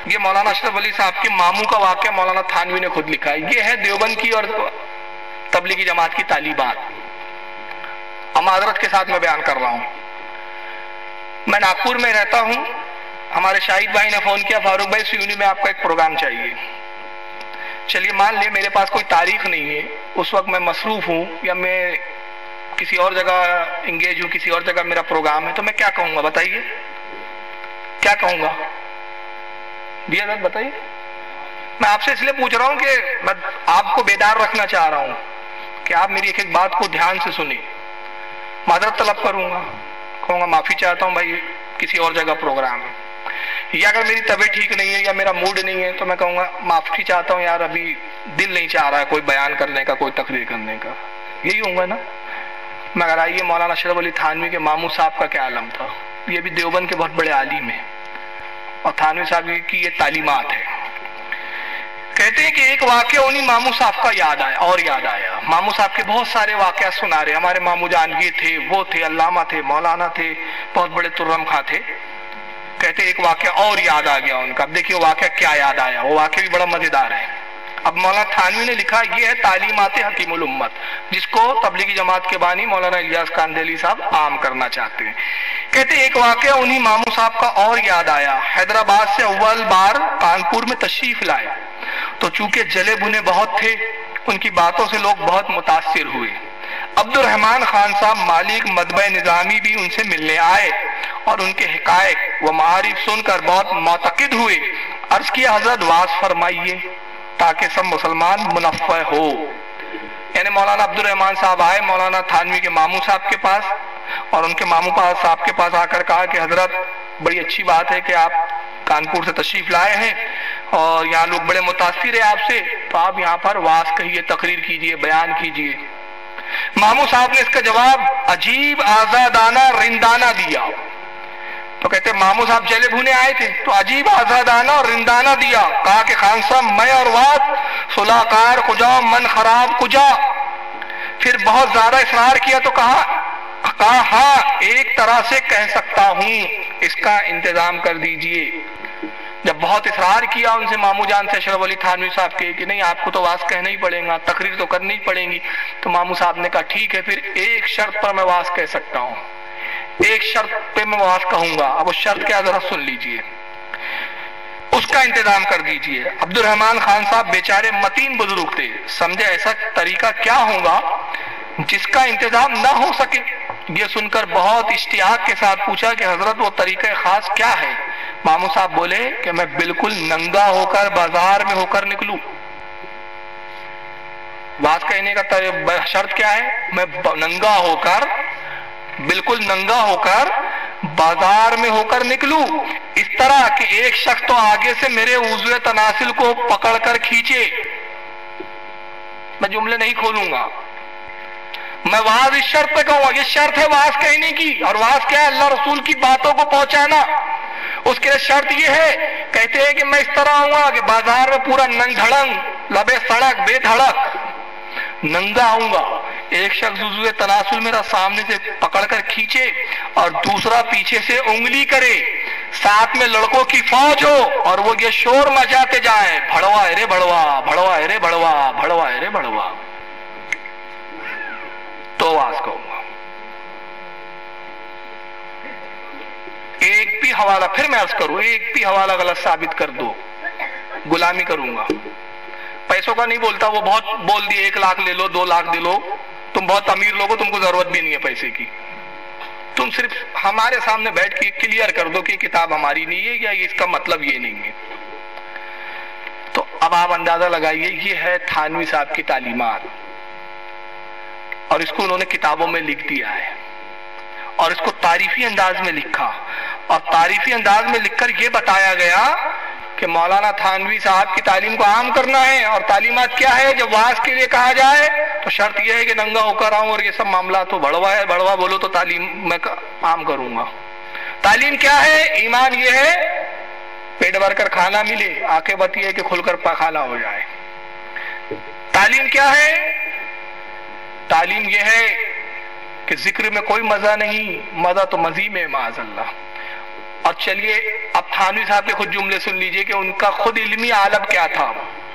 یہ مولانا اشرف علی صاحب کے ماموں کا واقعہ مولانا تھانوی نے خود لکھا ہے. یہ ہے دیوبند کی اور تبلیغی جماعت کی تعلیمات. معذرت کے ساتھ میں بیان کر رہا ہوں. میں ناگپور میں رہتا ہوں, ہمارے شاہد بھائی نے فون کیا, فاروق بھائی سیونی میں آپ کا ایک پروگرام چاہیے. چلیے مان لیں میرے پاس کوئی تاریخ نہیں ہے, اس وقت میں مصروف ہوں یا میں کسی اور جگہ انگیج ہوں, کسی اور جگہ میرا پروگرام ہے, تو میں کیا کہوں گا بتائیے, کیا کہوں گا جی حضرت بتائیے. میں آپ سے اس لیے پوچھ رہا ہوں کہ میں آپ کو بیدار رکھنا چاہ رہا ہوں کہ آپ میری ایک ایک بات کو دھیان سے سنیں. معذرت طلب کروں گا, کہوں گا معافی چاہتا ہوں بھائی کسی اور جگہ پروگرام ہے, یا اگر میری طبیعت ٹھیک نہیں ہے یا میرا موڈ نہیں ہے تو میں کہوں گا معافی چاہتا ہوں یار ابھی دل نہیں چاہ رہا ہے کوئی بیان کرنے کا, کوئی تقریر کرنے کا. یہی ہوں گا نا. مگر آئیے مولانا اشرف علی تھانوی کے ماموں صاحب کا کیا عالم تھا. یہ بھی دیوبند کے بہت بڑے عالم ہیں, اور تھانوی صاحب کی یہ تعلیمات ہے. کہتے ہیں کہ ایک واقعہ انہی ماموں صاحب کا یاد آیا. ماموں صاحب کے بہت سارے واقعات سنا رہے. ہمارے ماموں جان یہ تھے, وہ تھے, علامہ تھے, مولانا تھے, بہت بڑے ترم خواہ تھے. کہتے ہیں ایک واقعہ اور یاد آ گیا ان کا. اب دیکھیے واقعہ کیا یاد آیا, وہ واقعہ بھی بڑا مزیدار ہے. اب مولانا تھانوی نے لکھا, یہ ہے تعلیمات حکیم الامت, جس کو تبلیغی جماعت کے بانی مولانا الیاس کاندھیلی صاحب عام کرنا چاہتے ہیں. کہتے ہیں ایک واقعہ انہی ماموں صاحب کا اور یاد آیا. حیدرآباد سے اول بار کانپور میں تشریف لائے تو چونکہ جلے بنے بہت تھے, ان کی باتوں سے لوگ بہت متاثر ہوئے. عبد الرحمن خان صاحب مالک مطبع نظامی بھی ان سے ملنے آئے اور ان کے حقائق و معارف سن کر بہت معتقد ہوئے۔ عرض کیا حضرت واز فرمائیے تاکہ سب مسلمان منفع ہو۔ یعنی مولانا عبد الرحمن صاحب آئے مولانا تھانوی کے ماموں صاحب کے پاس، اور ان کے ماموں صاحب کے پاس آ کر کہا کہ حضرت بڑی اچھی بات ہے کہ آپ کانپور سے تشریف لائے ہیں اور یہاں لوگ بڑے متاثر ہیں آپ سے، تو آپ یہاں پر واز کہیے، تقریر کیجئے، بیان کیجئے۔ ماموں صاحب نے اس کا جواب عجیب آزادانہ رندانہ دیا۔ تو کہتے ماموں صاحب جلے بھونے آئے تھے تو عجیب آزادانہ اور رندانہ دیا، کہا کہ خان صاحب میں اور واز صلح کار کجا من خراب کجا۔ پھر بہت زیادہ اصرار کیا تو کہا ہاں ایک طرح سے کہہ سکتا ہوں، اس کا انتظام کر دیجئے۔ جب بہت اصرار کیا ان سے ماموں جان سے اشرف علی تھانوی صاحب کے کہ نہیں آپ کو تو واز کہنا ہی پڑے گا، تقریر تو کرنی ہی پڑے گی، تو ماموں صاحب نے کہا ٹھیک ہے پھر ایک شرط پر میں واز کہہ سکتا ہوں، ایک شرط پہ میں واز کہوں گا۔ اب اس شرط کیا ذرا سن لیجئے، اس کا انتظام کر دیجئے۔ عبد الرحمن خان صاحب بیچارے متین بزرگ تھے، سمجھے ایسا طریقہ کیا ہوگا جس کا انتظام نہ ہو سکے۔ یہ سن کر بہت اشتیاق کے ساتھ پوچھا کہ حضرت وہ طریقہ خاص کیا ہے؟ ماموں صاحب بولے کہ میں بالکل ننگا ہو کر بازار میں ہو کر نکلوں۔ واز کہنے کا شرط کیا ہے؟ میں ننگا ہو کر، بالکل ننگا ہو کر بازار میں ہو کر نکلوں، اس طرح کہ ایک شخص تو آگے سے میرے عضو تناسل کو پکڑ کر کھینچے۔ میں جملے نہیں کھولوں گا، میں واز اس شرط پہ کہوں گا، یہ شرط ہے واز کہنے کی، اور واز کیا ہے؟ اللہ رسول کی باتوں کو پہنچانا۔ اس کے شرط یہ ہے، کہتے ہیں کہ میں اس طرح آؤں گا کہ بازار میں پورا ننگ دھڑنگ لبے سڑک بے دھڑک ننگا آؤں گا، ایک شخص عضو تناسل میرا سامنے سے پکڑ کر کھینچے اور دوسرا پیچھے سے انگلی کرے، ساتھ میں لڑکوں کی فوج ہو اور وہ یہ شور مچاتے جائیں، بھڑوا ہے رے بھڑوا، بھڑوا ہے رے بھڑوا، بھڑوا ہے رے بھڑوا، تو واز کہوں گا۔ ایک بھی حوالہ، پھر میں عرض کروں، ایک بھی حوالہ غلط ثابت کر دو، غلامی کروں گا۔ پیسوں کا نہیں بولتا، وہ بہت بول دیے 1 لاکھ لے لو، 2 لاکھ دے لو، تم بہت امیر لوگو، تم کو ضرورت بھی نہیں ہے پیسے کی، تم صرف ہمارے سامنے بیٹھ کے کلیئر کر دو کہ یہ کتاب ہماری نہیں ہے یا اس کا مطلب یہ نہیں ہے۔ تو اب آپ اندازہ لگائیے، یہ ہے تھانوی صاحب کی تعلیمات، اور اس کو انہوں نے کتابوں میں لکھ دیا ہے، اور اس کو تعریفی انداز میں لکھا، اور تعریفی انداز میں لکھ کر یہ بتایا گیا کہ مولانا تھانوی صاحب کی تعلیم کو عام کرنا ہے، اور تعلیمات کیا ہے؟ جب واز کے لیے کہا جائے تو شرط یہ ہے کہ ننگا ہو کر آؤں، اور یہ سب معاملات تو بڑوا ہے، بڑوا بولو تو تعلیم میں عام کروں گا۔ تعلیم کیا ہے؟ ایمان یہ ہے پیٹ بھر کر کھانا ملے، عاقبت یہ ہے کہ کھل کر پاخانہ ہو جائے۔ تعلیم کیا ہے؟ تعلیم یہ ہے کہ ذکر میں کوئی مزہ نہیں، مزہ تو مزی میں معاذ اللہ۔ اور چلیے اب تھانوی صاحب کے خود جملے سن لیجئے کہ ان کا خود علمی عالم کیا تھا،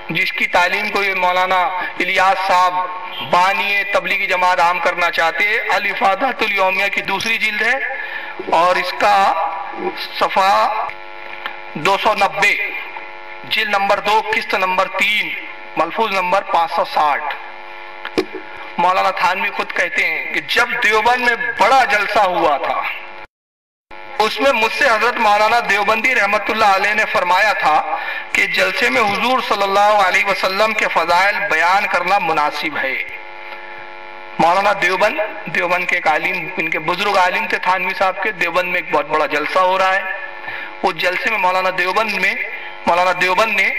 جس کی تعلیم کو یہ مولانا الیاس صاحب بانی تبلیغی جماعت عام کرنا چاہتے ہیں۔ الافادۃ الیومیہ کی 2 جلد ہے، اور اس کا صفحہ 290، جلد نمبر 2، قسط نمبر 3، ملفوظ نمبر 560۔ مولانا تھانوی خود کہتے ہیں کہ جب دیوبند میں بڑا جلسہ ہوا تھا، اس میں مجھ سے حضرت مولانا دیوبندی رحمت اللہ علیہ نے فرمایا تھا کہ جلسے میں حضور صلی اللہ علیہ وسلم کے فضائل بیان کرنا مناسب ہے۔ مولانا دیوبند کے ایک عالم، ان کے بزرگ عالم تھے تھانوی صاحب کے، دیوبند میں ایک بہت بڑا جلسہ ہو رہا ہے۔ اس جلسے میں مولانا دیوبند نے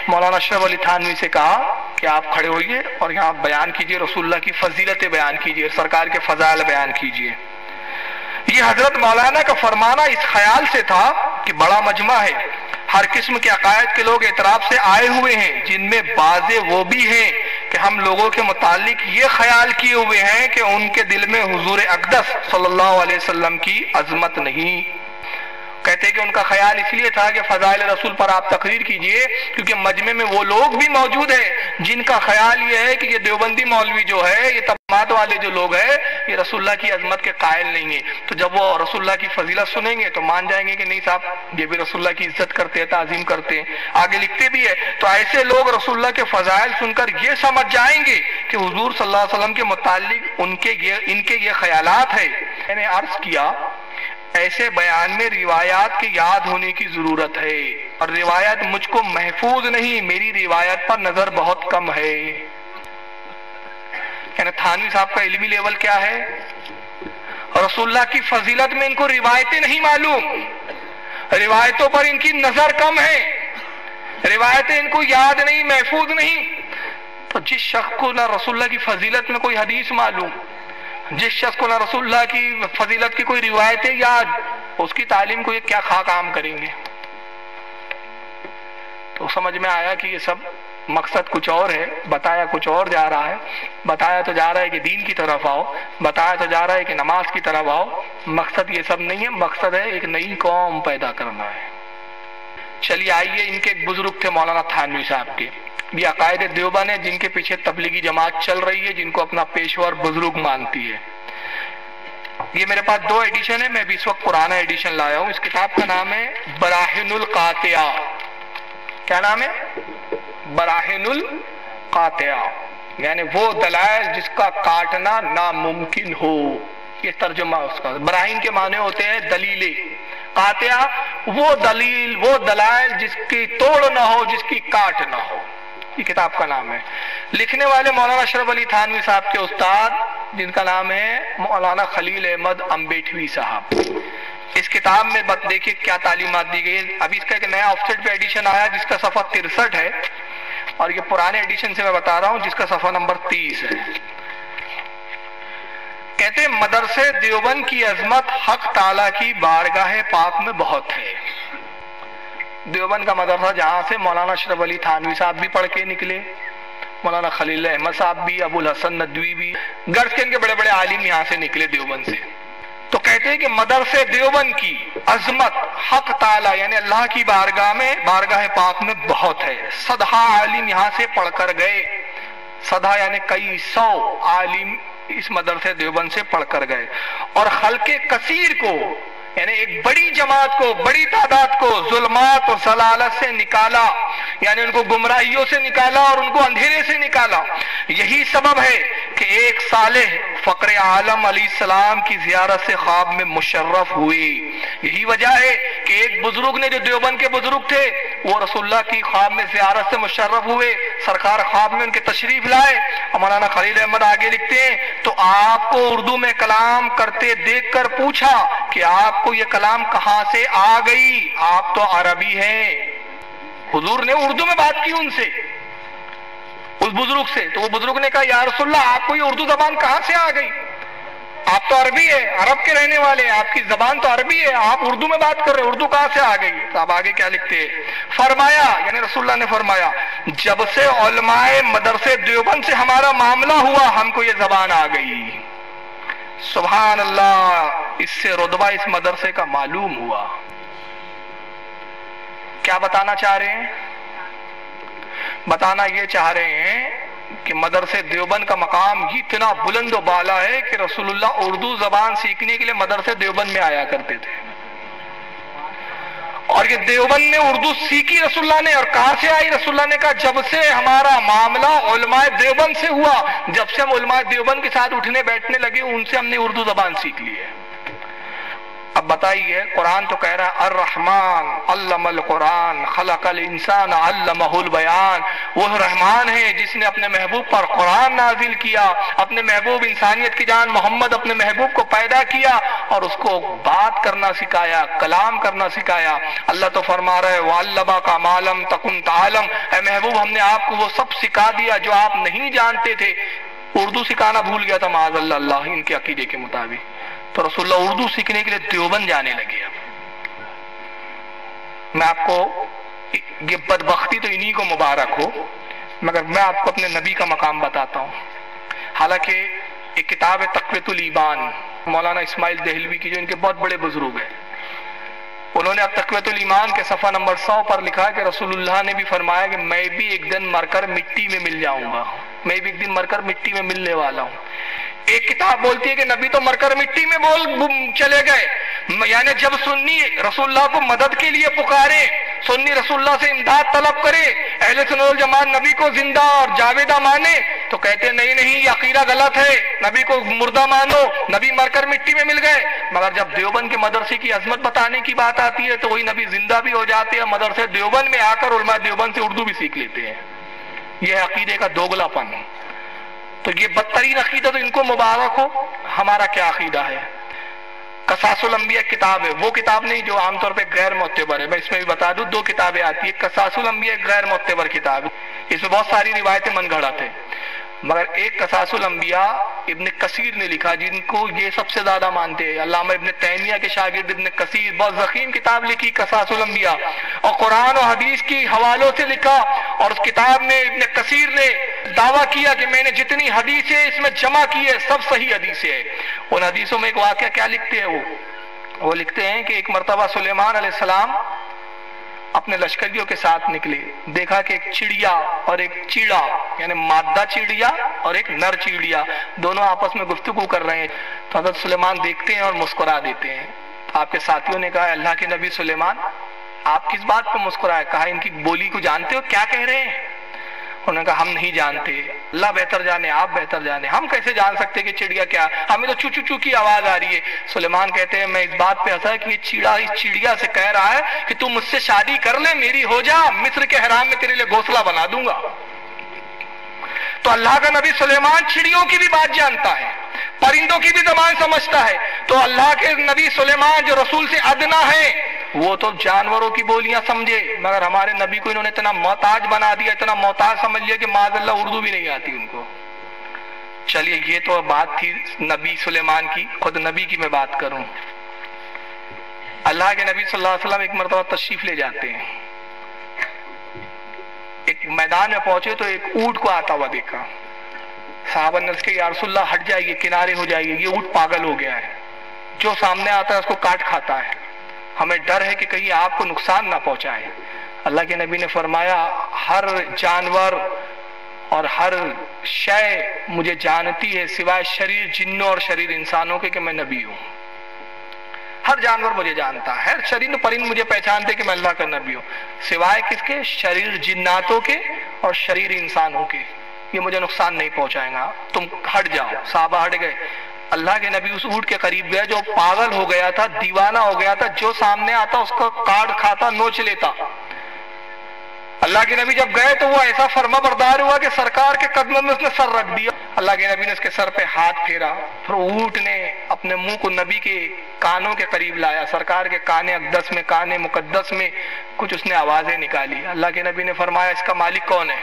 مولانا اشرف علی تھانوی سے کہا کہ آپ کھڑے ہوئیے اور یہاں بیان کیجئے، رسول اللہ کی فضیلتیں بیان کیجئے، سرکار کے فضائل بیان کیجئے۔ یہ حضرت مولانا کا فرمانا اس خیال سے تھا کہ بڑا مجمع ہے، ہر قسم کے عقائد کے لوگ اعتراف سے آئے ہوئے ہیں، جن میں بعضے وہ بھی ہیں کہ ہم لوگوں کے متعلق یہ خیال کیے ہوئے ہیں کہ ان کے دل میں حضور اقدس صلی اللہ علیہ وسلم کی عظمت نہیں۔ کہتے ہیں کہ ان کا خیال اس لیے تھا کہ فضائل رسول پر آپ تقریر کیجئے، کیونکہ مجمع میں وہ لوگ بھی موجود ہیں جن کا خیال یہ ہے کہ یہ دیوبندی مولوی جو ہے، یہ تبلیغات والے جو لوگ ہیں، یہ رسول اللہ کی عظمت کے قائل نہیں ہے. تو جب وہ رسول اللہ کی فضیلت سنیں گے تو مان جائیں گے کہ نہیں صاحب یہ بھی رسول اللہ کی عزت کرتے ہیں, تعظیم کرتے ہیں. آگے لکھتے بھی ہے تو ایسے لوگ رسول اللہ کے فضائل سن کر یہ سمجھ جائیں گے کہ حضور صلی اللہ علیہ وسلم کے متعلق ان کے یہ خیالات ہے. میں نے عرض کیا ایسے بیان میں روایات کے یاد ہونے کی ضرورت ہے, اور روایت مجھ کو محفوظ نہیں, میری روایت پر نظر بہت کم ہے. یعنی تھانوی صاحب کا علمی لیول کیا ہے؟ رسول اللہ کی فضیلت میں ان کو روایتیں نہیں معلوم, روایتوں پر ان کی نظر کم ہے, روایتیں ان کو یاد نہیں, محفوظ نہیں. تو جس شخص کو نہ رسول اللہ کی فضیلت میں کوئی حدیث معلوم, جس شخص کو نہ رسول اللہ کی فضیلت کی کوئی روایتیں یاد, اس کی تعلیم کو یہ کیا کام کریں گے؟ تو سمجھ میں آیا کہ یہ سب مقصد کچھ اور ہے, بتایا کچھ اور جا رہا ہے. بتایا تو جا رہا ہے کہ دین کی طرف آؤ, بتایا تو جا رہا ہے کہ نماز کی طرف آؤ. مقصد یہ سب نہیں ہے, مقصد ہے ایک نئی قوم پیدا کرنا ہے. چلیے آئیے, ان کے ایک بزرگ تھے مولانا تھانوی صاحب کے, یہ عقائد دیوبند ہے جن کے پیچھے تبلیغی جماعت چل رہی ہے, جن کو اپنا پیشوا اور بزرگ مانتی ہے. یہ میرے پاس 2 ایڈیشن ہے, میں بھی اس وقت پرانا ایڈیشن لایا ہوں. اس کتاب کا نام ہے براہین القاطعہ. کیا نام ہے؟ براہین القاطعہ, یعنی وہ دلائل جس کا کاٹنا ناممکن ہو. یہ ترجمہ اس کا. براہین کے معنی ہوتے ہیں دلیلیں, قاطعہ وہ دلیل, وہ دلائل جس کی توڑ نہ ہو, جس کی کاٹ نہ ہو. یہ کتاب کا نام ہے. لکھنے والے مولانا اشرف علی تھانوی صاحب کے استاد, جن کا نام ہے مولانا خلیل احمد امبیٹوی صاحب. اس کتاب میں دیکھیے کیا تعلیمات دی گئی. ابھی اس کا ایک نیا آف سیٹ پہ ایڈیشن آیا جس کا صفحہ 63 ہے, اور یہ پرانے ایڈیشن سے میں بتا رہا ہوں جس کا صفحہ نمبر 30 ہے. کہتے ہیں مدرسے دیوبند کی عظمت حق تعالیٰ کی بارگاہ پاک میں بہت ہے. دیوبند کا مدرسہ جہاں سے مولانا اشرف علی تھانوی صاحب بھی پڑھ کے نکلے, مولانا خلیل احمد صاحب بھی, ابو الحسن ندوی بھی, غرض کے ان کے بڑے بڑے عالم یہاں سے نکلے دیوبند سے. تو کہتے ہیں کہ مدرسے دیوبند کی عظمت حق تعالیٰ یعنی اللہ کی بارگاہ میں, بارگاہ پاک میں بہت ہے. 100 عالم یہاں سے پڑھ کر گئے, 100 یعنی کئی 100 عالم اس مدرسے دیوبند سے پڑھ کر گئے, اور خلق کثیر کو یعنی ایک بڑی جماعت کو, بڑی تعداد کو ظلمات اور ضلالت سے نکالا, یعنی ان کو گمراہیوں سے نکالا اور ان کو اندھیرے سے نکالا. یہی سبب ہے کہ ایک صالح فقر عالم علیہ السلام کی زیارت سے خواب میں مشرف ہوئی. یہی وجہ ہے کہ ایک بزرگ نے, جو دیوبند کے بزرگ تھے, وہ رسول اللہ کی خواب میں زیارت سے مشرف ہوئے, سرکار خواب میں ان کے تشریف لائے. مولانا خلیل احمد آگے لکھتے ہیں تو آپ کو اردو میں کلام کرتے دیکھ کر پوچھا کہ آپ کو یہ کلام کہاں سے آ گئی, آپ تو عربی ہیں. حضور نے اردو میں بات کی ان سے, اس بزرگ سے. تو وہ بزرگ نے کہا یا رسول اللہ آپ کو یہ اردو زبان کہاں سے آ گئی, آپ تو عربی ہے, عرب کے رہنے والے ہیں, آپ کی زبان تو عربی ہے, آپ اردو میں بات کر رہے ہیں, اردو کہاں سے آ گئی؟ تو آپ آگے کیا لکھتے ہیں, فرمایا یعنی رسول اللہ نے فرمایا جب سے علماء مدرسے دیوبند سے ہمارا معاملہ ہوا ہم کو یہ زبان آ گئی. سبحان اللہ, اس سے رتبہ اس مدرسے کا معلوم ہوا. کیا بتانا چاہ رہے ہیں؟ بتانا یہ چاہ رہے ہیں کہ مدرسے دیوبند کا مقام اتنا بلند و بالا ہے کہ رسول اللہ اردو زبان سیکھنے کے لیے مدرسے دیوبند میں آیا کرتے تھے, اور یہ دیوبند نے اردو سیکھی رسول اللہ نے. اور کہاں سے آئی؟ رسول اللہ نے کہا جب سے ہمارا معاملہ علماء دیوبند سے ہوا, جب سے ہم علماء دیوبند کے ساتھ اٹھنے بیٹھنے لگے, ان سے ہم نے اردو زبان سیکھ لی ہے. اب بتائیے, قرآن تو کہہ رہا ہے الرحمن علم القرآن خلق الانسان علمہ البیان. وہ رحمان ہے جس نے اپنے محبوب پر قرآن نازل کیا, اپنے محبوب انسانیت کی جان محمد اپنے محبوب کو پیدا کیا اور اس کو بات کرنا سکھایا, کلام کرنا سکھایا. اللہ تو فرما رہا ہے وَعَلَّمَكَ مَا لَمْ تَكُنْ تَعْلَمْ, اے محبوب ہم نے آپ کو وہ سب سکھا دیا جو آپ نہیں جانتے تھے. اردو سکھانا بھول گیا تھا معاذ اللہ, اللہ ان کے عقیدے کے مطابق. تو رسول اللہ اردو سیکھنے کے لیے دیوبند جانے لگے. اب میں آپ کو, یہ بدبختی تو انہی کو مبارک ہو, مگر میں آپ کو اپنے نبی کا مقام بتاتا ہوں. حالانکہ ایک کتاب ہے تقویۃ الایمان مولانا اسماعیل دہلوی کی, جو ان کے بہت بڑے بزرگ ہیں. انہوں نے اب تقویۃ الایمان کے صفحہ نمبر 100 پر لکھا کہ رسول اللہ نے بھی فرمایا کہ میں بھی ایک دن مر کر مٹی میں مل جاؤں گا, میں بھی ایک دن مر کر مٹی میں ملنے والا ہوں. ایک کتاب بولتی ہے کہ نبی تو مر کر مٹی میں چلے گئے، یعنی جب سنی رسول اللہ کو مدد کے لیے پکارے، سنی رسول اللہ سے امداد طلب کرے، اہل سنت والجماعت نبی کو زندہ اور جاویدہ مانے، تو کہتے ہیں نہیں یہ عقیدہ غلط ہے، نبی کو مردہ مانو، نبی مر کر مٹی میں مل گئے۔ مگر جب دیوبند کے مدرسے کی عظمت بتانے کی بات آتی ہے تو وہی نبی زندہ بھی ہو جاتے ہیں، مدرسے دیوبند میں آ کر علماء دیوبند سے اردو بھی سیکھ لیتے ہیں۔ یہ عقیدے کا دوگلا پن، تو یہ بدترین عقیدہ، تو ان کو مبارک ہو۔ ہمارا کیا عقیدہ ہے؟ قصاص الانبیاء کتاب ہے، وہ کتاب نہیں جو عام طور پہ غیر معتبر ہے۔ میں اس میں بھی بتا دوں، دو کتابیں آتی ہیں، قصاص الانبیاء غیر معتبر کتاب ہے، اس میں بہت ساری روایتیں من گھڑت ہیں، مگر ایک قصاص الانبیاء ابن کثیر نے لکھا، جن کو یہ سب سے زیادہ مانتے ہیں، علامہ ابن تیمیہ کے شاگرد ابن کثیر، بہت ضخیم کتاب لکھی قصاص الانبیاء، اور قرآن و حدیث کی حوالوں سے لکھا، اور اس کتاب میں ابن کثیر نے دعویٰ کیا کہ میں نے جتنی حدیثیں اس میں جمع کی ہے سب صحیح حدیثیں ہیں۔ ان حدیثوں میں ایک واقعہ کیا لکھتے ہیں، وہ لکھتے ہیں کہ ایک مرتبہ سلیمان علیہ السلام اپنے لشکریوں کے ساتھ نکلے، دیکھا کہ ایک چڑیا اور ایک چیڑا، یعنی مادہ چڑیا اور ایک نر چڑیا، دونوں آپس میں گفتگو کر رہے ہیں، تو حضرت سلیمان دیکھتے ہیں اور مسکرا دیتے ہیں۔ آپ کے ساتھیوں نے کہا اللہ کے نبی سلیمان آپ کس بات پر مسکرائے؟ کہا ان کی بولی کو جانتے ہو، کیا کہہ رہے ہیں؟ انہوں نے کہا ہم نہیں جانتے، اللہ بہتر جانے، آپ بہتر جانے، ہم کیسے جان سکتے کہ چڑیا کیا، ہمیں تو چو چو چو کی آواز آ رہی ہے۔ سلیمان کہتے ہیں میں اس بات پہ ہنسا کہ یہ چیڑا اس چڑیا سے کہہ رہا ہے کہ تو مجھ سے شادی کر لے، میری ہو جا، مصر کے حرام میں تیرے لیے گھونسلہ بنا دوں گا۔ تو اللہ کا نبی سلیمان چڑیوں کی بھی بات جانتا ہے، پرندوں کی بھی زبان سمجھتا ہے، تو اللہ کے نبی سلیمان جو رسول سے ادنا ہے وہ تو جانوروں کی بولیاں سمجھے، مگر ہمارے نبی کو انہوں نے اتنا محتاج بنا دیا، اتنا محتاج سمجھ لیا کہ معاذ اللہ اردو بھی نہیں آتی ان کو۔ چلیے یہ تو بات تھی نبی سلیمان کی، خود نبی کی میں بات کروں۔ اللہ کے نبی صلی اللہ علیہ وسلم ایک مرتبہ تشریف لے جاتے ہیں، ایک میدان میں پہنچے تو ایک اونٹ کو آتا ہوا دیکھا، صحابہ نے کہا یا رسول اللہ ہٹ جائیے، کنارے ہو جائیے، یہ اونٹ پاگل ہو گیا ہے، جو سامنے آتا ہے اس کو کاٹ کھاتا ہے، ہمیں ڈر ہے کہ کہیں آپ کو نقصان نہ پہنچائے۔ اللہ کے نبی نے فرمایا ہر جانور اور ہر شے مجھے جانتی ہے سوائے شریر جنوں اور شریر انسانوں کے کہ میں نبی ہوں۔ ہر جانور مجھے جانتا ہے، ہر شریر پرند مجھے پہچانتے کہ میں اللہ کا نبی ہوں، سوائے کس کے؟ شریر جناتوں کے اور شریر انسانوں کے، یہ مجھے نقصان نہیں پہنچائے گا، تم ہٹ جاؤ۔ صحابہ ہٹ گئے، اللہ کے نبی اس اونٹ کے قریب گئے جو پاگل ہو گیا تھا، دیوانہ ہو گیا تھا، جو سامنے آتا اس کو کاٹ کھاتا، نوچ لیتا۔ اللہ کے نبی جب گئے تو وہ ایسا فرما بردار ہوا کہ سرکار کے قدموں میں اس نے سر رکھ دیا، اللہ کے نبی نے اس کے سر پہ ہاتھ پھیرا، پھر اونٹ نے اپنے منہ کو نبی کے کانوں کے قریب لایا، سرکار کے کان اقدس میں، کان مقدس میں کچھ اس نے آوازیں نکالی۔ اللہ کے نبی نے فرمایا اس کا مالک کون ہے؟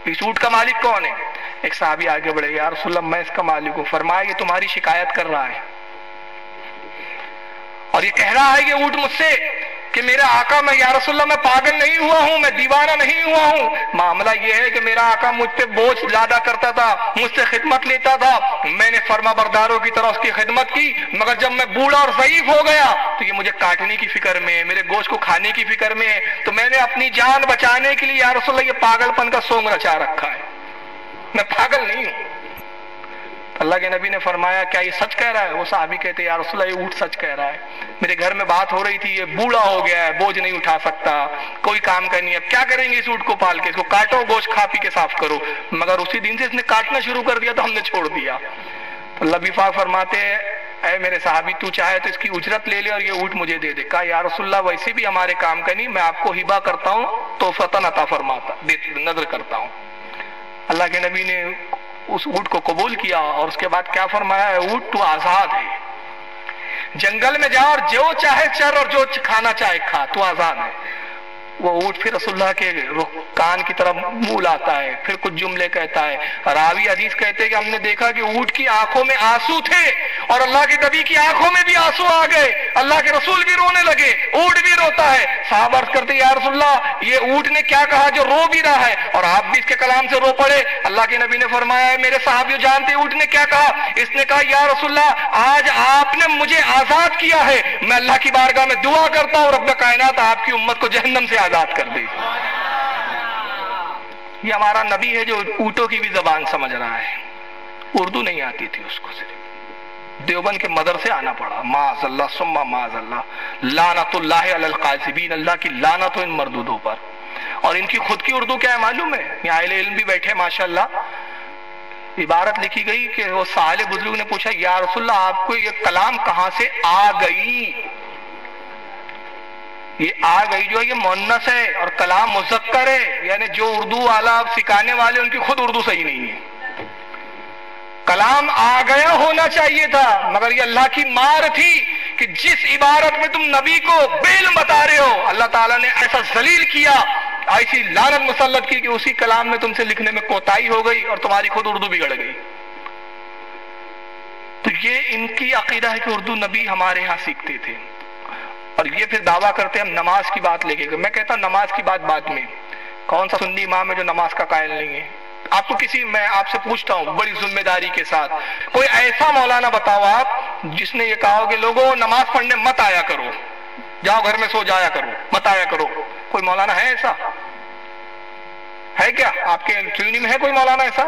اس اونٹ کا مالک کون ہے؟ ایک صحابی آگے بڑھے، یا رسول اللہ میں اس کا مالک ہوں۔ فرمایا یہ تمہاری شکایت کر رہا ہے اور یہ کہہ رہا ہے یہ اونٹ مجھ سے کہ میرا آقا، میں یا رسول اللہ میں پاگل نہیں ہوا ہوں، میں دیوانہ نہیں ہوا ہوں، معاملہ یہ ہے کہ میرا آقا مجھ پہ بوجھ لادا کرتا تھا، مجھ سے خدمت لیتا تھا، میں نے فرما برداروں کی طرح اس کی خدمت کی، مگر جب میں بوڑھا اور ضعیف ہو گیا تو یہ مجھے کاٹنے کی فکر میں ہے، میرے گوشت کو کھانے کی فکر میں ہے، تو میں نے اپنی جان بچانے کے لیے یا رسول اللہ یہ پاگل پن کا سونگ رچا رکھا ہے، میں پاگل نہیں ہوں۔ اللہ کے نبی نے فرمایا کیا یہ سچ کہہ رہا ہے؟ وہ صحابی کہتے ہیں یا رسول اللہ یہ اونٹ سچ کہہ رہا ہے، میرے گھر میں بات ہو رہی تھی، یہ بوڑھا ہو گیا ہے، بوجھ نہیں اٹھا سکتا، کوئی کام کا نہیں ہے، اب کیا کریں گے اس اونٹ کو پال کے، اس کو کاٹو، گوشت کھا پی کے صاف کرو، مگر اسی دن سے اس نے کاٹنا شروع کر دیا تو ہم نے چھوڑ دیا۔ اللہ بھی پاک فرماتے ہیں اے میرے صحابی تو چاہے تو اس کی اجرت لے لے اور یہ اونٹ مجھے دے دے۔ کہا یا رسول اللہ ویسے بھی ہمارے کام کا نہیں، میں آپ کو ہبہ کرتا ہوں تو فتن عطا فرماتا، نظر کرتا ہوں۔ اللہ کے نبی نے اس اونٹ کو قبول کیا اور اس کے بعد کیا فرمایا ہے؟ اونٹ تو آزاد ہے، جنگل میں جا اور جو چاہے چر اور جو کھانا چاہے کھا، تو آزاد ہے۔ وہ اونٹ پھر رسول اللہ کے کان کی طرف منہ لاتا ہے، پھر کچھ جملے کہتا ہے، راوی حدیث کہتے ہیں کہ ہم نے دیکھا کہ اونٹ کی آنکھوں میں آنسو تھے اور اللہ کے نبی کی آنکھوں میں بھی آنسو آ گئے، اللہ کے رسول بھی رونے لگے، اونٹ بھی روتا ہے۔ صحابہ عرض کرتے یا رسول اللہ یہ اونٹ نے کیا کہا جو رو بھی رہا ہے اور آپ بھی اس کے کلام سے رو پڑے؟ اللہ کے نبی نے فرمایا ہے میرے صحابیوں جانتے اونٹ نے کیا کہا؟ اس نے کہا یا رسول اللہ آج آپ نے مجھے آزاد کیا ہے، میں اللہ کی بارگاہ میں دعا کرتا ہوں رب کائنات آپ کی امت کو جہنم سے آزاد کر دے۔ یہ ہمارا نبی ہے جو اونٹوں کی بھی زبان سمجھ رہا ہے، اردو نہیں آتی تھی اس کو، صرف دیوبند کے مدرسے آنا پڑا، معاذ اللہ ثم معاذ اللہ، لعنت اللہ علی القاذبین، اللہ کی لعنت ہو ان مردودوں پر۔ اور ان کی خود کی اردو کیا ہے معلوم ہے؟ یہاں اہل علم بھی بیٹھے ماشاءاللہ، عبارت لکھی گئی کہ وہ سائل بزرگ نے پوچھا یا رسول اللہ آپ کو یہ کلام کہاں سے آ گئی؟ یہ آ گئی جو ہے یہ مؤنث ہے اور کلام مذکر ہے، یعنی جو اردو والا سکھانے والے ان کی خود اردو صحیح نہیں ہے۔ کلام آ گیا ہونا چاہیے تھا، مگر یہ اللہ کی مار تھی کہ جس عبارت میں تم نبی کو بے علم بتا رہے ہو، اللہ تعالیٰ نے ایسا ذلیل کیا، ایسی لعنت مسلط کی کہ اسی کلام میں تم سے لکھنے میں کوتاہی ہو گئی اور تمہاری خود اردو بگڑ گئی۔ تو یہ ان کی عقیدہ ہے کہ اردو نبی ہمارے ہاں سیکھتے تھے، اور یہ پھر دعویٰ کرتے ہیں ہم نماز کی بات لے کے۔ میں کہتا ہوں نماز کی بات بعد میں، کون سا سنی امام ہے جو نماز کا قائل نہیں ہے؟ آپ کو میں آپ سے پوچھتا ہوں بڑی ذمہ داری کے ساتھ، کوئی ایسا مولانا بتاؤ آپ جس نے یہ کہا کہ لوگوں نماز پڑھنے مت آیا کرو، جاؤ گھر میں سو جایا کرو، مت آیا کرو؟ کوئی مولانا ہے ایسا؟ ہے کیا آپ کے کلینی میں ہے کوئی مولانا ایسا؟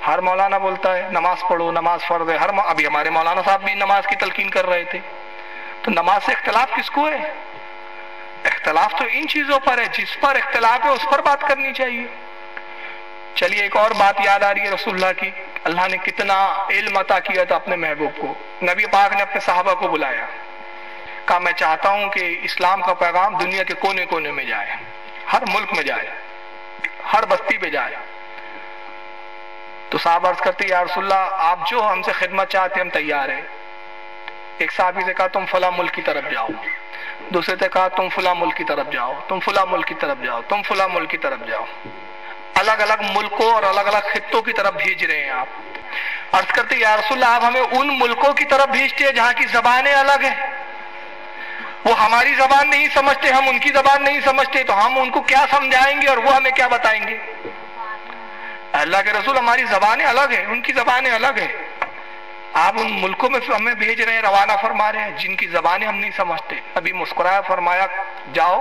ہر مولانا بولتا ہے نماز پڑھو، نماز فرض ہے۔ ابھی ہمارے مولانا صاحب بھی نماز کی تلقین کر رہے تھے۔ تو نماز سے اختلاف کس کو ہے؟ اختلاف تو ان چیزوں پر ہے، جس پر اختلاف ہے اس پر بات کرنی چاہیے۔ چلیے ایک اور بات یاد آ رہی ہے رسول اللہ کی، اللہ نے کتنا علم عطا کیا تھا اپنے محبوب کو۔ نبی پاک نے اپنے صحابہ کو بلایا، کہا میں چاہتا ہوں کہ اسلام کا پیغام دنیا کے کونے کونے میں جائے، ہر ملک میں جائے، ہر بستی پہ جائے۔ تو صحابہ عرض کرتے یا رسول اللہ آپ جو ہم سے خدمت چاہتے ہم تیار ہیں۔ ایک صحابی سے کہا تم فلاں ملک کی طرف جاؤ، دوسرے سے کہا تم فلاں ملک کی طرف جاؤ، تم فلاں ملک کی طرف جاؤ، تم فلاں ملک کی طرف جاؤ۔ الگ الگ ملکوں اور الگ الگ خطوں کی طرف بھیج رہے ہیں آپ۔ عرض کرتے یا رسول اللہ آپ ہمیں ان ملکوں کی طرف بھیجتے ہیں جہاں کی زبانیں الگ ہیں، وہ ہماری زبان نہیں سمجھتے، ہم ان کی زبان نہیں سمجھتے، تو ہم ان کو کیا سمجھائیں گے اور وہ ہمیں کیا بتائیں گے؟ اللہ کے رسول ہماری زبانیں الگ ہیں، ان کی زبانیں الگ ہیں، آپ ان ملکوں میں ہمیں بھیج رہے ہیں، روانہ فرما رہے ہیں جن کی زبانیں ہم نہیں سمجھتے۔ ابھی مسکرایا، فرمایا جاؤ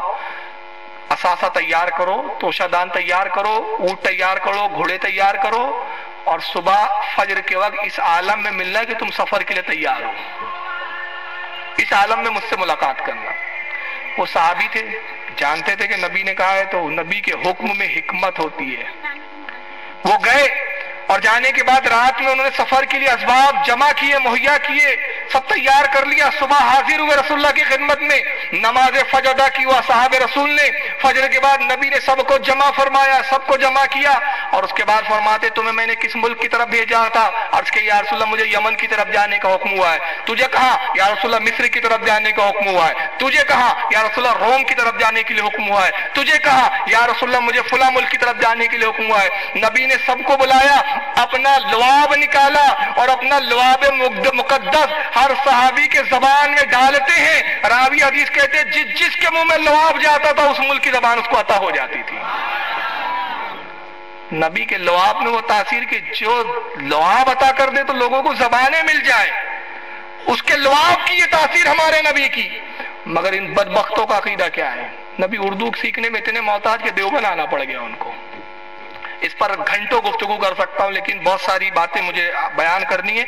اثاثہ تیار کرو، توشہ دان تیار کرو، اونٹ تیار کرو، گھوڑے تیار کرو، اور صبح فجر کے وقت اس عالم میں ملنا کہ تم سفر کے لیے تیار ہو، اس عالم میں مجھ سے ملاقات کرنا۔ وہ صحابی تھے، جانتے تھے کہ نبی نے کہا ہے تو نبی کے حکم میں حکمت ہوتی ہے۔ وہ گئے اور جانے کے بعد رات میں انہوں نے سفر کے لیے اسباب جمع کیے، مہیا کیے، سب تیار کر لیا۔ صبح حاضر ہوئے رسول اللہ کی خدمت میں، نماز فجر ادا کی ہوا صحابہ رسول نے۔ فجر کے بعد نبی نے سب کو جمع فرمایا، سب کو جمع کیا، اور اس کے بعد فرماتے تمہیں میں نے کس ملک کی طرف بھیجا تھا؟ عرض کہ یا رسول اللہ مجھے یمن کی طرف جانے کا حکم ہوا ہے۔ تجھے کہاں؟ یا رسول اللہ مصر کی طرف جانے کا حکم ہوا ہے۔ تجھے کہاں؟ یا رسول اللہ روم کی طرف جانے کے لیے حکم ہوا ہے۔ تجھے کہاں؟ یا رسول اللہ مجھے فلاں ملک کی طرف جانے کے لیے حکم ہوا ہے۔ نبی نے سب کو بلایا، اپنا لعاب نکالا اور اپنا لعاب مقدس ہر صحابی کے زبان میں ڈالتے ہیں۔ راوی حدیث کہتے ہیں جس کے منہ میں لعاب جاتا تھا اس ملک کی زبان اس کو عطا ہو جاتی تھی۔ نبی کے لعاب میں وہ تاثیر کہ جو لعاب عطا کر دے تو لوگوں کو زبانیں مل جائے، اس کے لعاب کی یہ تاثیر ہمارے نبی کی۔ مگر ان بدبختوں کا عقیدہ کیا ہے؟ نبی اردو سیکھنے میں اتنے محتاج کہ دیوبند آنا پڑ گیا ان کو۔ اس پر گھنٹوں گفتگو کر سکتا ہوں، لیکن بہت ساری باتیں مجھے بیان کرنی ہے۔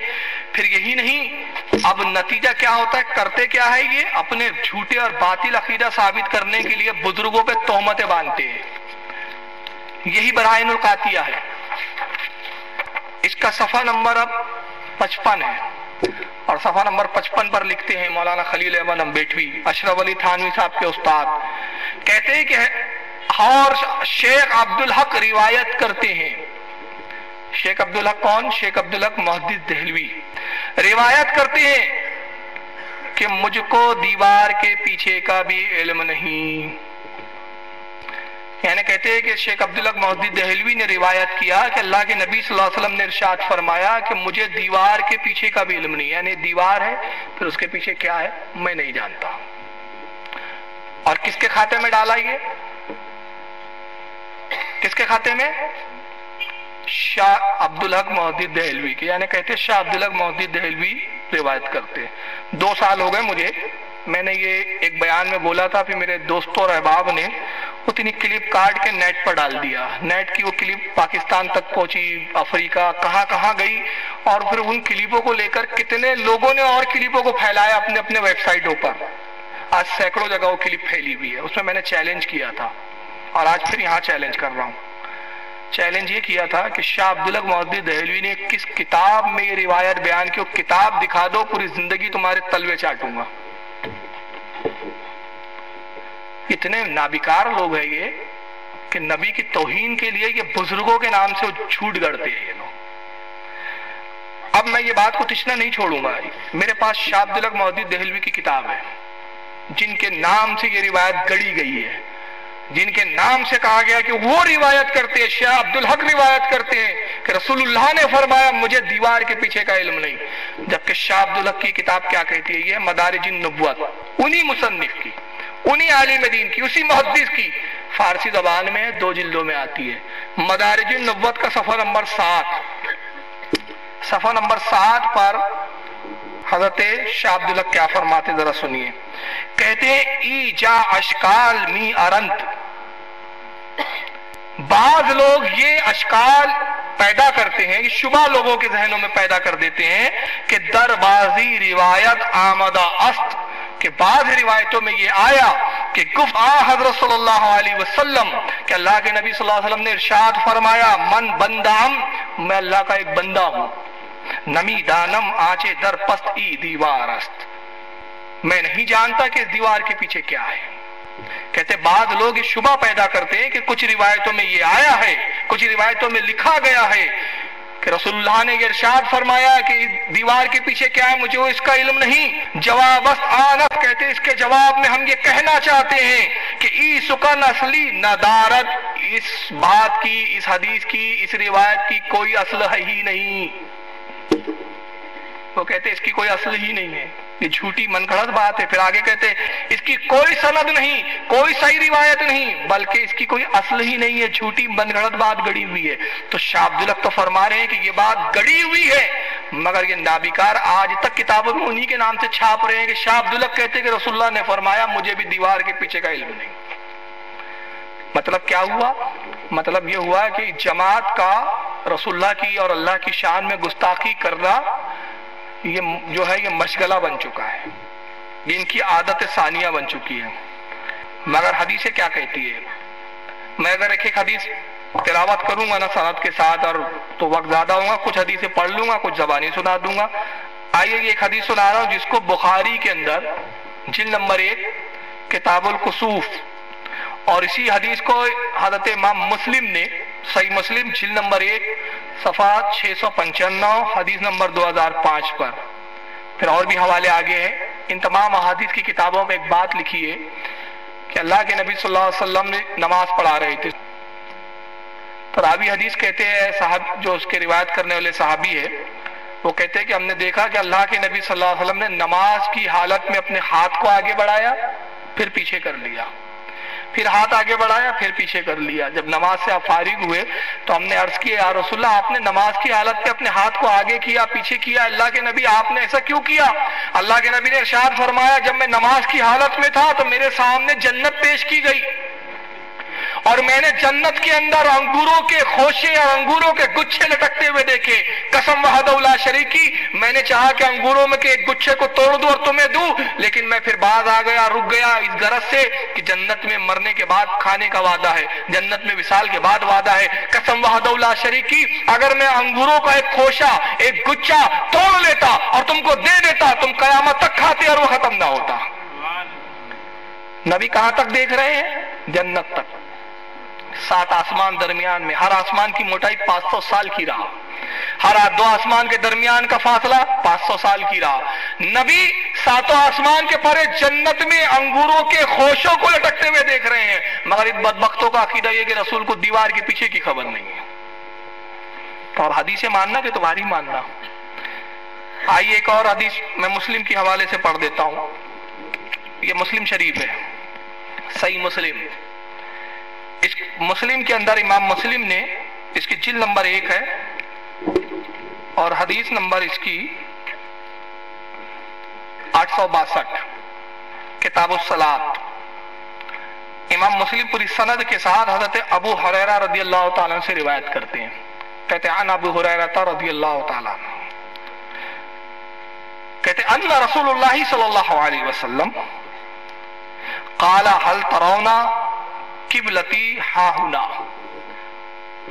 پھر یہی نہیں، اب نتیجہ کیا ہوتا ہے، کرتے کیا ہے، یہ اپنے جھوٹے اور باطل عقیدہ ثابت کرنے کے لیے بزرگوں پہ تہمتیں باندھتے ہیں۔ یہی برائن القاطیہ ہے۔ اس کا صفحہ نمبر اب 55 ہے، اور صفحہ نمبر 55 پر لکھتے ہیں مولانا خلیل احمد امبیٹوی، اشرف علی تھانوی صاحب کے استاد، کہتے ہیں کہ اور شیخ عبدالحق روایت کرتے ہیں۔ شیخ عبدالحق کون؟ شیخ عبدالحق محدث دہلوی روایت کرتے ہیں کہ مجھ کو دیوار کے پیچھے کا بھی علم نہیں۔ یعنی کہتے ہیں کہ شیخ عبدالحق محدث دہلوی نے روایت کیا کہ اللہ کے نبی صلی اللہ علیہ وسلم نے ارشاد فرمایا کہ مجھے دیوار کے پیچھے کا بھی علم نہیں، یعنی دیوار ہے پھر اس کے پیچھے کیا ہے میں نہیں جانتا۔ اور کس کے کھاتے میں ڈالا یہ؟ کس کے کھاتے میں؟ شاہ عبدالحق محدث دہلوی کے، یعنی کہتے شاہ عبدالحق محدث دہلوی روایت کرتے۔ 2 سال ہو گئے مجھے، میں نے یہ ایک بیان میں بولا تھا، پھر میرے دوستوں اور احباب نے اتنی کلپ کاٹ کے نیٹ پر ڈال دیا. نیٹ کی وہ کلپ پاکستان تک پہنچی، افریقہ کہاں کہاں گئی، اور پھر ان کلپوں کو لے کر کتنے لوگوں نے اور کلپوں کو پھیلایا اپنے اپنے ویب سائٹوں پر. آج سینکڑوں جگہ وہ کلپ پھیلی ہوئی ہے. اس میں نے چیلنج کیا تھا اور آج پھر یہاں چیلنج کر رہا ہوں. چیلنج یہ کیا تھا کہ شاہ عبدالحق مودودی دہلوی نے کس کتاب میں یہ روایت بیان کی، وہ کتاب دکھا دو، پوری زندگی تمہارے تلوے چاٹوں گا. اتنے نابکار لوگ ہیں یہ کہ نبی کی توہین کے لیے یہ بزرگوں کے نام سے جھوٹ گڑتے ہیں یہ لوگ. اب میں یہ بات کو تشنا نہیں چھوڑوں گا. میرے پاس شاہ عبدالحق مودودی دہلوی کی کتاب ہے جن کے نام سے یہ روایت گڑی گئی ہے، جن کے نام سے کہا گیا کہ وہ روایت کرتے ہیں، شاہ عبدالحق روایت کرتے ہیں کہ رسول اللہ نے فرمایا مجھے دیوار کے پیچھے کا علم نہیں. جبکہ شاہ عبدالحق کی کتاب کیا کہتی ہے؟ یہ مدارج النبوت، انہی مصنف کی، انہی عالم دین کی، اسی محدث کی، فارسی زبان میں 2 جلدوں میں آتی ہے. مدارج النبوت کا صفحہ نمبر 7 پر حضرت شاہ عبدالحق کیا فرماتے ذرا سنیے. کہتے ہیں ای جا اشکال می ارنت، بعض لوگ یہ اشکال پیدا کرتے ہیں، یہ شبہ لوگوں کے ذہنوں میں پیدا کر دیتے ہیں کہ دربازی روایت آمدہ است، کہ بعض روایتوں میں یہ آیا کہ گفت حضرت صلی اللہ علیہ وسلم کہ اللہ کے نبی صلی اللہ علیہ وسلم نے ارشاد فرمایا من بندام، میں اللہ کا ایک بندہ ہوں، نمی دانم آنچے در پست ای دیوار است، میں نہیں جانتا کہ اس دیوار کے پیچھے کیا ہے. کہتے بعض لوگ یہ شبہ پیدا کرتے ہیں کہ کچھ روایتوں میں یہ آیا ہے، کچھ روایتوں میں لکھا گیا ہے کہ رسول اللہ نے یہ ارشاد فرمایا کہ دیوار کے پیچھے کیا ہے، مجھے اس کا علم نہیں. جواب آنت، کہتے اس کے جواب میں ہم یہ کہنا چاہتے ہیں کہ ای سکن اصلی ندارت، اس بات کی، اس حدیث کی، اس روایت کی کوئی اصل ہے ہی نہیں. وہ کہتے اس کی کوئی اصل ہی نہیں ہے، یہ جھوٹی من گھڑت بات ہے. پھر آگے کہتے اس کی کوئی سند نہیں، کوئی صحیح روایت نہیں، بلکہ اس کی کوئی اصل ہی نہیں ہے، جھوٹی من گھڑت بات گڑی ہوئی ہے. تو شاہ عبدالحق تو فرما رہے ہیں کہ یہ بات گڑی ہوئی ہے، مگر یہ نابکار آج تک کتابوں میں انہی کے نام سے چھاپ رہے ہیں کہ شاہ عبدالحق کہتے کہ رسول اللہ نے فرمایا مجھے بھی دیوار کے پیچھے کا علم نہیں. مطلب کیا ہوا؟ مطلب یہ ہوا کہ جماعت کا رسول اللہ کی اور اللہ کی شان میں گستاخی کرنا یہ جو ہے یہ مشغلہ بن چکا ہے، یہ ان کی عادت ثانیہ بن چکی ہے. مگر حدیثیں کیا کہتی ہے؟ میں اگر ایک حدیث تلاوت کروں گا نا سند کے ساتھ اور تو وقت زیادہ ہوگا، کچھ حدیثیں پڑھ لوں گا، کچھ زبانی سنا دوں گا. آئیے یہ ایک حدیث سنا رہا ہوں جس کو بخاری کے اندر جلد نمبر 1 کتاب الکسوف، اور اسی حدیث کو حضرت امام مسلم نے صحیح مسلم جلد نمبر 1 صفحہ 695 حدیث نمبر 2005 پر، پھر اور بھی حوالے آگے ہیں. ان تمام احادیث کی کتابوں میں ایک بات لکھی ہے کہ اللہ کے نبی صلی اللہ علیہ وسلم نے نماز پڑھا رہے تھے. تو راوی حدیث کہتے ہیں، صاحب جو اس کے روایت کرنے والے صحابی ہے، وہ کہتے ہیں کہ ہم نے دیکھا کہ اللہ کے نبی صلی اللہ علیہ وسلم نے نماز کی حالت میں اپنے ہاتھ کو آگے بڑھایا، پھر پیچھے کر لیا، پھر ہاتھ آگے بڑھایا، پھر پیچھے کر لیا. جب نماز سے آپ فارغ ہوئے تو ہم نے عرض کیا یا رسول اللہ آپ نے نماز کی حالت پہ اپنے ہاتھ کو آگے کیا، پیچھے کیا، اللہ کے نبی آپ نے ایسا کیوں کیا؟ اللہ کے نبی نے ارشاد فرمایا جب میں نماز کی حالت میں تھا تو میرے سامنے جنت پیش کی گئی، اور میں نے جنت کے اندر انگوروں کے خوشے اور انگوروں کے گچھے لٹکتے ہوئے دیکھے. قسم وحدہ لا شریک کی، میں نے چاہا کہ انگوروں میں کے ایک گچھے کو توڑ دوں اور تمہیں دوں، لیکن میں پھر باز آ گیا، رک گیا اس غرض سے کہ جنت میں مرنے کے بعد کھانے کا وعدہ ہے، جنت میں وصال کے بعد وعدہ ہے. قسم وحدہ لا شریک کی، اگر میں انگوروں کا ایک خوشہ ایک گچھا توڑ لیتا اور تم کو دے دیتا تم قیامت تک کھاتے اور وہ ختم نہ ہوتا. نبی کہاں تک دیکھ رہے ہیں؟ جنت تک. 7 آسمان درمیان میں، ہر آسمان کی موٹائی 500 سال کی رہا، ہر 2 آسمان کے درمیان کا فاصلہ 500 سال کی رہا. نبی 7 آسمان کے پرے جنت میں انگوروں کے خوشوں کو لٹکتے ہوئے دیکھ رہے ہیں، مگر ان بدبختوں کا عقیدہ یہ کہ رسول کو دیوار کے پیچھے کی خبر نہیں ہے. تو اب حدیثیں ماننا کہ تمہاری ماننا. آئیے ایک اور حدیث میں مسلم کی حوالے سے پڑھ دیتا ہوں، یہ مسلم شریف ہے، صحیح مسلم. اس مسلم کے اندر امام مسلم نے اس کی جلد نمبر 1 ہے اور حدیث نمبر اس کی 862 کتاب الصلاۃ. امام مسلم پوری سند کے ساتھ حضرت ابو ہریرہ رضی اللہ تعالیٰ سے روایت کرتے ہیں. کہتے ہیں عن ابو ہریرہ رضی اللہ تعالیٰ کہتے ہیں ان رسول اللہ صلی اللہ علیہ وسلم قال هل ترون قبلتی ہا ہنا.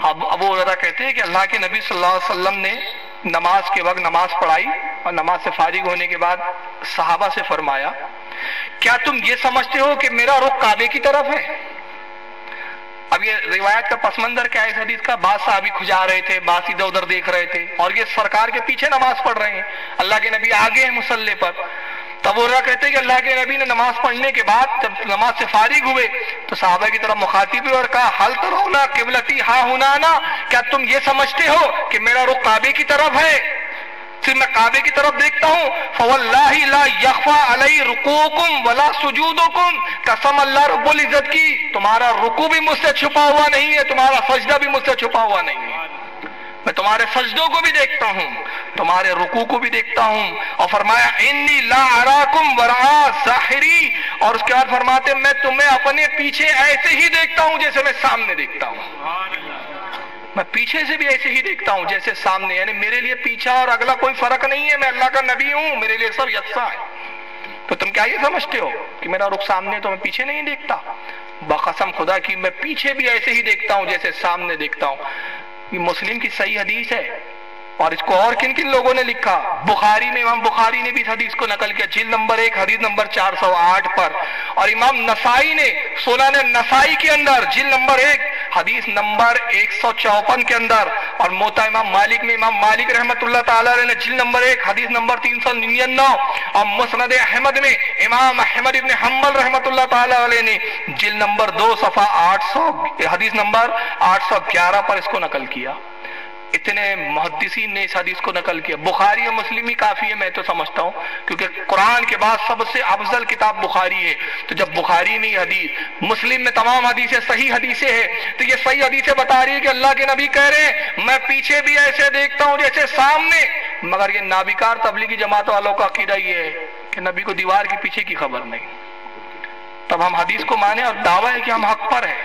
ابو ہریرہ کہتے ہیں کہ اللہ کے نبی صلی اللہ علیہ وسلم نے نماز کے وقت نماز پڑھائی اور نماز سے فارغ ہونے کے بعد صحابہ سے فرمایا کیا تم یہ سمجھتے ہو کہ میرا رخ کعبے کی طرف ہے؟ اب یہ روایت کا پس منظر کیا ہے اس حدیث کا؟ بعض صحابی کھجا رہے تھے، بعض ادھر ادھر دیکھ رہے تھے، اور یہ سرکار کے پیچھے نماز پڑھ رہے ہیں، اللہ کے نبی آگے ہیں مصلی پر. تب وہ کہتے ہیں کہ اللہ کے نبی نے نماز پڑھنے کے بعد جب نماز سے فارغ ہوئے تو صحابہ کی طرف مخاطب ہوئے اور کہا حل ترون قبلتی ہا ہنا، کیا تم یہ سمجھتے ہو کہ میرا رخ کعبے کی طرف ہے؟ پھر میں کعبے کی طرف دیکھتا ہوں فواللہ لا یخفی علی رکوعکم ولا سجودکم، قسم اللہ رب العزت کی تمہارا رکوع بھی مجھ سے چھپا ہوا نہیں ہے، تمہارا سجدہ بھی مجھ سے چھپا ہوا نہیں ہے. میں تمہارے سجدوں کو بھی دیکھتا ہوں، تمہارے رکوع کو بھی دیکھتا ہوں. اور فرمایا انی لا اراکم وراء ظاہری، اور اس کے بعد فرماتے ہیں میں تمہیں اپنے پیچھے ایسے ہی دیکھتا ہوں جیسے میں سامنے دیکھتا ہوں. میں پیچھے سے بھی ایسے ہی دیکھتا ہوں جیسے سامنے، یعنی میرے لیے پیچھا اور اگلا کوئی فرق نہیں ہے، میں اللہ کا نبی ہوں، میرے لیے سب یکساں ہے. تو تم کیا یہ سمجھتے ہو کہ میرا رخ سامنے تو میں پیچھے نہیں دیکھتا؟ بقسم خدا کی میں پیچھے بھی ایسے ہی دیکھتا ہوں جیسے سامنے دیکھتا ہوں. یہ مسلم کی صحیح حدیث ہے. اور اس کو اور کن کن لوگوں نے لکھا؟ بخاری میں امام بخاری نے بھی اس حدیث کو نقل کیا جلد نمبر 1 حدیث نمبر 408 پر، اور امام نسائی نے سنن نسائی کے اندر جلد نمبر 1 حدیث نمبر 154 کے اندر، اور موطا امام مالک میں امام مالک رحمت اللہ تعالیٰ علیہ نے جلد نمبر 1 حدیث نمبر 399، اور مسند احمد میں امام احمد ابن حنبل رحمت اللہ تعالیٰ علیہ نے جلد نمبر 2 صفحہ 800 حدیث نمبر 811 پر اس کو نقل کیا. اتنے محدثین نے اس حدیث کو نقل کیا. بخاری اور مسلم ہی کافی ہے میں تو سمجھتا ہوں، کیونکہ قرآن کے بعد سب سے افضل کتاب بخاری ہے. تو جب بخاری میں یہ حدیث، مسلم میں تمام حدیثیں صحیح حدیثیں ہیں، تو یہ صحیح حدیثیں بتا رہی ہے کہ اللہ کے نبی کہہ رہے ہیں میں پیچھے بھی ایسے دیکھتا ہوں جیسے سامنے. مگر یہ نابکار تبلیغی جماعت والوں کا عقیدہ یہ ہے کہ نبی کو دیوار کے پیچھے کی خبر نہیں. تب ہم حدیث کو مانیں اور دعویٰ ہے کہ ہم حق پر ہیں.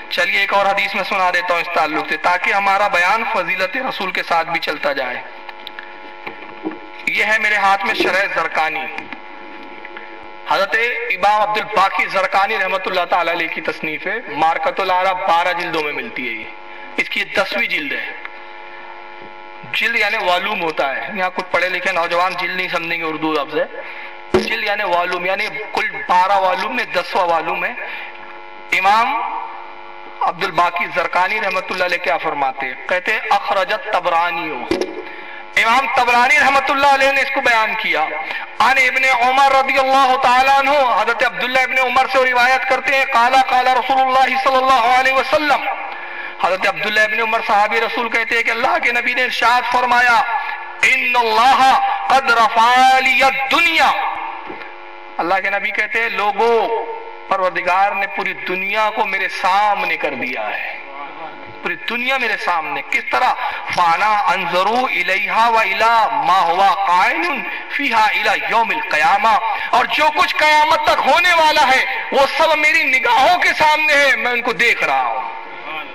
چلیے ایک اور حدیث میں سنا دیتا ہوں اس تعلق سے، تاکہ ہمارا بیان فضیلت رسول کے ساتھ بھی چلتا جائے. یہ ہے میرے ہاتھ میں شرح زرقانی، حضرت امام عبد الباقی زرقانی رحمت اللہ تعالیٰ علیہ کی تصنیف ہے. مارکۃ العرب 12 جلدوں میں ملتی ہے. اس کی 10ویں جلد ہے. جلد یعنی والوم ہوتا ہے، یہاں کچھ پڑھے لکھے نوجوان جلد نہیں سمجھیں گے اردو لفظ ہے. جلد یعنی والوم، یعنی کل 12 والوم میں 10واں والوم ہے. امام عبد الباقی زرقانی رحمت اللہ علیہ کیا فرماتے ہیں؟ کہتے ہیں اخرجت طبرانی، امام طبرانی رحمت اللہ علیہ نے اس کو بیان کیا. عن ابن عمر رضی اللہ تعالیٰ عنہ، حضرت عبداللہ ابن عمر سے روایت کرتے ہیں قال قال رسول اللہ صلی اللہ علیہ وسلم. حضرت عبداللہ ابن عمر صحابی رسول کہتے ہیں کہ اللہ کے نبی نے ارشاد فرمایا ان اللہ قد رفع لی الدنیا. اللہ کے نبی کہتے ہیں لوگوں، پروردگار نے پوری دنیا کو میرے سامنے کر دیا ہے. پوری دنیا میرے سامنے کس طرح؟ فانا انظروا الیہا و الی ما ہوا قائم فیہا الی یوم القیامہ، اور جو کچھ قیامت تک ہونے والا ہے وہ سب میری نگاہوں کے سامنے ہے، میں ان کو دیکھ رہا ہوں.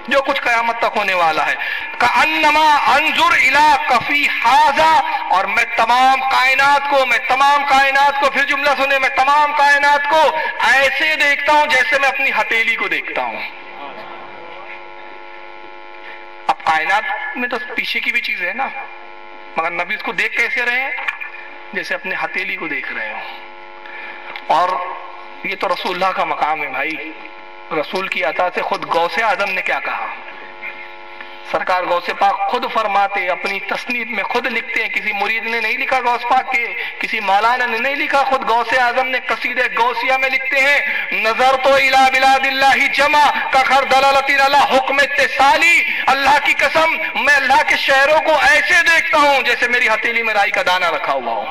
جو کچھ قیامت تک ہونے والا ہے. کأنما انظر الی کفی ھذا، اور میں تمام کائنات کو پھر جملہ سنے، میں تمام کائنات کو ایسے دیکھتا ہوں جیسے میں اپنی ہتھیلی کو دیکھتا ہوں. اب کائنات میں تو پیچھے کی بھی چیز ہے نا، مگر نبی اس کو دیکھ کیسے رہے ہیں؟ جیسے اپنے ہتھیلی کو دیکھ رہے ہوں. اور یہ تو رسول اللہ کا مقام ہے بھائی. رسول کی عطا سے خود غوث اعظم نے کیا کہا؟ سرکار غوث پاک خود فرماتے، اپنی تصنیف میں خود لکھتے ہیں. کسی مرید نے نہیں لکھا غوث پاک کے، کسی مولانا نے نہیں لکھا، خود غوث اعظم نے قصیدہ غوثیہ میں لکھتے ہیں نظر تو الی بلاد اللہ جمع کا خر دلالتی علی حکم اتصالی. اللہ کی قسم میں اللہ کے شہروں کو ایسے دیکھتا ہوں جیسے میری ہتھیلی میں رائی کا دانہ رکھا ہوا ہو.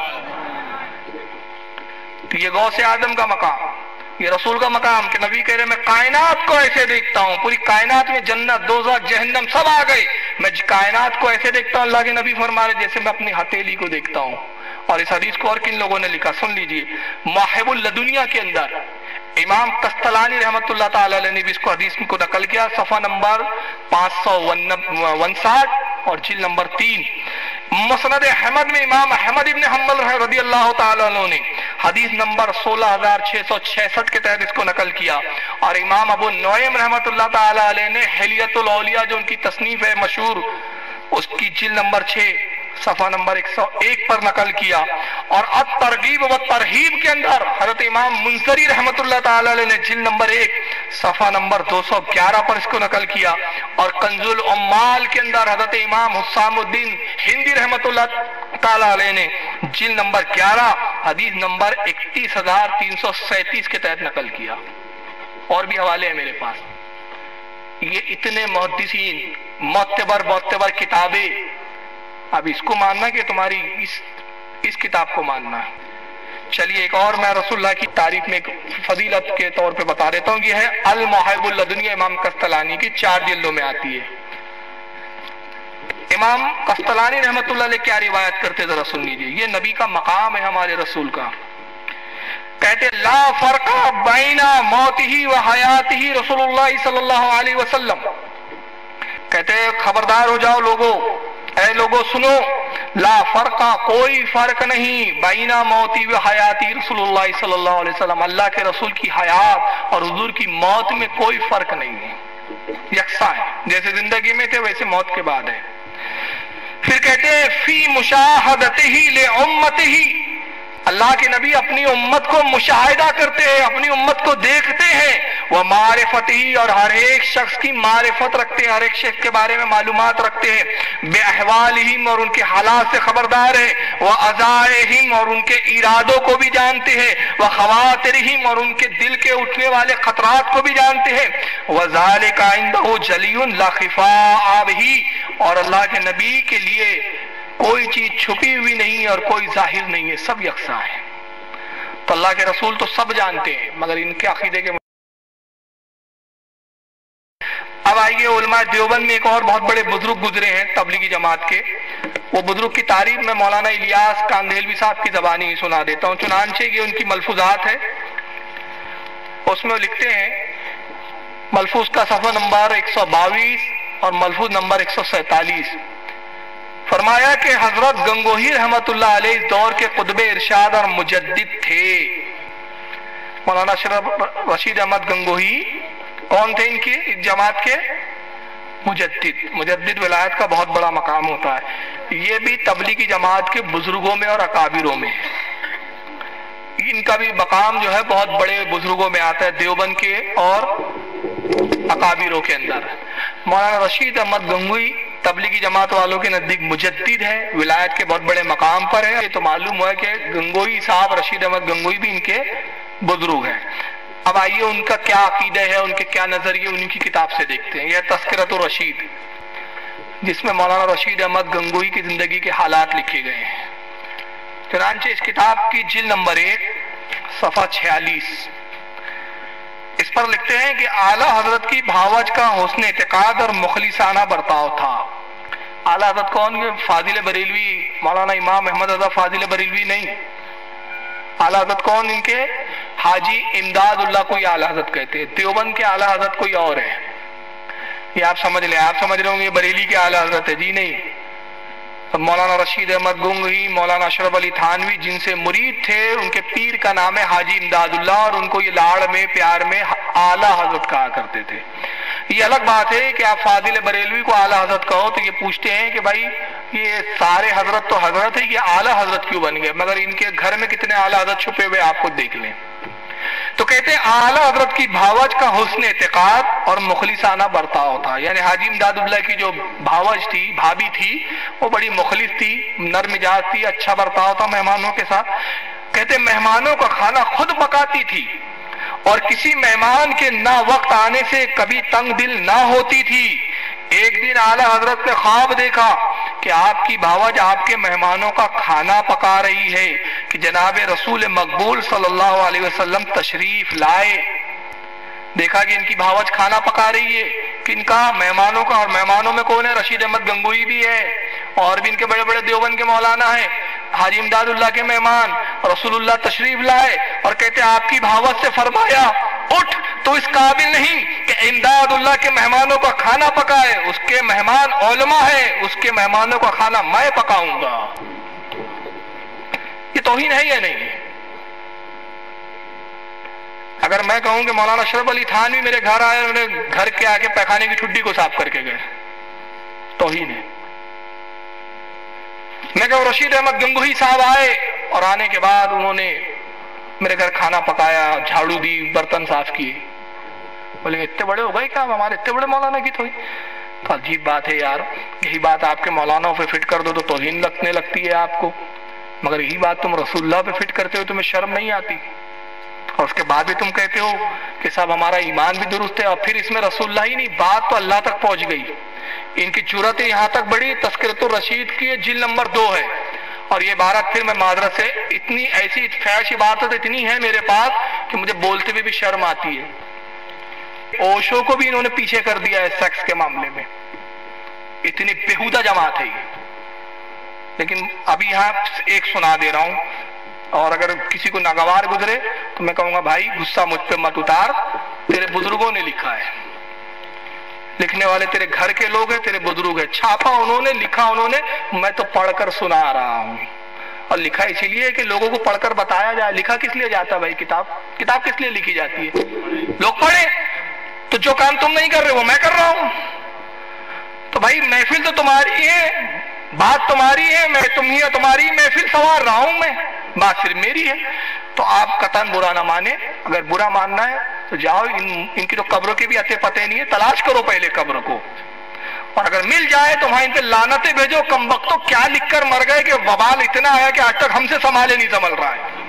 تو یہ غوث اعظم کا مقام، یہ رسول کا مقام کہ نبی کہہ رہے میں کائنات کو ایسے دیکھتا ہوں. پوری کائنات میں جنت، دوزخ، جہنم سب آ گئے، میں کائنات کو ایسے دیکھتا ہوں. اللہ کے نبی فرما رہے جیسے میں اپنی ہتھیلی کو دیکھتا ہوں. اور اس حدیث کو اور کن لوگوں نے لکھا؟ سن لیجئے. مواہب اللدنیہ کے اندر امام قسطلانی رحمت اللہ تعالی علیہ نے بھی اس کو حدیث کو نقل کیا، صفحہ نمبر 559 اور جلد نمبر 3۔ مسند احمد میں امام احمد ابن حنبل رضی اللہ تعالی عنہ نے حدیث نمبر 16666 کے تحت اس کو نقل کیا، اور امام ابو نعیم رحمت اللہ تعالی علیہ نے حلیۃ الاولیاء جو ان کی تصنیف ہے مشہور، اس کی جلد نمبر 6 صفحہ نمبر 101 پر نقل کیا، اور الترغیب و ترہیب کے اندر حضرت امام منذری رحمت اللہ تعالی علیہ نے جلد نمبر 1 صفحہ نمبر 211 پر اس کو نقل کیا، اور کنز العمال کے اندر حضرت امام حسام الدین ہندی رحمت اللہ تعالی علیہ نے جلد نمبر 11 حدیث نمبر 31337 کے تحت نقل کیا۔ اور بھی حوالے ہیں میرے پاس۔ یہ اتنے محدثین، معتبر کتابیں، اب اس کو ماننا کہ تمہاری اس کتاب کو ماننا ہے۔ چلیے ایک اور میں رسول اللہ کی تعریف میں ایک فضیلت کے طور پہ بتا دیتا ہوں، یہ ہے الموہب اللدنیہ، امام قسطلانی کی 4 جلدوں میں آتی ہے۔ امام قسطلانی رحمت اللہ علیہ کیا روایت کرتے ذرا سن لیجیے، یہ نبی کا مقام ہے ہمارے رسول کا۔ کہتے لا فرق بین موتہ و حیاتہ رسول اللہ صلی اللہ علیہ وسلم، کہتے خبردار ہو جاؤ لوگو، اے لوگو سنو، لا فرق کوئی فرق نہیں، بین موتی و حیاتی رسول اللہ صلی اللہ علیہ وسلم، اللہ کے رسول کی حیات اور حضور کی موت میں کوئی فرق نہیں ہے، یکساں ہے، جیسے زندگی میں تھے ویسے موت کے بعد ہے۔ پھر کہتے ہیں فی مشاہدتہ لامتہ، اللہ کے نبی اپنی امت کو مشاہدہ کرتے ہیں، اپنی امت کو دیکھتے ہیں، وہ معرفت ہی، اور ہر ایک شخص کی معرفت رکھتے ہیں، ہر ایک شخص کے بارے میں معلومات رکھتے ہیں، بے احوالہم، اور ان کے حالات سے خبردار ہے، وہ عزائہم، اور ان کے ارادوں کو بھی جانتے ہیں، وہ خواطرہم، اور ان کے دل کے اٹھنے والے خطرات کو بھی جانتے ہیں، وذالک عندہ جلی لا خفاء بہ، اور اللہ کے نبی کے لیے کوئی چیز چھپی ہوئی نہیں اور کوئی ظاہر نہیں ہے، سب یکساں ہے۔ تو اللہ کے رسول تو سب جانتے ہیں، مگر ان کے عقیدے کے اب آئیے علماء دیوبند میں ایک اور بہت بڑے بزرگ گزرے ہیں تبلیغی جماعت کے، وہ بزرگ کی تعریف میں مولانا الیاس کاندھیلوی صاحب کی زبانی سنا دیتا ہوں، چنانچہ یہ ان کی ملفوظات ہے، اس میں وہ لکھتے ہیں، ملفوظ کا صفحہ نمبر 122 اور ملفوظ نمبر 147، فرمایا کہ حضرت گنگوہی رحمت اللہ علیہ اس دور کے قطب ارشاد اور مجدد تھے۔ مولانا اشرف رشید احمد گنگوہی کون تھے؟ ان کی جماعت کے مجدد ولایت کا بہت بڑا مقام ہوتا ہے، یہ بھی تبلیغی جماعت کے بزرگوں میں اور اکابروں میں ہے، ان کا بھی مقام جو ہے بہت بڑے بزرگوں میں آتا ہے، دیوبند کے اور اکابروں کے اندر۔ مولانا رشید احمد گنگوہی تبلیغی جماعت والوں کے نزدیک مجدد ہے، ولایت کے بہت بڑے مقام پر ہے، یہ تو معلوم ہوا کہ گنگوہی صاحب رشید احمد گنگوہی بھی ان کے بزرگ ہیں۔ اب آئیے ان کا کیا عقیدہ ہے، ان کے کیا نظریے، ان کی کتاب سے دیکھتے ہیں۔ یہ تذکرۃ الرشید، جس میں مولانا رشید احمد گنگوہی کی زندگی کے حالات لکھے گئے ہیں۔ چنانچہ اس کتاب کی جلد نمبر 1 صفحہ 46، اس پر لکھتے ہیں کہ اعلیٰ حضرت کی بھاوج کا حسن اعتقاد اور مخلصانہ برتاؤ تھا۔ اعلیٰ حضرت کون؟ فاضل بریلوی، مولانا امام احمد رضا فاضل بریلوی نہیں، اعلیٰ حضرت کون؟ ان کے حاجی امداد اللہ کو یہ اعلیٰ حضرت کہتے ہیں، دیوبند کے اعلیٰ حضرت کوئی اور ہے، یہ آپ سمجھ لیں، آپ سمجھ رہے ہوں گے یہ بریلی کے اعلیٰ حضرت ہے، جی نہیں۔ مولانا رشید احمد گنگوہی، مولانا اشرف علی تھانوی جن سے مرید تھے، ان کے پیر کا نام ہے حاجی امداد اللہ، اور ان کو یہ لاڑ میں پیار میں اعلیٰ حضرت کہا کرتے تھے۔ یہ الگ بات ہے کہ آپ فاضل بریلوی کو اعلیٰ حضرت کہو تو یہ پوچھتے ہیں کہ بھائی یہ سارے حضرت تو حضرت ہے، یہ اعلیٰ حضرت کیوں بن گئے؟ مگر ان کے گھر میں کتنے اعلیٰ حضرت چھپے ہوئے آپ خود دیکھ لیں۔ تو کہتے ہیں اعلیٰ حضرت کی بھاوج کا حسن اعتقاد اور مخلصانہ برتاؤ تھا، یعنی حاجی امداد اللہ کی جو بھاوج تھی، بھابی تھی، وہ بڑی مخلص تھی، نرم مزاج تھی، اچھا برتاؤ تھا مہمانوں کے ساتھ۔ کہتے مہمانوں کا کھانا خود پکاتی تھی، اور کسی مہمان کے نہ وقت آنے سے کبھی تنگ دل نہ ہوتی تھی۔ ایک دن اعلیٰ حضرت نے خواب دیکھا کہ آپ کی بھاوج آپ کے مہمانوں کا کھانا پکا رہی ہے کہ جناب رسول مقبول صلی اللہ علیہ وسلم تشریف لائے۔ دیکھا کہ ان کی بھاوج کھانا پکا رہی ہے، کن کا؟ مہمانوں کا، اور مہمانوں میں کون ہے؟ رشید احمد گنگوہی بھی ہے، اور بھی ان کے بڑے بڑے دیوبند کے مولانا ہیں۔ حاجی امداد اللہ کے مہمان رسول اللہ تشریف لائے اور کہتے آپ کی بھاوت سے فرمایا اٹھ، تو اس قابل نہیں کہ امداد اللہ کے مہمانوں کا کھانا پکائے، اس کے مہمان علماء ہے، اس کے مہمانوں کا کھانا میں پکاؤں گا۔ یہ توہین ہے یا نہیں؟ اگر میں کہوں کہ مولانا اشرف علی تھانوی میرے گھر آئے، انہوں نے گھر کے آگے پیخانے کی ٹھڈی کو صاف کر کے گئے، توہین ہے۔ میں کہوں رشید احمد گنگوہی صاحب آئے اور آنے کے بعد انہوں نے میرے گھر کھانا پکایا، جھاڑو دی، برتن صاف کیے، بولے اتنے بڑے ہو گئے کیا ہمارے اتنے بڑے مولانا کی توہین؟ تو عجیب بات ہے یار، یہی بات آپ کے مولانا پہ فٹ کر دو تو توہین لگنے لگتی ہے آپ کو، مگر یہی بات تم رسول اللہ پہ فٹ کرتے ہو تمہیں شرم نہیں آتی؟ اور اس کے بعد بھی تم کہتے ہو کہ صاحب ہمارا ایمان بھی درست ہے، اور پھر اس میں رسول اللہ ہی نہیں، بات تو اللہ تک پہنچ گئی۔ ان کی جرأت یہاں تک بڑی، تذکرۃ الرشید کی جلد نمبر 2 ہے، اور یہ عبارت پھر میں معذرت سے اتنی ایسی فحش عبارت اتنی ہے میرے پاس کہ مجھے بولتے ہوئے بھی شرم آتی ہے۔ اوشو کو بھی انہوں نے پیچھے کر دیا ہے سیکس کے معاملے میں، اتنی بےہودہ جماعت ہے یہ۔ لیکن ابھی یہاں ایک سنا دے رہا ہوں، اور اگر کسی کو ناگوار گزرے تو میں کہوں گا بھائی غصہ مجھ پہ مت اتار، تیرے بزرگوں نے لکھا ہے، لکھنے والے تیرے گھر کے لوگ ہیں، تیرے بزرگ ہیں، چھاپا انہوں نے، لکھا انہوں نے، میں تو پڑھ کر سنا رہا ہوں۔ اور لکھا اسی لیے کہ لوگوں کو پڑھ کر بتایا جائے۔ لکھا کس لیے جاتا ہے بھائی؟ کتاب کس لیے لکھی جاتی ہے؟ لوگ پڑھیں۔ تو جو کام تم نہیں کر رہے وہ میں کر رہا ہوں، تو بھائی محفل تو تمہاری ہے، بات تمہاری ہے، میں تمہاری محفل سنوار رہا ہوں، میں بات صرف میری ہے۔ تو آپ قطعاً برا نہ مانے، اگر برا ماننا ہے تو جاؤ، ان کی تو قبروں کے بھی اتے پتے نہیں ہے، تلاش کرو پہلے قبر کو، اور اگر مل جائے تو وہاں ان پہ لعنتیں بھیجو، کم وقتوں کیا لکھ کر مر گئے کہ وبال اتنا آیا کہ آج تک ہم سے سنبھالے نہیں سنبھل رہا ہے،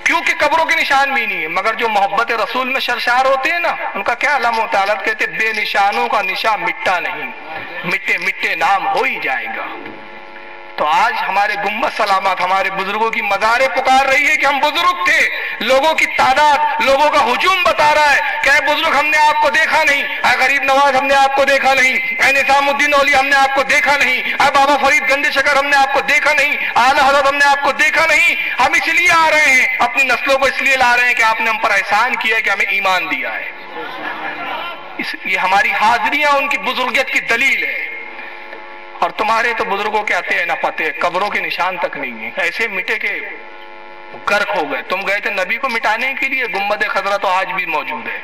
کیونکہ قبروں کے نشان بھی نہیں ہے۔ مگر جو محبت رسول میں سرشار ہوتے ہیں نا، ان کا کیا علم ہوتا ہے؟ حالت کہتے بے نشانوں کا نشان مٹا نہیں، مٹے مٹے نام ہو ہی جائے گا۔ تو آج ہمارے گنبد سلامت ہمارے بزرگوں کی مزاریں پکار رہی ہے کہ ہم بزرگ تھے، لوگوں کی تعداد، لوگوں کا ہجوم بتا رہا ہے کہ اے بزرگ ہم نے آپ کو دیکھا نہیں، اے غریب نواز ہم نے آپ کو دیکھا نہیں، اے نظام الدین اولی ہم نے آپ کو دیکھا نہیں، اے بابا فرید گنج شکر ہم نے آپ کو دیکھا نہیں، اعلیٰ حضرت ہم نے آپ کو دیکھا نہیں۔ ہم اس لیے آ رہے ہیں، اپنی نسلوں کو اس لیے لا رہے ہیں کہ آپ نے ہم پر احسان کیا ہے کہ ہمیں ایمان دیا ہے۔ یہ ہماری حاضریاں ان کی بزرگیت کی دلیل ہے۔ اور تمہارے تو بزرگوں کے آتے ہیں نہ پتے، قبروں کے نشان تک نہیں ہیں، ایسے مٹے کے غرق ہو گئے۔ تم گئے تھے نبی کو مٹانے کے لیے، گنبد خضرا تو آج بھی موجود ہے،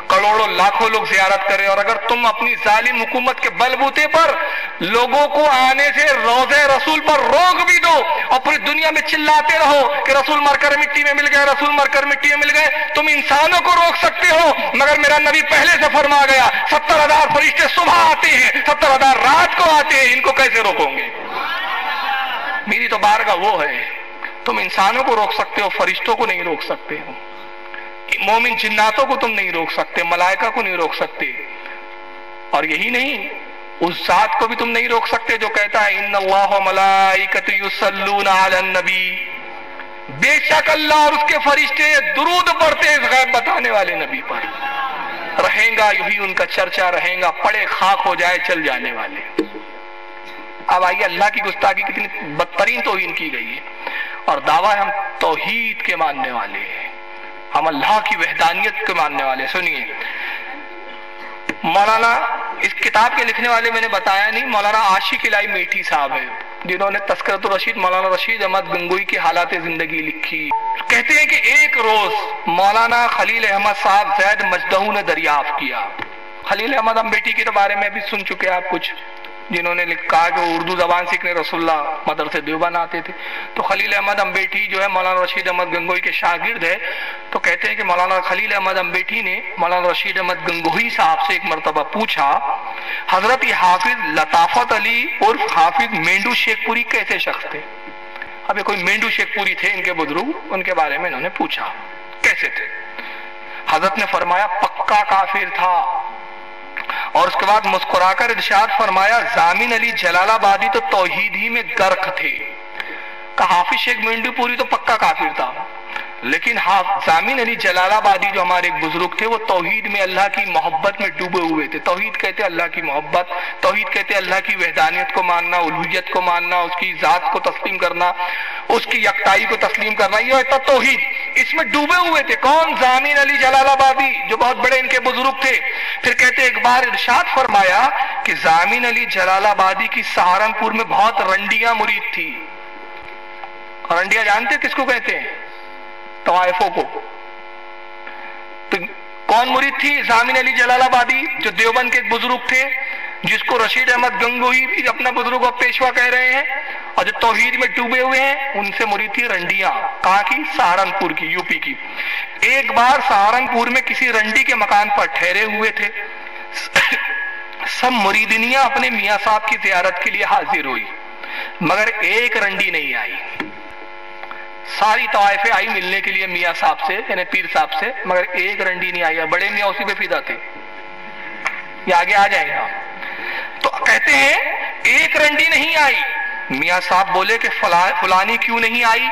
کروڑوں لاکھوں لوگ زیارت کرے، اور اگر تم اپنی ظالم حکومت کے بل بوتے پر لوگوں کو آنے سے روضہ رسول پر روک بھی دو اور پوری دنیا میں چلاتے رہو کہ رسول مر کر مٹی میں مل گئے، رسول مر کر مٹی میں مل گئے، تم انسانوں کو روک سکتے ہو، مگر میرا نبی پہلے سے فرما گیا 70,000 فرشتے صبح آتے ہیں، 70,000 رات کو آتے ہیں، ان کو کیسے روکو گے؟ میری تو بارگاہ وہ ہے، تم انسانوں کو روک سکتے ہو، فرشتوں کو نہیں روک سکتے ہو، مومن جناتوں کو تم نہیں روک سکتے، ملائکہ کو نہیں روک سکتے، اور یہی نہیں، اس ذات کو بھی تم نہیں روک سکتے جو کہتا ہے ان اللہ و ملائکۃ یصلون علی النبی، بے شک اللہ اور اس کے فرشتے درود پڑھتے اس غیب بتانے والے نبی پر، رہیں گا یہی ان کا چرچا رہیں گا، پڑے خاک ہو جائے چل جانے والے۔ اب آئیے اللہ کی گستاخی کتنی بدترین توہین کی گئی ہے، اور دعویٰ ہے ہم توحید کے ماننے والے ہیں، ہم اللہ کی وحدانیت کے ماننے والے۔ سنیے مولانا، اس کتاب کے لکھنے والے میں نے بتایا نہیں، مولانا عاشق الہی میٹھی صاحب ہے، جنہوں نے تذکرۃ الرشید مولانا رشید احمد گنگوئی کی حالات زندگی لکھی۔ کہتے ہیں کہ ایک روز مولانا خلیل احمد صاحب زید مجدہو نے دریافت کیا۔ خلیل احمد امبیٹی کے بارے میں بھی سن چکے آپ کچھ، جنہوں نے کہا کہ وہ اردو زبان سیکھنے رسول اللہ مدرسے دیوبند آتے تھے۔ تو خلیل احمد امبیٹی جو ہے مولانا رشید احمد گنگوئی کے شاگرد ہے، تو کہتے ہیں کہ مولانا خلیل احمد امبیٹی نے مولانا رشید احمد گنگوئی صاحب سے ایک مرتبہ پوچھا، حضرت یہ حافظ لطافت علی عرف حافظ مینڈو شیخ پوری کیسے شخص تھے؟ اب یہ کوئی مینڈو شیخ پوری تھے ان کے بزرگ، ان کے بارے میں انہوں نے پوچھا کیسے تھے؟ حضرت نے فرمایا پکا کافر تھا، اور اس کے بعد مسکرا کر ارشاد فرمایا زامن علی جلال آبادی تو توحید ہی میں غرق تھے۔ کہ حافظ شیخ مینڈو پوری تو پکا کافر تھا، لیکن ہاں ضامن علی جلال آبادی جو ہمارے ایک بزرگ تھے، وہ توحید میں اللہ کی محبت میں ڈوبے ہوئے تھے. توحید کہتے اللہ کی محبت، توحید کہتے اللہ کی وحدانیت کو ماننا، الوہیت کو ماننا، اس کی ذات کو تسلیم کرنا، اس کی یکتائی کو تسلیم کرنا، یہ ہوتا توحید. اس میں ڈوبے ہوئے تھے. کون؟ ضامن علی جلال آبادی، جو بہت بڑے ان کے بزرگ تھے. پھر کہتے ایک بار ارشاد فرمایا کہ ضامن علی جلال آبادی کی سہارنپور میں بہت رنڈیاں مرید تھی. رنڈیاں جانتے کس کو کہتے ہیں؟ طوائفوں کو. تو کون مرید تھی؟ ضامن علی جلال آبادی، جو دیوبند کے ایک بزرگ تھے، جس کو رشید احمد گنگوہی بھی اپنا بزرگ اور پیشوا کہہ رہے ہیں، اور جو توحید میں ڈوبے ہوئے ہیں، ان سے مرید تھی رنڈیاں. کہاں کی؟ سہارنپور کی، یو پی کی. ایک بار سہارنپور میں کسی رنڈی کے مکان پر ٹھہرے ہوئے تھے. سب مریدنیاں اپنے میاں صاحب کی زیارت کے لیے حاضر ہوئی، مگر ایک رنڈی نہیں آئی. ساری طوائفیں آئی ملنے کے لیے میاں صاحب سے، یعنی پیر صاحب سے، مگر ایک رنڈی نہیں آئی. بڑے میاں اسی پہ فدا تھے، یہ آگے آ جائیں گا. تو کہتے ہیں ایک رنڈی نہیں آئی. میاں صاحب بولے کہ فلانی کیوں نہیں آئی؟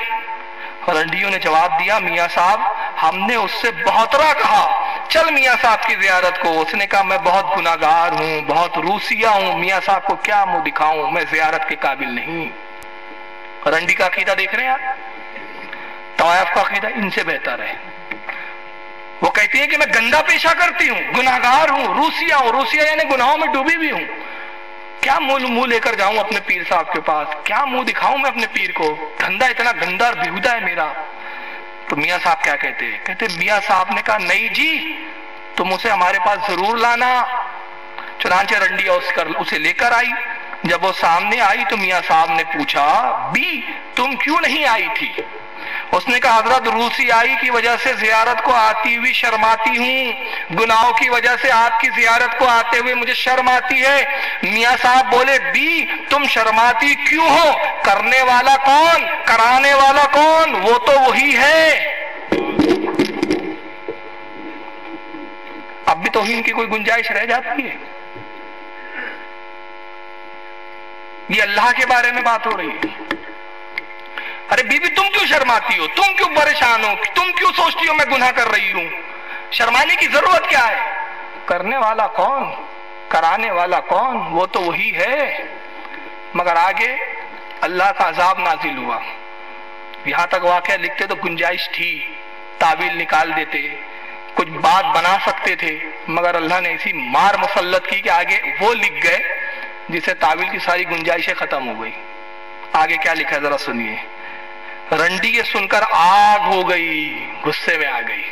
رنڈیوں نے جواب دیا، میاں صاحب ہم نے اس سے بہترا کہا چل میاں صاحب کی زیارت کو. اس نے کہا میں بہت گناہگار ہوں، بہت روسیہ ہوں، میاں صاحب کو کیا منہ دکھاؤں، میں زیارت کے قابل نہیں. رنڈی کا عقیدہ دیکھ رہے ہیں آپ؟ طوائف کا عقیدہ ان سے بہتر ہے. وہ کہتی ہیں کہ میں گندا پیشہ کرتی ہوں، گناہگار ہوں، روسیہ ہوں. روسیہ یعنی گناہوں میں ڈوبی بھی ہوں. کیا منہ لے کر جاؤں اپنے پیر صاحب کے پاس؟ کیا منہ دکھاؤں میں اپنے پیر کو؟ دھندا اتنا گندا اور بیہودہ ہے میرا. تو میاں صاحب کیا کہتے ہیں؟ کہتے میاں صاحب نے کہا نہیں جی، تم اسے ہمارے پاس ضرور لانا. چنانچہ رنڈی اسے لے کر آئی. جب وہ سامنے آئی تو میاں صاحب نے پوچھا بی تم کیوں نہیں آئی تھی؟ اس نے کہا حضرت روسیائی کی وجہ سے زیارت کو آتی ہوئی شرماتی ہوں، گناہوں کی وجہ سے آپ کی زیارت کو آتے ہوئے مجھے شرم آتی ہے. میاں صاحب بولے بی تم شرماتی کیوں ہو؟ کرنے والا کون؟ کرانے والا کون؟ وہ تو وہی ہے. اب بھی توہین کی کوئی گنجائش رہ جاتی ہے؟ یہ اللہ کے بارے میں بات ہو رہی ہے. ارے بی بی تم کیوں شرماتی ہو؟ تم کیوں پریشان ہو؟ تم کیوں سوچتی ہو میں گناہ کر رہی ہوں؟ شرمانے کی ضرورت کیا ہے؟ کرنے والا کون؟ کرانے والا کون؟ وہ تو وہی ہے. مگر آگے اللہ کا عذاب نازل ہوا. یہاں تک واقعہ لکھتے تو گنجائش تھی، تعویل نکال دیتے، کچھ بات بنا سکتے تھے، مگر اللہ نے ایسی مار مسلط کی کہ آگے وہ لکھ گئے جسے تعویل کی ساری گنجائشیں ختم ہو گئی. آگے کیا لکھا ہے ذرا سنیے. رنڈی یہ سن کر آگ ہو گئی، غصے میں آ گئی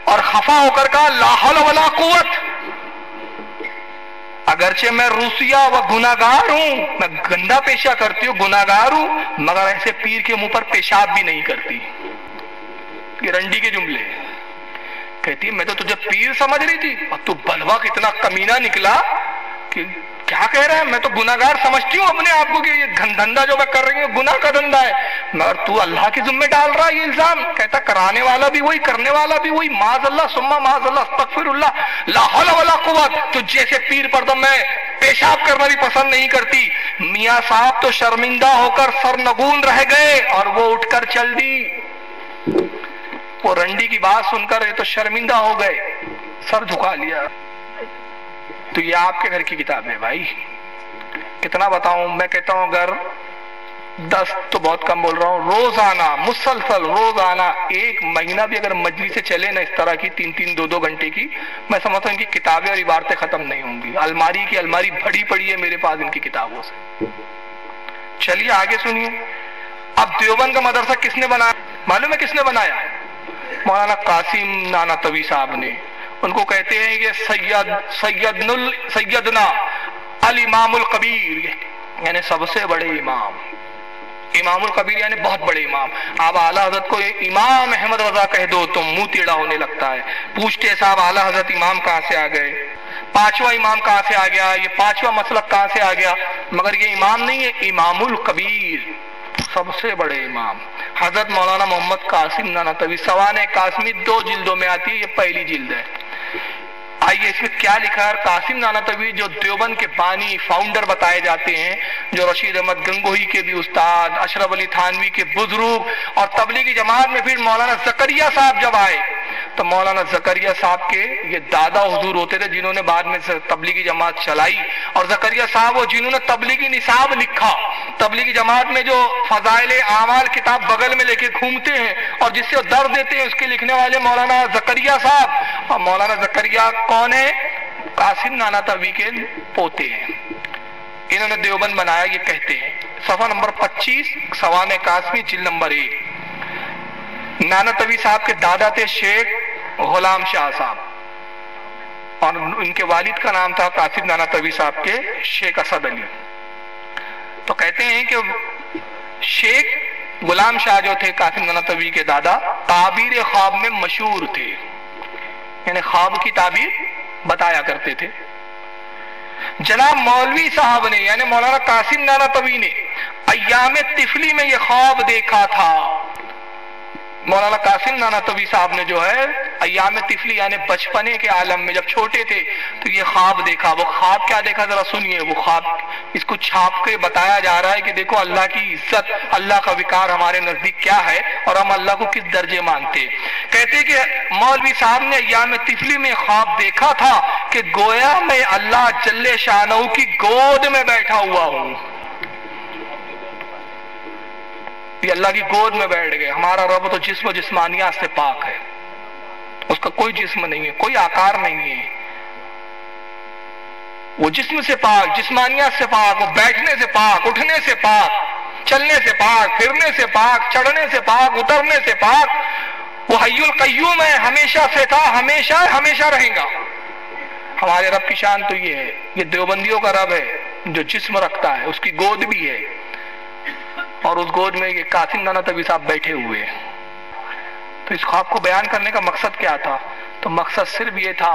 اور خفا ہو کر کہا لا حول ولا قوت، اگرچہ میں روسیہ و گناہگار ہوں، میں گندا پیشہ کرتی ہوں، گناہگار ہوں، مگر ایسے پیر کے منہ پر پیشاب بھی نہیں کرتی. یہ رنڈی کے جملے. کہتی میں تو تجھے پیر سمجھ رہی تھی اور تو بلوا کتنا کمینہ نکلا کہ کیا کہہ رہا ہے؟ میں تو گناہگار سمجھتی ہوں اپنے آپ کو کہ یہ دھندا جو میں کر رہی ہوں گناہ کا دھندا ہے، مگر تو اللہ کے ذمہ ڈال رہا ہے یہ الزام. کہتا کرانے والا بھی وہی، کرنے والا بھی وہی. معاذ اللہ ثم معاذ اللہ استغفر اللہ لا حول ولا قوت. تو جیسے پیر پر تو میں پیشاب کرنا بھی پسند نہیں کرتی. میاں صاحب تو شرمندہ ہو کر سرنگون رہ گئے اور وہ اٹھ کر چل دی. وہ رنڈی کی بات سن کر یہ تو شرمندہ ہو گئے، سر جھکا لیا. تو یہ آپ کے گھر کی کتاب ہے بھائی. کتنا بتاؤں؟ میں کہتا ہوں اگر 10 تو بہت کم بول رہا ہوں، روزانہ مسلسل روزانہ 1 مہینہ بھی اگر مجلس سے چلے نا اس طرح کی 3-3 2-2 گھنٹے کی، میں سمجھتا ہوں ان کی کتابیں اور عبارتیں ختم نہیں ہوں گی. الماری کی الماری بھری پڑی ہے میرے پاس ان کی کتابوں سے. چلیے آگے سنیے. اب دیوبند کا مدرسہ کس نے بنایا؟ معلوم ہے کس نے بنایا؟ مولانا قاسم نانوتوی صاحب نے. ان کو کہتے ہیں کہ سیدنا الامام الکبیر، یعنی سب سے بڑے امام. امام الکبیر یعنی بہت بڑے امام. آپ اعلیٰ حضرت کو امام احمد رضا کہہ دو تو منہ ٹیڑھا ہونے لگتا ہے. پوچھتے صاحب اعلیٰ حضرت امام کہاں سے آ گئے؟ 5واں امام کہاں سے آ گیا؟ یہ 5واں مسلک کہاں سے آ گیا؟ مگر یہ امام نہیں ہے، امام الکبیر، سب سے بڑے امام حضرت مولانا محمد قاسم نانوتوی. سوانح قاسمی 2 جلدوں میں آتی ہے، یہ پہلی جلد ہے. آئیے اس میں کیا لکھا ہے. قاسم نانوتوی جو دیوبند کے بانی فاؤنڈر بتائے جاتے ہیں، جو رشید احمد گنگوہی کے بھی استاد، اشرف علی تھانوی کے بزرگ، اور تبلیغی جماعت میں پھر مولانا زکریا صاحب جب آئے تو مولانا زکریا صاحب کے یہ دادا حضور ہوتے تھے جنہوں نے بعد میں تبلیغی جماعت چلائی. اور زکریا صاحب وہ جنہوں نے تبلیغی نصاب لکھا. تبلیغی جماعت میں جو فضائل اعمال کتاب بغل میں لے کے گھومتے ہیں اور جس سے وہ درد دیتے ہیں، اس کے لکھنے والے مولانا زکریا صاحب. اور مولانا زکریا کون ہے؟ قاسم نانوتوی کے پوتے ہیں. انہوں نے دیوبند بنایا یہ کہتے ہیں. صفحہ نمبر 25 سوانح قاسمی جلد نمبر 1. نانوتوی صاحب کے دادا تھے شیخ غلام شاہ صاحب، اور ان کے والد کا نام تھا قاسم نانوتوی صاحب کے شیخ اسد علی. تو کہتے ہیں کہ شیخ غلام شاہ جو تھے قاسم نانوتوی کے دادا، تعبیر خواب میں مشہور تھے، یعنی خواب کی تعبیر بتایا کرتے تھے. جناب مولوی صاحب نے یعنی مولانا قاسم نانوتوی نے ایام طفلی میں یہ خواب دیکھا تھا. مولانا قاسم نانوتوی صاحب نے جو ہے ایام طفلی یعنی بچپنے کے عالم میں جب چھوٹے تھے تو یہ خواب دیکھا. وہ خواب کیا دیکھا ذرا سنیے. وہ خواب اس کو چھاپ کے بتایا جا رہا ہے کہ دیکھو اللہ کی عزت، اللہ کا وقار ہمارے نزدیک کیا ہے اور ہم اللہ کو کس درجے مانتے. کہتے کہ مولوی صاحب نے ایام طفلی میں خواب دیکھا تھا کہ گویا میں اللہ جل شانہ کی گود میں بیٹھا ہوا ہوں. یہ اللہ کی گود میں بیٹھ گئے. ہمارا رب تو جسم و جسمانیات سے پاک ہے، اس کا کوئی جسم نہیں ہے، کوئی آکار نہیں ہے. وہ جسم سے پاک، جسمانیات سے پاک، وہ بیٹھنے سے پاک، اٹھنے سے پاک، چلنے سے پاک، پھرنے سے پاک، چڑھنے سے پاک، اترنے سے پاک. وہ حی القیوم ہے، ہمیشہ سے تھا، ہمیشہ ہمیشہ رہے گا. ہمارے رب کی شان تو یہ ہے. یہ دیوبندیوں کا رب ہے جو جسم رکھتا ہے، اس کی گود بھی ہے، اور اس گود میں یہ قاسم نانوتوی صاحب بیٹھے ہوئے. تو اس خواب کو بیان کرنے کا مقصد کیا تھا؟ تو مقصد صرف یہ تھا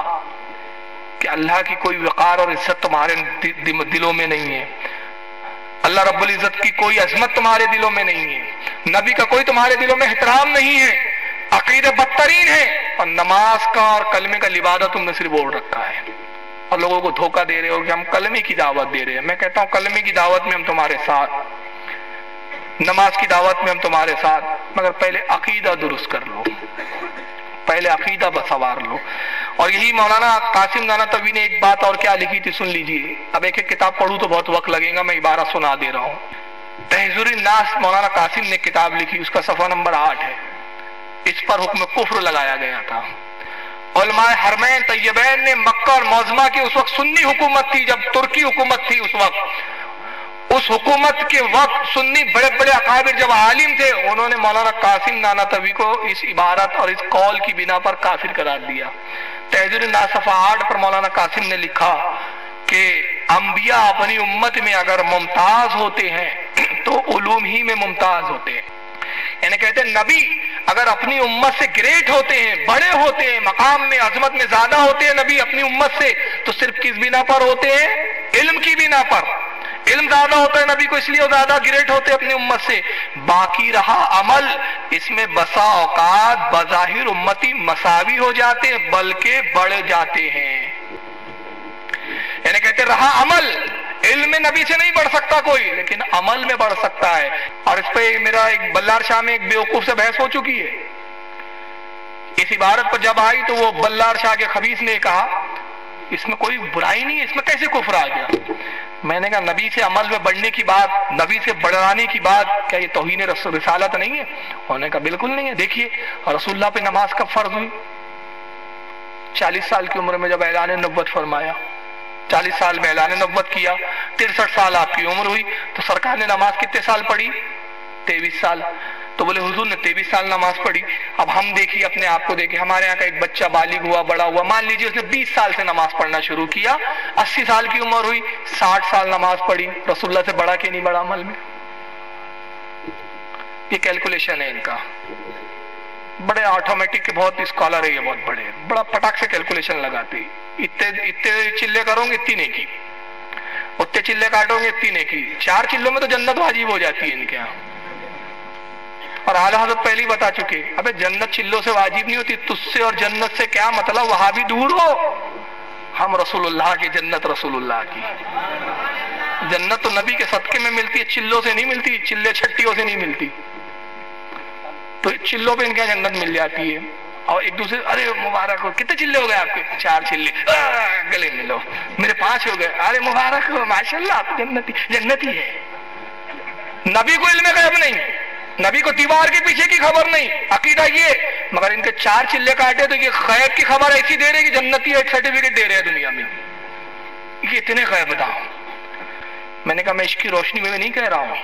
کہ اللہ کی کوئی وقار اور عزت تمہارے دلوں میں نہیں ہے، اللہ رب العزت کی کوئی عظمت تمہارے دلوں میں نہیں ہے، نبی کا کوئی تمہارے دلوں میں احترام نہیں ہے، عقیدے بدترین ہے، اور نماز کا اور کلمے کا لبادہ تم نے صرف اوڑھ رکھا ہے اور لوگوں کو دھوکہ دے رہے ہو کہ ہم کلمے کی دعوت دے رہے ہیں. میں کہتا ہوں کلمے کی دعوت میں ہم تمہارے ساتھ، نماز کی دعوت میں ہم تمہارے ساتھ، مگر پہلے عقیدہ درست کر لو، پہلے عقیدہ بسوار لو. اور یہی مولانا قاسم نانوتوی نے ایک بات اور کیا لکھی تھی، سن لیجئے. اب ایک ایک کتاب پڑھوں تو بہت وقت لگے گا، میں عبارہ سنا دے رہا ہوں. تحذیر الناس مولانا قاسم نے کتاب لکھی، اس کا صفحہ نمبر 8 ہے. اس پر حکم کفر لگایا گیا تھا. علماء حرمین طیبین نے مکہ اور معظمہ کی اس وقت سنی حکومت تھی، جب ترکی حکومت تھی اس وقت، اس حکومت کے وقت سنی بڑے بڑے اکابر جب عالم تھے، انہوں نے مولانا قاسم نانوتوی کو اس عبارت اور اس قول کی بنا پر کافر قرار دیا. تحذیر الناس صفحہ 8 پر مولانا قاسم نے لکھا کہ انبیاء اپنی امت میں اگر ممتاز ہوتے ہیں تو علوم ہی میں ممتاز ہوتے ہیں. یعنی کہتے ہیں نبی اگر اپنی امت سے گریٹ ہوتے ہیں، بڑے ہوتے ہیں، مقام میں عظمت میں زیادہ ہوتے ہیں نبی اپنی امت سے، تو صرف کس بنا پر ہوتے ہیں؟ علم کی بنا پر. علم زیادہ ہوتا ہے نبی کو، اس لیے وہ زیادہ گریٹ ہوتے اپنی امت سے. باقی رہا عمل، اس میں بسا اوقات بظاہر امتی مساوی ہو جاتے ہیں بلکہ بڑھ جاتے ہیں. یعنی کہتے رہا عمل، علم میں نبی سے نہیں بڑھ سکتا کوئی، لیکن عمل میں بڑھ سکتا ہے. اور اس پہ میرا ایک بلار شاہ میں ایک بیوقوف سے بحث ہو چکی ہے. اس عبارت پر جب آئی تو وہ بلار شاہ کے خبیث نے کہا اس میں کوئی برائی نہیں ہے، اس میں کیسے کفر آ گیا؟ میں نے کہا نبی سے عمل میں بڑھنے کی بات، نبی سے بڑھانے کی بات، کیا یہ توہین رسالت نہیں ہے؟ انہوں نے کہا بالکل نہیں ہے. دیکھیے رسول اللہ پہ نماز کب فرض ہوئی؟ 40 سال کی عمر میں جب اعلان نبوت فرمایا، 40 سال میں اعلان نبوت کیا، 63 سال آپ کی عمر ہوئی، تو سرکار نے نماز کتنے سال پڑھی؟ 23 سال. تو بولے حضور نے 23 سال نماز پڑھی. اب ہم دیکھیے اپنے آپ کو دیکھیں، ہمارے یہاں کا ایک بچہ بالغ ہوا، بڑا ہوا، مان لیجیے اس نے 20 سال سے نماز پڑھنا شروع کیا، 80 سال کی عمر ہوئی، 60 سال نماز پڑھی، رسول اللہ سے بڑا کہ نہیں بڑا عمل میں؟ یہ کیلکولیشن ہے ان کا. بڑے آٹومیٹک کے بہت اسکالر ہے یہ، بہت بڑے، بڑا پٹاک سے کیلکولیشن لگاتے. اتنے چلے کرو گے اتنی نیکی، اتنے چلے کاٹو گے اتنی نیکی. 4 چلوں میں تو جنت واجب ہو جاتی ہے ان کے یہاں. اور اعلیٰ حضرت پہلے ہی بتا چکے، ابے جنت چلوں سے واجب نہیں ہوتی، تجھ سے اور جنت سے کیا مطلب، وہاں بھی دور ہو. ہم رسول اللہ کی جنت رسول اللہ کی. جنت تو نبی کے صدقے میں ملتی ہے، چلوں سے نہیں ملتی، چلے چھٹیوں سے نہیں ملتی. تو چلوں پہ ان کے جنت مل جاتی ہے. اور ایک دوسرے ارے مبارک ہو، کتنے چلے ہو گئے آپ کے؟ 4 چلے. گلے ملو. میرے 5 ہو گئے. ارے مبارک ہو، ماشاءاللہ آپ جنتی ہے. نبی کو علم غیب نہیں، نبی کو دیوار کے پیچھے کی خبر نہیں، عقیدہ یہ. مگر ان کے 4 چلے کاٹے تو یہ غیب کی خبر ایسی دے رہے کہ جنتی ایک سرٹیفکیٹ دے رہے ہیں دنیا میں. یہ اتنے غیب داں. میں نے کہا میں اس کی روشنی میں نہیں کہہ رہا ہوں،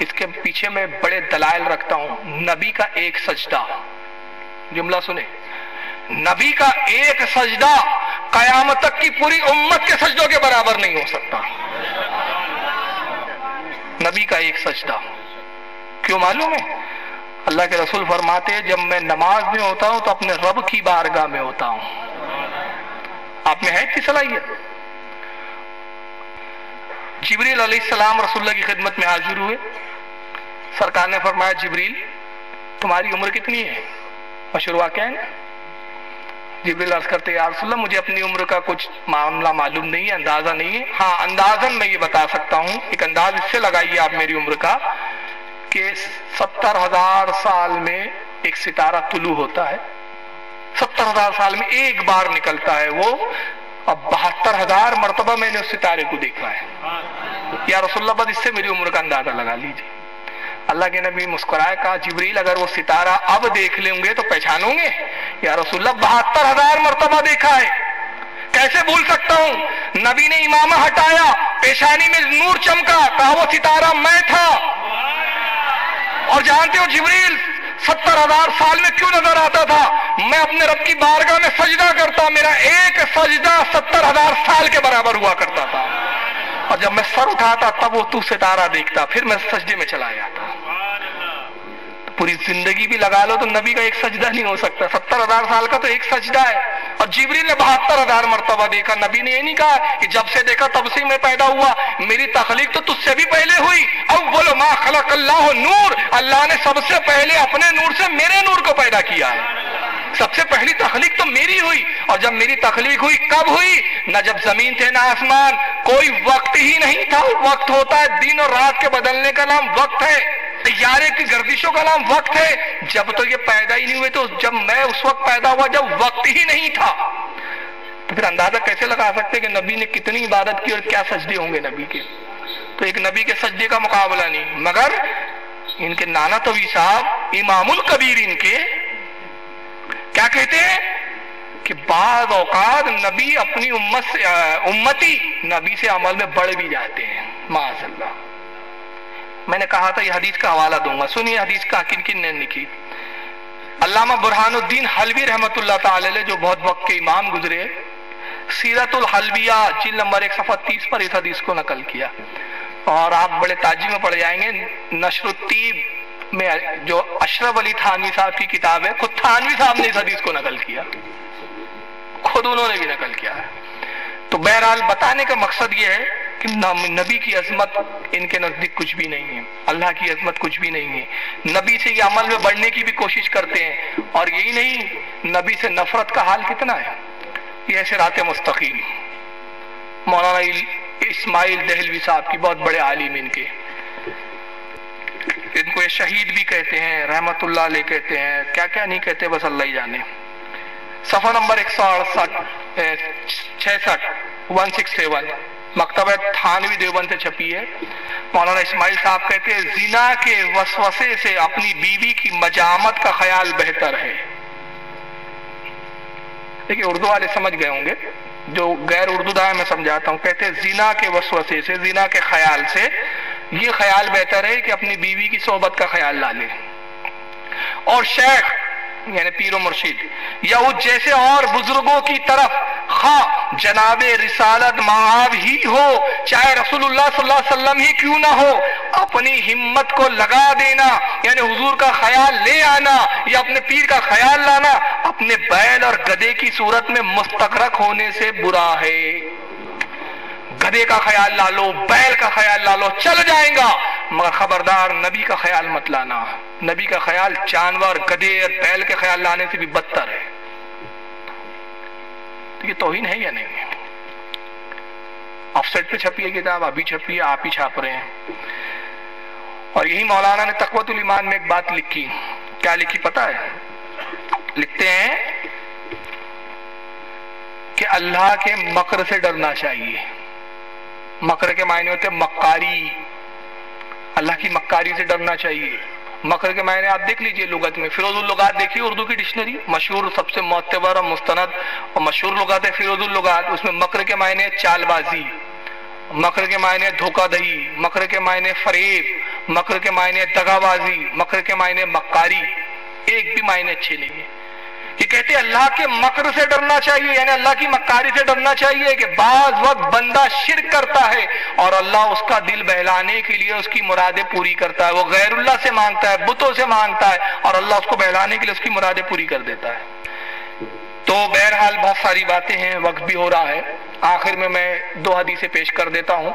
اس کے پیچھے میں بڑے دلائل رکھتا ہوں. نبی کا ایک سجدہ، جملہ سنیں، نبی کا ایک سجدہ قیامت تک کی پوری امت کے سجدوں کے برابر نہیں ہو سکتا. نبی کا ایک سجدہ. کیوں معلوم ہے؟ اللہ کے رسول فرماتے ہیں جب میں نماز میں ہوتا ہوں تو اپنے رب کی بارگاہ میں ہوتا ہوں. آپ میں ہے کی صلاحیت؟ جبریل علیہ السلام رسول اللہ کی خدمت میں حاضر ہوئے. سرکار نے فرمایا جبریل تمہاری عمر کتنی ہے؟ مشہور واقعہ ہے. جبریل عرض کرتے یا رسول اللہ مجھے اپنی عمر کا کچھ معاملہ معلوم نہیں ہے، اندازہ نہیں ہے. ہاں اندازاً میں یہ بتا سکتا ہوں، ایک انداز اس سے لگائیے آپ میری عمر کا کہ 70,000 سال میں ایک ستارہ طلوع ہوتا ہے. 70,000 سال میں ایک بار نکلتا ہے وہ. اب 72,000 مرتبہ میں نے اس ستارے کو دیکھا ہے. یا رسول اللہ بس اس سے میری عمر کا اندازہ لگا لیجیے. اللہ کے نبی مسکرائے، کہا جبریل اگر وہ ستارہ اب دیکھ لیں گے تو پہچانوں گے؟ یا رسول اللہ 72,000 مرتبہ دیکھا ہے، کیسے بھول سکتا ہوں؟ نبی نے امامہ ہٹایا، پیشانی میں نور چمکا، کہا وہ ستارہ میں تھا. اور جانتے ہو جبریل 70,000 سال میں کیوں نظر آتا تھا؟ میں اپنے رب کی بارگاہ میں سجدہ کرتا، میرا ایک سجدہ 70,000 سال کے برابر ہوا کرتا تھا. اور جب میں سر اٹھاتا تب وہ تو ستارہ دیکھتا، پھر میں سجدے میں چلا جاتا. پوری زندگی بھی لگا لو تو نبی کا ایک سجدہ نہیں ہو سکتا. 70,000 سال کا تو ایک سجدہ ہے. اور جبریل نے 72,000 مرتبہ دیکھا. نبی نے یہ نہیں کہا کہ جب سے دیکھا تب سے میں پیدا ہوا، میری تخلیق تو تجھ سے بھی پہلے ہوئی. اول ما خلق اللہ نور، اللہ نے سب سے پہلے اپنے نور سے میرے نور کو پیدا کیا ہے. سب سے پہلی تخلیق تو میری ہوئی. اور جب میری تخلیق ہوئی کب ہوئی؟ نہ جب زمین تھے نہ آسمان، کوئی وقت ہی نہیں تھا. وقت ہوتا ہے دن اور رات کے بدلنے کا نام وقت ہے، سیارے کی گردشوں کا نام وقت ہے. جب تو یہ پیدا ہی نہیں ہوئے تو جب میں اس وقت پیدا ہوا جب وقت ہی نہیں تھا. تو پھر اندازہ کیسے لگا سکتے کہ نبی نے کتنی عبادت کی اور کیا سجدے ہوں گے نبی کے؟ تو ایک نبی کے سجدے کا مقابلہ نہیں. مگر ان کے نانا توی صاحب امام الکبیر ان کے کیا کہتے ہیں کہ بعض اوقات نبی اپنی امتی نبی سے عمل میں بڑھ بھی جاتے ہیں. معاذ اللہ. میں نے کہا تھا یہ حدیث کا حوالہ دوں گا، سنیے حدیث کا کن کن نے لکھی. علامہ برہان الدین حلوی رحمۃ اللہ تعالی علیہ جو بہت وقت کے امام گزرے، سیرت الحلویہ جلد نمبر 1 صفحہ 30 پر اس حدیث کو نقل کیا. اور آپ بڑے تعجب میں پڑ جائیں گے، نشر الطیب میں جو اشرف علی تھانوی صاحب کی کتاب ہے، خود تھانوی صاحب نے اس حدیث کو نقل کیا، خود انہوں نے بھی نقل کیا ہے. تو بہرحال بتانے کا مقصد یہ ہے کہ نبی کی عظمت ان کے نزدیک کچھ بھی نہیں ہے، اللہ کی عظمت کچھ بھی نہیں ہے. نبی سے یہ عمل میں بڑھنے کی بھی کوشش کرتے ہیں. اور یہی نہیں، نبی سے نفرت کا حال کتنا ہے. یہ صراط مستقیم. مولانا اسماعیل دہلوی صاحب کی بہت بڑے عالم ان کے، ان کو یہ شہید بھی کہتے ہیں، رحمت اللہ علیہ کہتے ہیں، کیا کیا نہیں کہتے بس اللہ ہی جانے. صفحہ نمبر 167 مکتبہ تھانوی دیوبند سے چھپی ہے. مولانا اسماعیل صاحب کہتے ہیں زنا کے وسوسے سے اپنی بیوی کی مجامت کا خیال بہتر ہے. دیکھیں اردو والے سمجھ گئے ہوں گے، جو غیر اردو داں میں سمجھاتا ہوں. کہتے ہیں زنا کے وسوسے سے، زنا کے خیال سے یہ خیال بہتر ہے کہ اپنی بیوی کی صحبت کا خیال لا لے. اور شیخ یعنی پیر و مرشد یا وہ جیسے اور بزرگوں کی طرف خواہ جناب رسالت مآب ہی ہو، چاہے رسول اللہ صلی اللہ علیہ وسلم ہی کیوں نہ ہو، اپنی ہمت کو لگا دینا یعنی حضور کا خیال لے آنا یا اپنے پیر کا خیال لانا اپنے بیل اور گدھے کی صورت میں مستغرق ہونے سے برا ہے. گدھے کا خیال لا لو، بیل کا خیال لا لو، چل جائیں گا، مگر خبردار نبی کا خیال مت لانا. نبی کا خیال جانور گدھے اور بیل کے خیال لانے سے بھی بدتر ہے. یہ توہین ہے یا نہیں ہے؟ آف سیٹ پہ چھپی ہے کتاب، ابھی چھپی ہے، آپ ہی چھاپ رہے ہیں. اور یہی مولانا نے تقویۃ الایمان میں ایک بات لکھی. کیا لکھی پتہ ہے؟ لکھتے ہیں کہ اللہ کے مکر سے ڈرنا چاہیے. مکر کے معنی ہوتے ہیں مکاری، اللہ کی مکاری سے ڈرنا چاہیے. مکر کے معنی آپ دیکھ لیجئے لغت میں، فیروز اللغات دیکھیے اردو کی ڈکشنری، مشہور سب سے معتبر اور مستند اور مشہور لغات ہے فیروز اللغات. اس میں مکر کے معنی ہے چال بازی، مکر کے معنی ہے دھوکہ دہی، مکر کے معنی فریب، مکر کے معنی دغا بازی، مکر کے معنی مکاری. ایک بھی معنی اچھے نہیں ہے. یہ کہتے ہیں اللہ کے مکر سے ڈرنا چاہیے، یعنی اللہ کی مکاری سے ڈرنا چاہیے کہ بعض وقت بندہ شرک کرتا ہے اور اللہ اس کا دل بہلانے کے لیے اس کی مرادیں پوری کرتا ہے. وہ غیر اللہ سے مانگتا ہے، بتوں سے مانگتا ہے، اور اللہ اس کو بہلانے کے لیے اس کی مرادیں پوری کر دیتا ہے. تو بہرحال بہت ساری باتیں ہیں، وقت بھی ہو رہا ہے. آخر میں 2 حدیثیں پیش کر دیتا ہوں،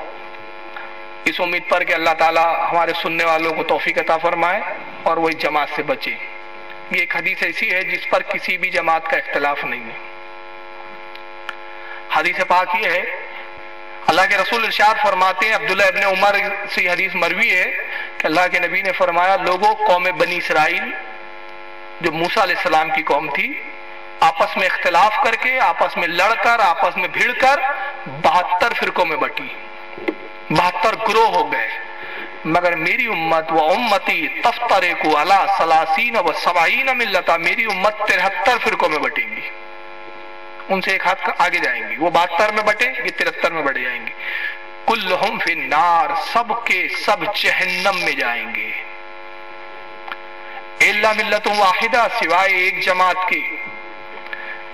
اس امید پر کہ اللہ تعالی ہمارے سننے والوں کو توفیق عطا فرمائے اور وہ اس جماعت سے بچے. یہ ایک حدیث ایسی ہے جس پر کسی بھی جماعت کا اختلاف نہیں ہے. حدیث پاک یہ ہے، اللہ کے رسول ارشاد فرماتے ہیں، عبداللہ ابن عمر سے حدیث مروی ہے کہ اللہ کے نبی نے فرمایا، لوگوں قوم بنی اسرائیل جو موسیٰ علیہ السلام کی قوم تھی، آپس میں اختلاف کر کے، آپس میں لڑ کر، آپس میں بھیڑ کر 72 فرقوں میں بٹی، 72 گروہ ہو گئے. مگر میری امت و امتی تفترق علی 30 و 70 ملتا، میری امت 73 فرقوں میں بٹیں گی. ان سے ایک ہاتھ آگے جائیں گی. وہ 72 میں بٹے، یہ 73 میں بڑھ جائیں گے. کلہم فی النار، سب کے سب جہنم میں جائیں گے. الا ملت واحدہ، سوائے ایک جماعت کی.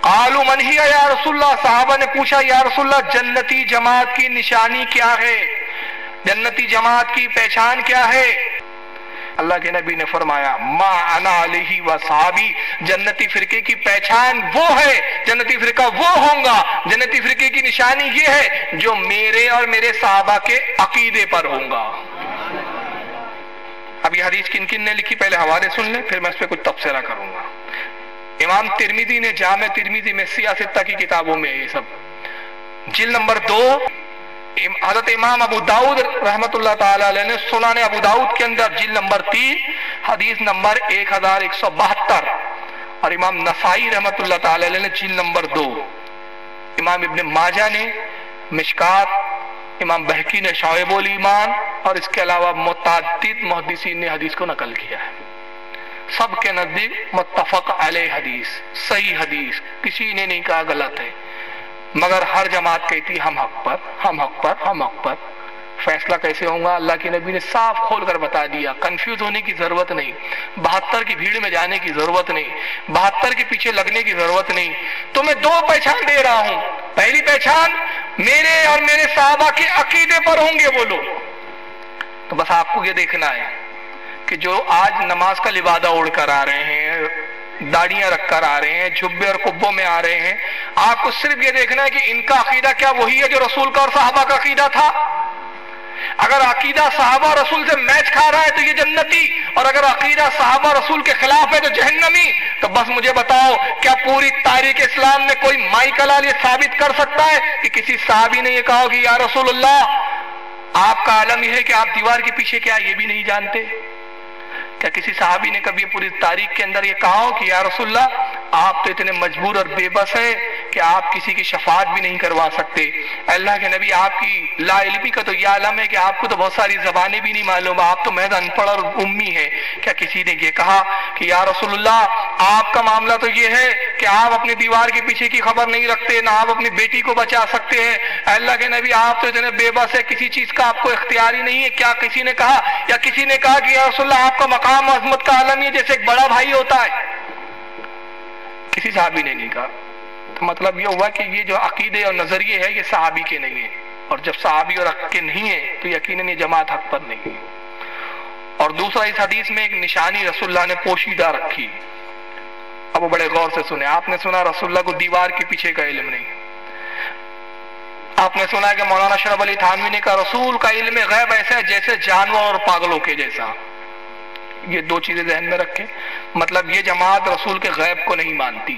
قالوا من ہی یا رسول اللہ، صحابہ نے پوچھا یا رسول اللہ جنتی جماعت کی نشانی کیا ہے، جنتی جماعت کی پہچان کیا ہے؟ اللہ کے نبی نے فرمایا، ما انا علیہ و صحابی، جنتی فرقے کی پہچان وہ ہے، جنتی فرقہ وہ ہوں گا، جنتی فرقے کی نشانی یہ ہے جو میرے اور میرے صحابہ کے عقیدے پر ہوں گا. اب یہ حدیث کن کن نے لکھی پہلے حوالے سن لیں، پھر میں اس پہ کچھ تبصرہ کروں گا. امام ترمذی نے جامع ترمذی میں سیاستہ کی کتابوں میں یہ سب، جلد نمبر 2. حضرت امام ابو داؤد رحمت اللہ تعالی علیہ نے سنن ابو داؤد کے اندر جلد نمبر 3 حدیث نمبر 1172، اور امام نسائی رحمت اللہ تعالی علیہ نے جلد نمبر 2. امام ابن ماجہ نے مشکات، امام بہقی نے شعب الایمان، اور اس کے علاوہ متعدد محدثین نے حدیث کو نقل کیا ہے. سب کے نزدیک متفق علیہ حدیث، صحیح حدیث، کسی نے نہیں کہا غلط ہے. مگر ہر جماعت کہتی ہم حق پر، ہم حق پر، ہم حق پر. فیصلہ کیسے ہوگا؟ اللہ کے نبی نے صاف کھول کر بتا دیا. کنفیوز ہونے کی ضرورت نہیں، 72 کی بھیڑ میں جانے کی ضرورت نہیں، 72 کے پیچھے لگنے کی ضرورت نہیں. تو میں 2 پہچان دے رہا ہوں. پہلی پہچان، میرے اور میرے صحابہ کے عقیدے پر ہوں گے وہ لوگ. تو بس آپ کو یہ دیکھنا ہے کہ جو آج نماز کا لبادہ اوڑھ کر آ رہے ہیں، داڑیاں رکھ کر آ رہے ہیں، جبے اور قبوں میں آ رہے ہیں، آپ کو صرف یہ دیکھنا ہے کہ ان کا عقیدہ کیا وہی ہے جو رسول کا اور صحابہ کا عقیدہ تھا. اگر عقیدہ صحابہ رسول سے میچ کھا رہا ہے تو یہ جنتی، اور اگر عقیدہ صحابہ رسول کے خلاف ہے تو جہنمی. تو بس مجھے بتاؤ، کیا پوری تاریخ اسلام میں کوئی مائی کلال یہ ثابت کر سکتا ہے کہ کسی صحابی نے یہ کہا کہ یا رسول اللہ آپ کا عالم یہ ہے کہ آپ دیوار کے پیچھے کیا یہ بھی نہیں جانتے؟ کیا کسی صحابی نے کبھی پوری تاریخ کے اندر یہ کہا ہو کہ یا رسول اللہ آپ تو اتنے مجبور اور بے بس ہیں کہ آپ کسی کی شفاعت بھی نہیں کروا سکتے؟ اللہ کے نبی، آپ کی لا علمی کا تو یہ عالم ہے کہ آپ کو تو بہت ساری زبانیں بھی نہیں معلوم، آپ تو محض ان پڑھ اور امی ہیں. کیا کسی نے یہ کہا کہ یا رسول اللہ آپ کا معاملہ تو یہ ہے کہ آپ اپنے دیوار کے پیچھے کی خبر نہیں رکھتے، نہ آپ اپنی بیٹی کو بچا سکتے ہیں؟ اللہ کے نبی آپ تو اتنے بے بس ہے، کسی چیز کا آپ کو اختیار ہی نہیں ہے. کیا کسی نے کہا، یا کسی نے کہا کہ یا رسول اللہ آپ کا مقام عظمت کا عالم ہے جیسے ایک بڑا بھائی ہوتا ہے؟ کسی صحابی نے نہیں کہا. تو مطلب یہ ہوا کہ یہ جو عقیدے اور نظریے ہے یہ صحابی کے نہیں ہیں، اور جب صحابی اور حق کے نہیں ہیں تو یقیناً یہ جماعت حق پر نہیں ہے. اور دوسرا، اس حدیث میں ایک نشانی رسول اللہ نے پوشیدہ رکھی. اب وہ بڑے غور سے سنے. آپ نے سنا رسول اللہ کو دیوار کے پیچھے کا علم نہیں. آپ نے سنا کہ مولانا اشرف علی تھانوی نے کہا رسول کا علم غیب ایسا ہے جیسے جانور اور پاگلوں کے جیسا. یہ 2 چیزیں ذہن میں رکھیں. مطلب یہ جماعت رسول کے غیب کو نہیں مانتی.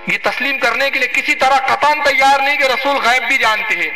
یہ تسلیم کرنے کے لیے کسی طرح قطعاً تیار نہیں کہ رسول غیب بھی جانتے ہیں،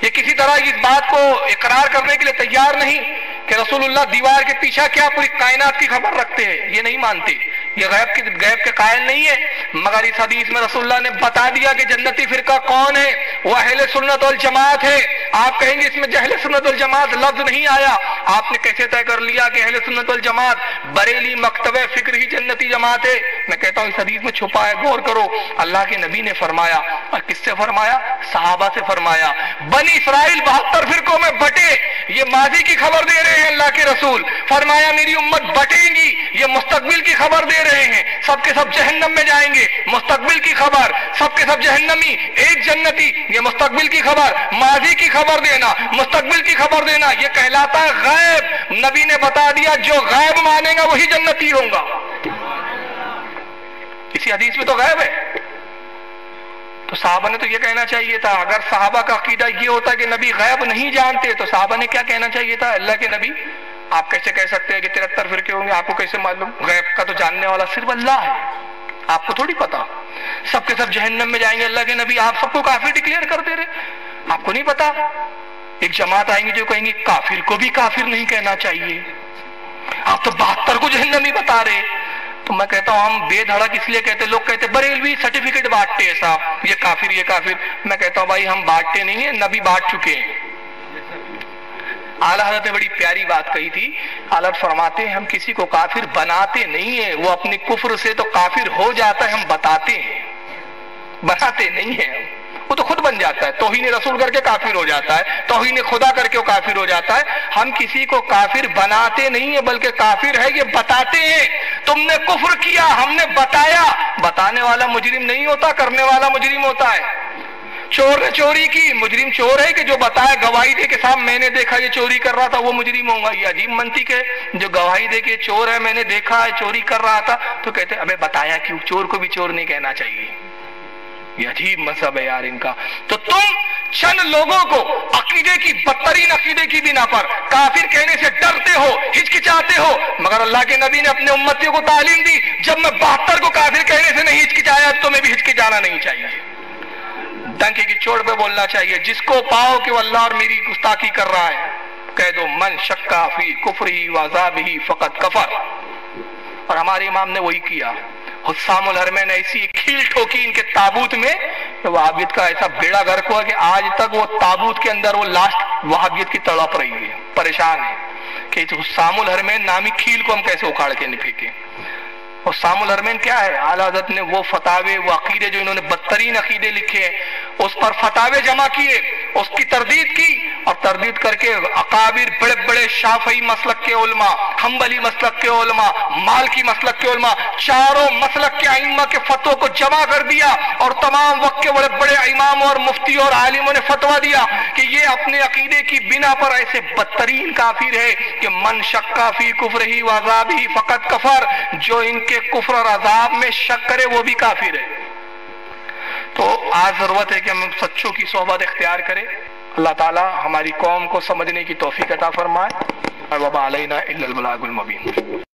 یہ کسی طرح اس بات کو اقرار کرنے کے لیے تیار نہیں کہ رسول اللہ دیوار کے پیچھے کیا پوری کائنات کی خبر رکھتے ہیں، یہ نہیں مانتے، یہ غیب کے قائل نہیں ہے۔ مگر اس حدیث میں رسول اللہ نے بتا دیا کہ جنتی فرقہ کون ہے، وہ اہل سنت والجماعت ہے۔ آپ کہیں گے اس میں اہل سنت والجماعت لفظ نہیں آیا، آپ نے کیسے طے کر لیا کہ اہل سنت والجماعت بریلی مکتب فکر ہی جنتی جماعت ہے؟ میں کہتا ہوں اس حدیث میں چھپا ہے، غور کرو۔ اللہ کے نبی نے فرمایا، اور کس سے فرمایا؟ صحابہ سے فرمایا۔ بنی اسرائیل 72 فرقوں میں بٹے، یہ ماضی کی خبر دے رہے ہیں اللہ کے رسول، فرمایا میری امت بٹیں گی، یہ مستقبل کی خبر دے رہے ہیں، سب کے سب جہنم میں جائیں گے، مستقبل کی خبر، سب کے سب جہنمی ایک جنتی، یہ مستقبل کی خبر، ماضی کی خبر دینا، مستقبل کی خبر دینا، یہ کہلاتا ہے غیب۔ نبی نے بتا دیا جو غیب مانے گا وہی جنتی ہوگا۔ اسی حدیث میں تو غیب ہے۔ تو صحابہ نے تو یہ کہنا چاہیے تھا، اگر صحابہ کا عقیدہ یہ ہوتا کہ نبی غیب نہیں جانتے تو صحابہ نے کیا کہنا چاہیے تھا؟ اللہ کے نبی آپ کیسے کہہ سکتے ہیں کہ 73 فرقے ہوں گے، آپ کو کیسے معلوم؟ غیب کا تو جاننے والا صرف اللہ ہے، آپ کو تھوڑی پتا۔ سب کے سب جہنم میں جائیں گے، اللہ کے نبی آپ سب کو کافر ڈکلیئر کر دے رہے، آپ کو نہیں پتا؟ ایک جماعت آئیں گی جو کہیں گے کافر کو بھی کافر نہیں کہنا چاہیے، آپ تو 72 کو جہنمی بتا رہے۔ تو میں کہتا ہوں ہم بے دھڑک اس لیے کہتے، لوگ کہتے بریلوی سرٹیفکیٹ بانٹتے ہیں صاحب، یہ کافر یہ کافر۔ میں کہتا ہوں بھائی ہم بانٹتے نہیں ہیں، نبی بانٹ چکے ہیں۔ اعلیٰ حضرت نے بڑی پیاری بات کہی تھی، اعلیٰ فرماتے ہیں ہم کسی کو کافر بناتے نہیں ہیں، وہ اپنی کفر سے تو کافر ہو جاتا ہے، ہم بتاتے ہیں، بناتے نہیں ہیں ہم، وہ تو خود بن جاتا ہے، توہین رسول کر کے کافر ہو جاتا ہے، توہین خدا کر کے وہ کافر ہو جاتا ہے۔ ہم کسی کو کافر بناتے نہیں ہیں بلکہ کافر ہے یہ بتاتے ہیں۔ تم نے کفر کیا، ہم نے بتایا، بتانے والا مجرم نہیں ہوتا، کرنے والا مجرم ہوتا ہے۔ چور نے چوری کی، مجرم چور ہے کہ جو بتائے گواہی دے کے صاحب میں نے دیکھا یہ چوری کر رہا تھا، وہ مجرم ہوگا۔ یہ عجیب منطق ہے، جو گواہی دے کے چور ہے میں نے دیکھا ہے چوری کر رہا تھا، تو کہتے ابے بتایا کیوں؟ چور کو بھی چور نہیں کہنا چاہیے۔ یہ عجیب مذہب ہے یار ان کا۔ تو تم چند لوگوں کو عقیدے کی بدترین عقیدے کی بنا پر کافر کہنے سے ڈرتے ہو، ہچکچاتے ہو، مگر اللہ کے نبی نے اپنے امتیوں کو تعلیم دی جب میں 72 کو کافر کہنے سے نہیں ہچکچایا تو میں بھی ہچکچانا نہیں چاہیے، ڈنکے کی چوٹ پہ بولنا چاہیے۔ جس کو پاؤ کہ وہ اللہ اور میری گستاخی کر رہا ہے کہہ دو من شکا فی کفرہ وعذابہ فقد کفر۔ اور ہمارے امام نے وہی کیا، حسام الحرمین نے ایسی کھیل ٹھوکی ان کے تابوت میں، وہابیت کا ایسا بیڑا گرک ہوا کہ آج تک وہ تابوت کے اندر وہ لاسٹ وہابیت کی تڑپ رہی ہے، پریشان ہے کہ حسام الحرمین نامی کھیل کو ہم کیسے اکھاڑ کے پھینکیں۔ حسام الحرمین کیا ہے؟ اعلیٰ حضرت نے وہ فتاوے، وہ عقیدے جو انہوں نے بدترین عقیدے لکھے ہیں اس پر فتاوے جمع کیے، اس کی تردید کی، اور تردید کر کے اکابر بڑے بڑے شافعی مسلک کے علماء، حنبلی مسلک کے علماء، مالکی مسلک کے علماء، چاروں مسلک کے ائمہ کے فتووں کو جمع کر دیا، اور تمام وقت کے بڑے بڑے اماموں اور مفتیوں اور عالموں نے فتویٰ دیا کہ یہ اپنے عقیدے کی بنا پر ایسے بدترین کافر ہے کہ من شکا فی کفرہ وعذابہ فقد کفر، جو ان کے کفر اور عذاب میں شک کرے وہ بھی کافر ہے۔ تو آج ضرورت ہے کہ ہم سچوں کی صحبت اختیار کریں۔ اللہ تعالی ہماری قوم کو سمجھنے کی توفیق عطا فرمائے۔ وما علینا الا البلاغ المبین۔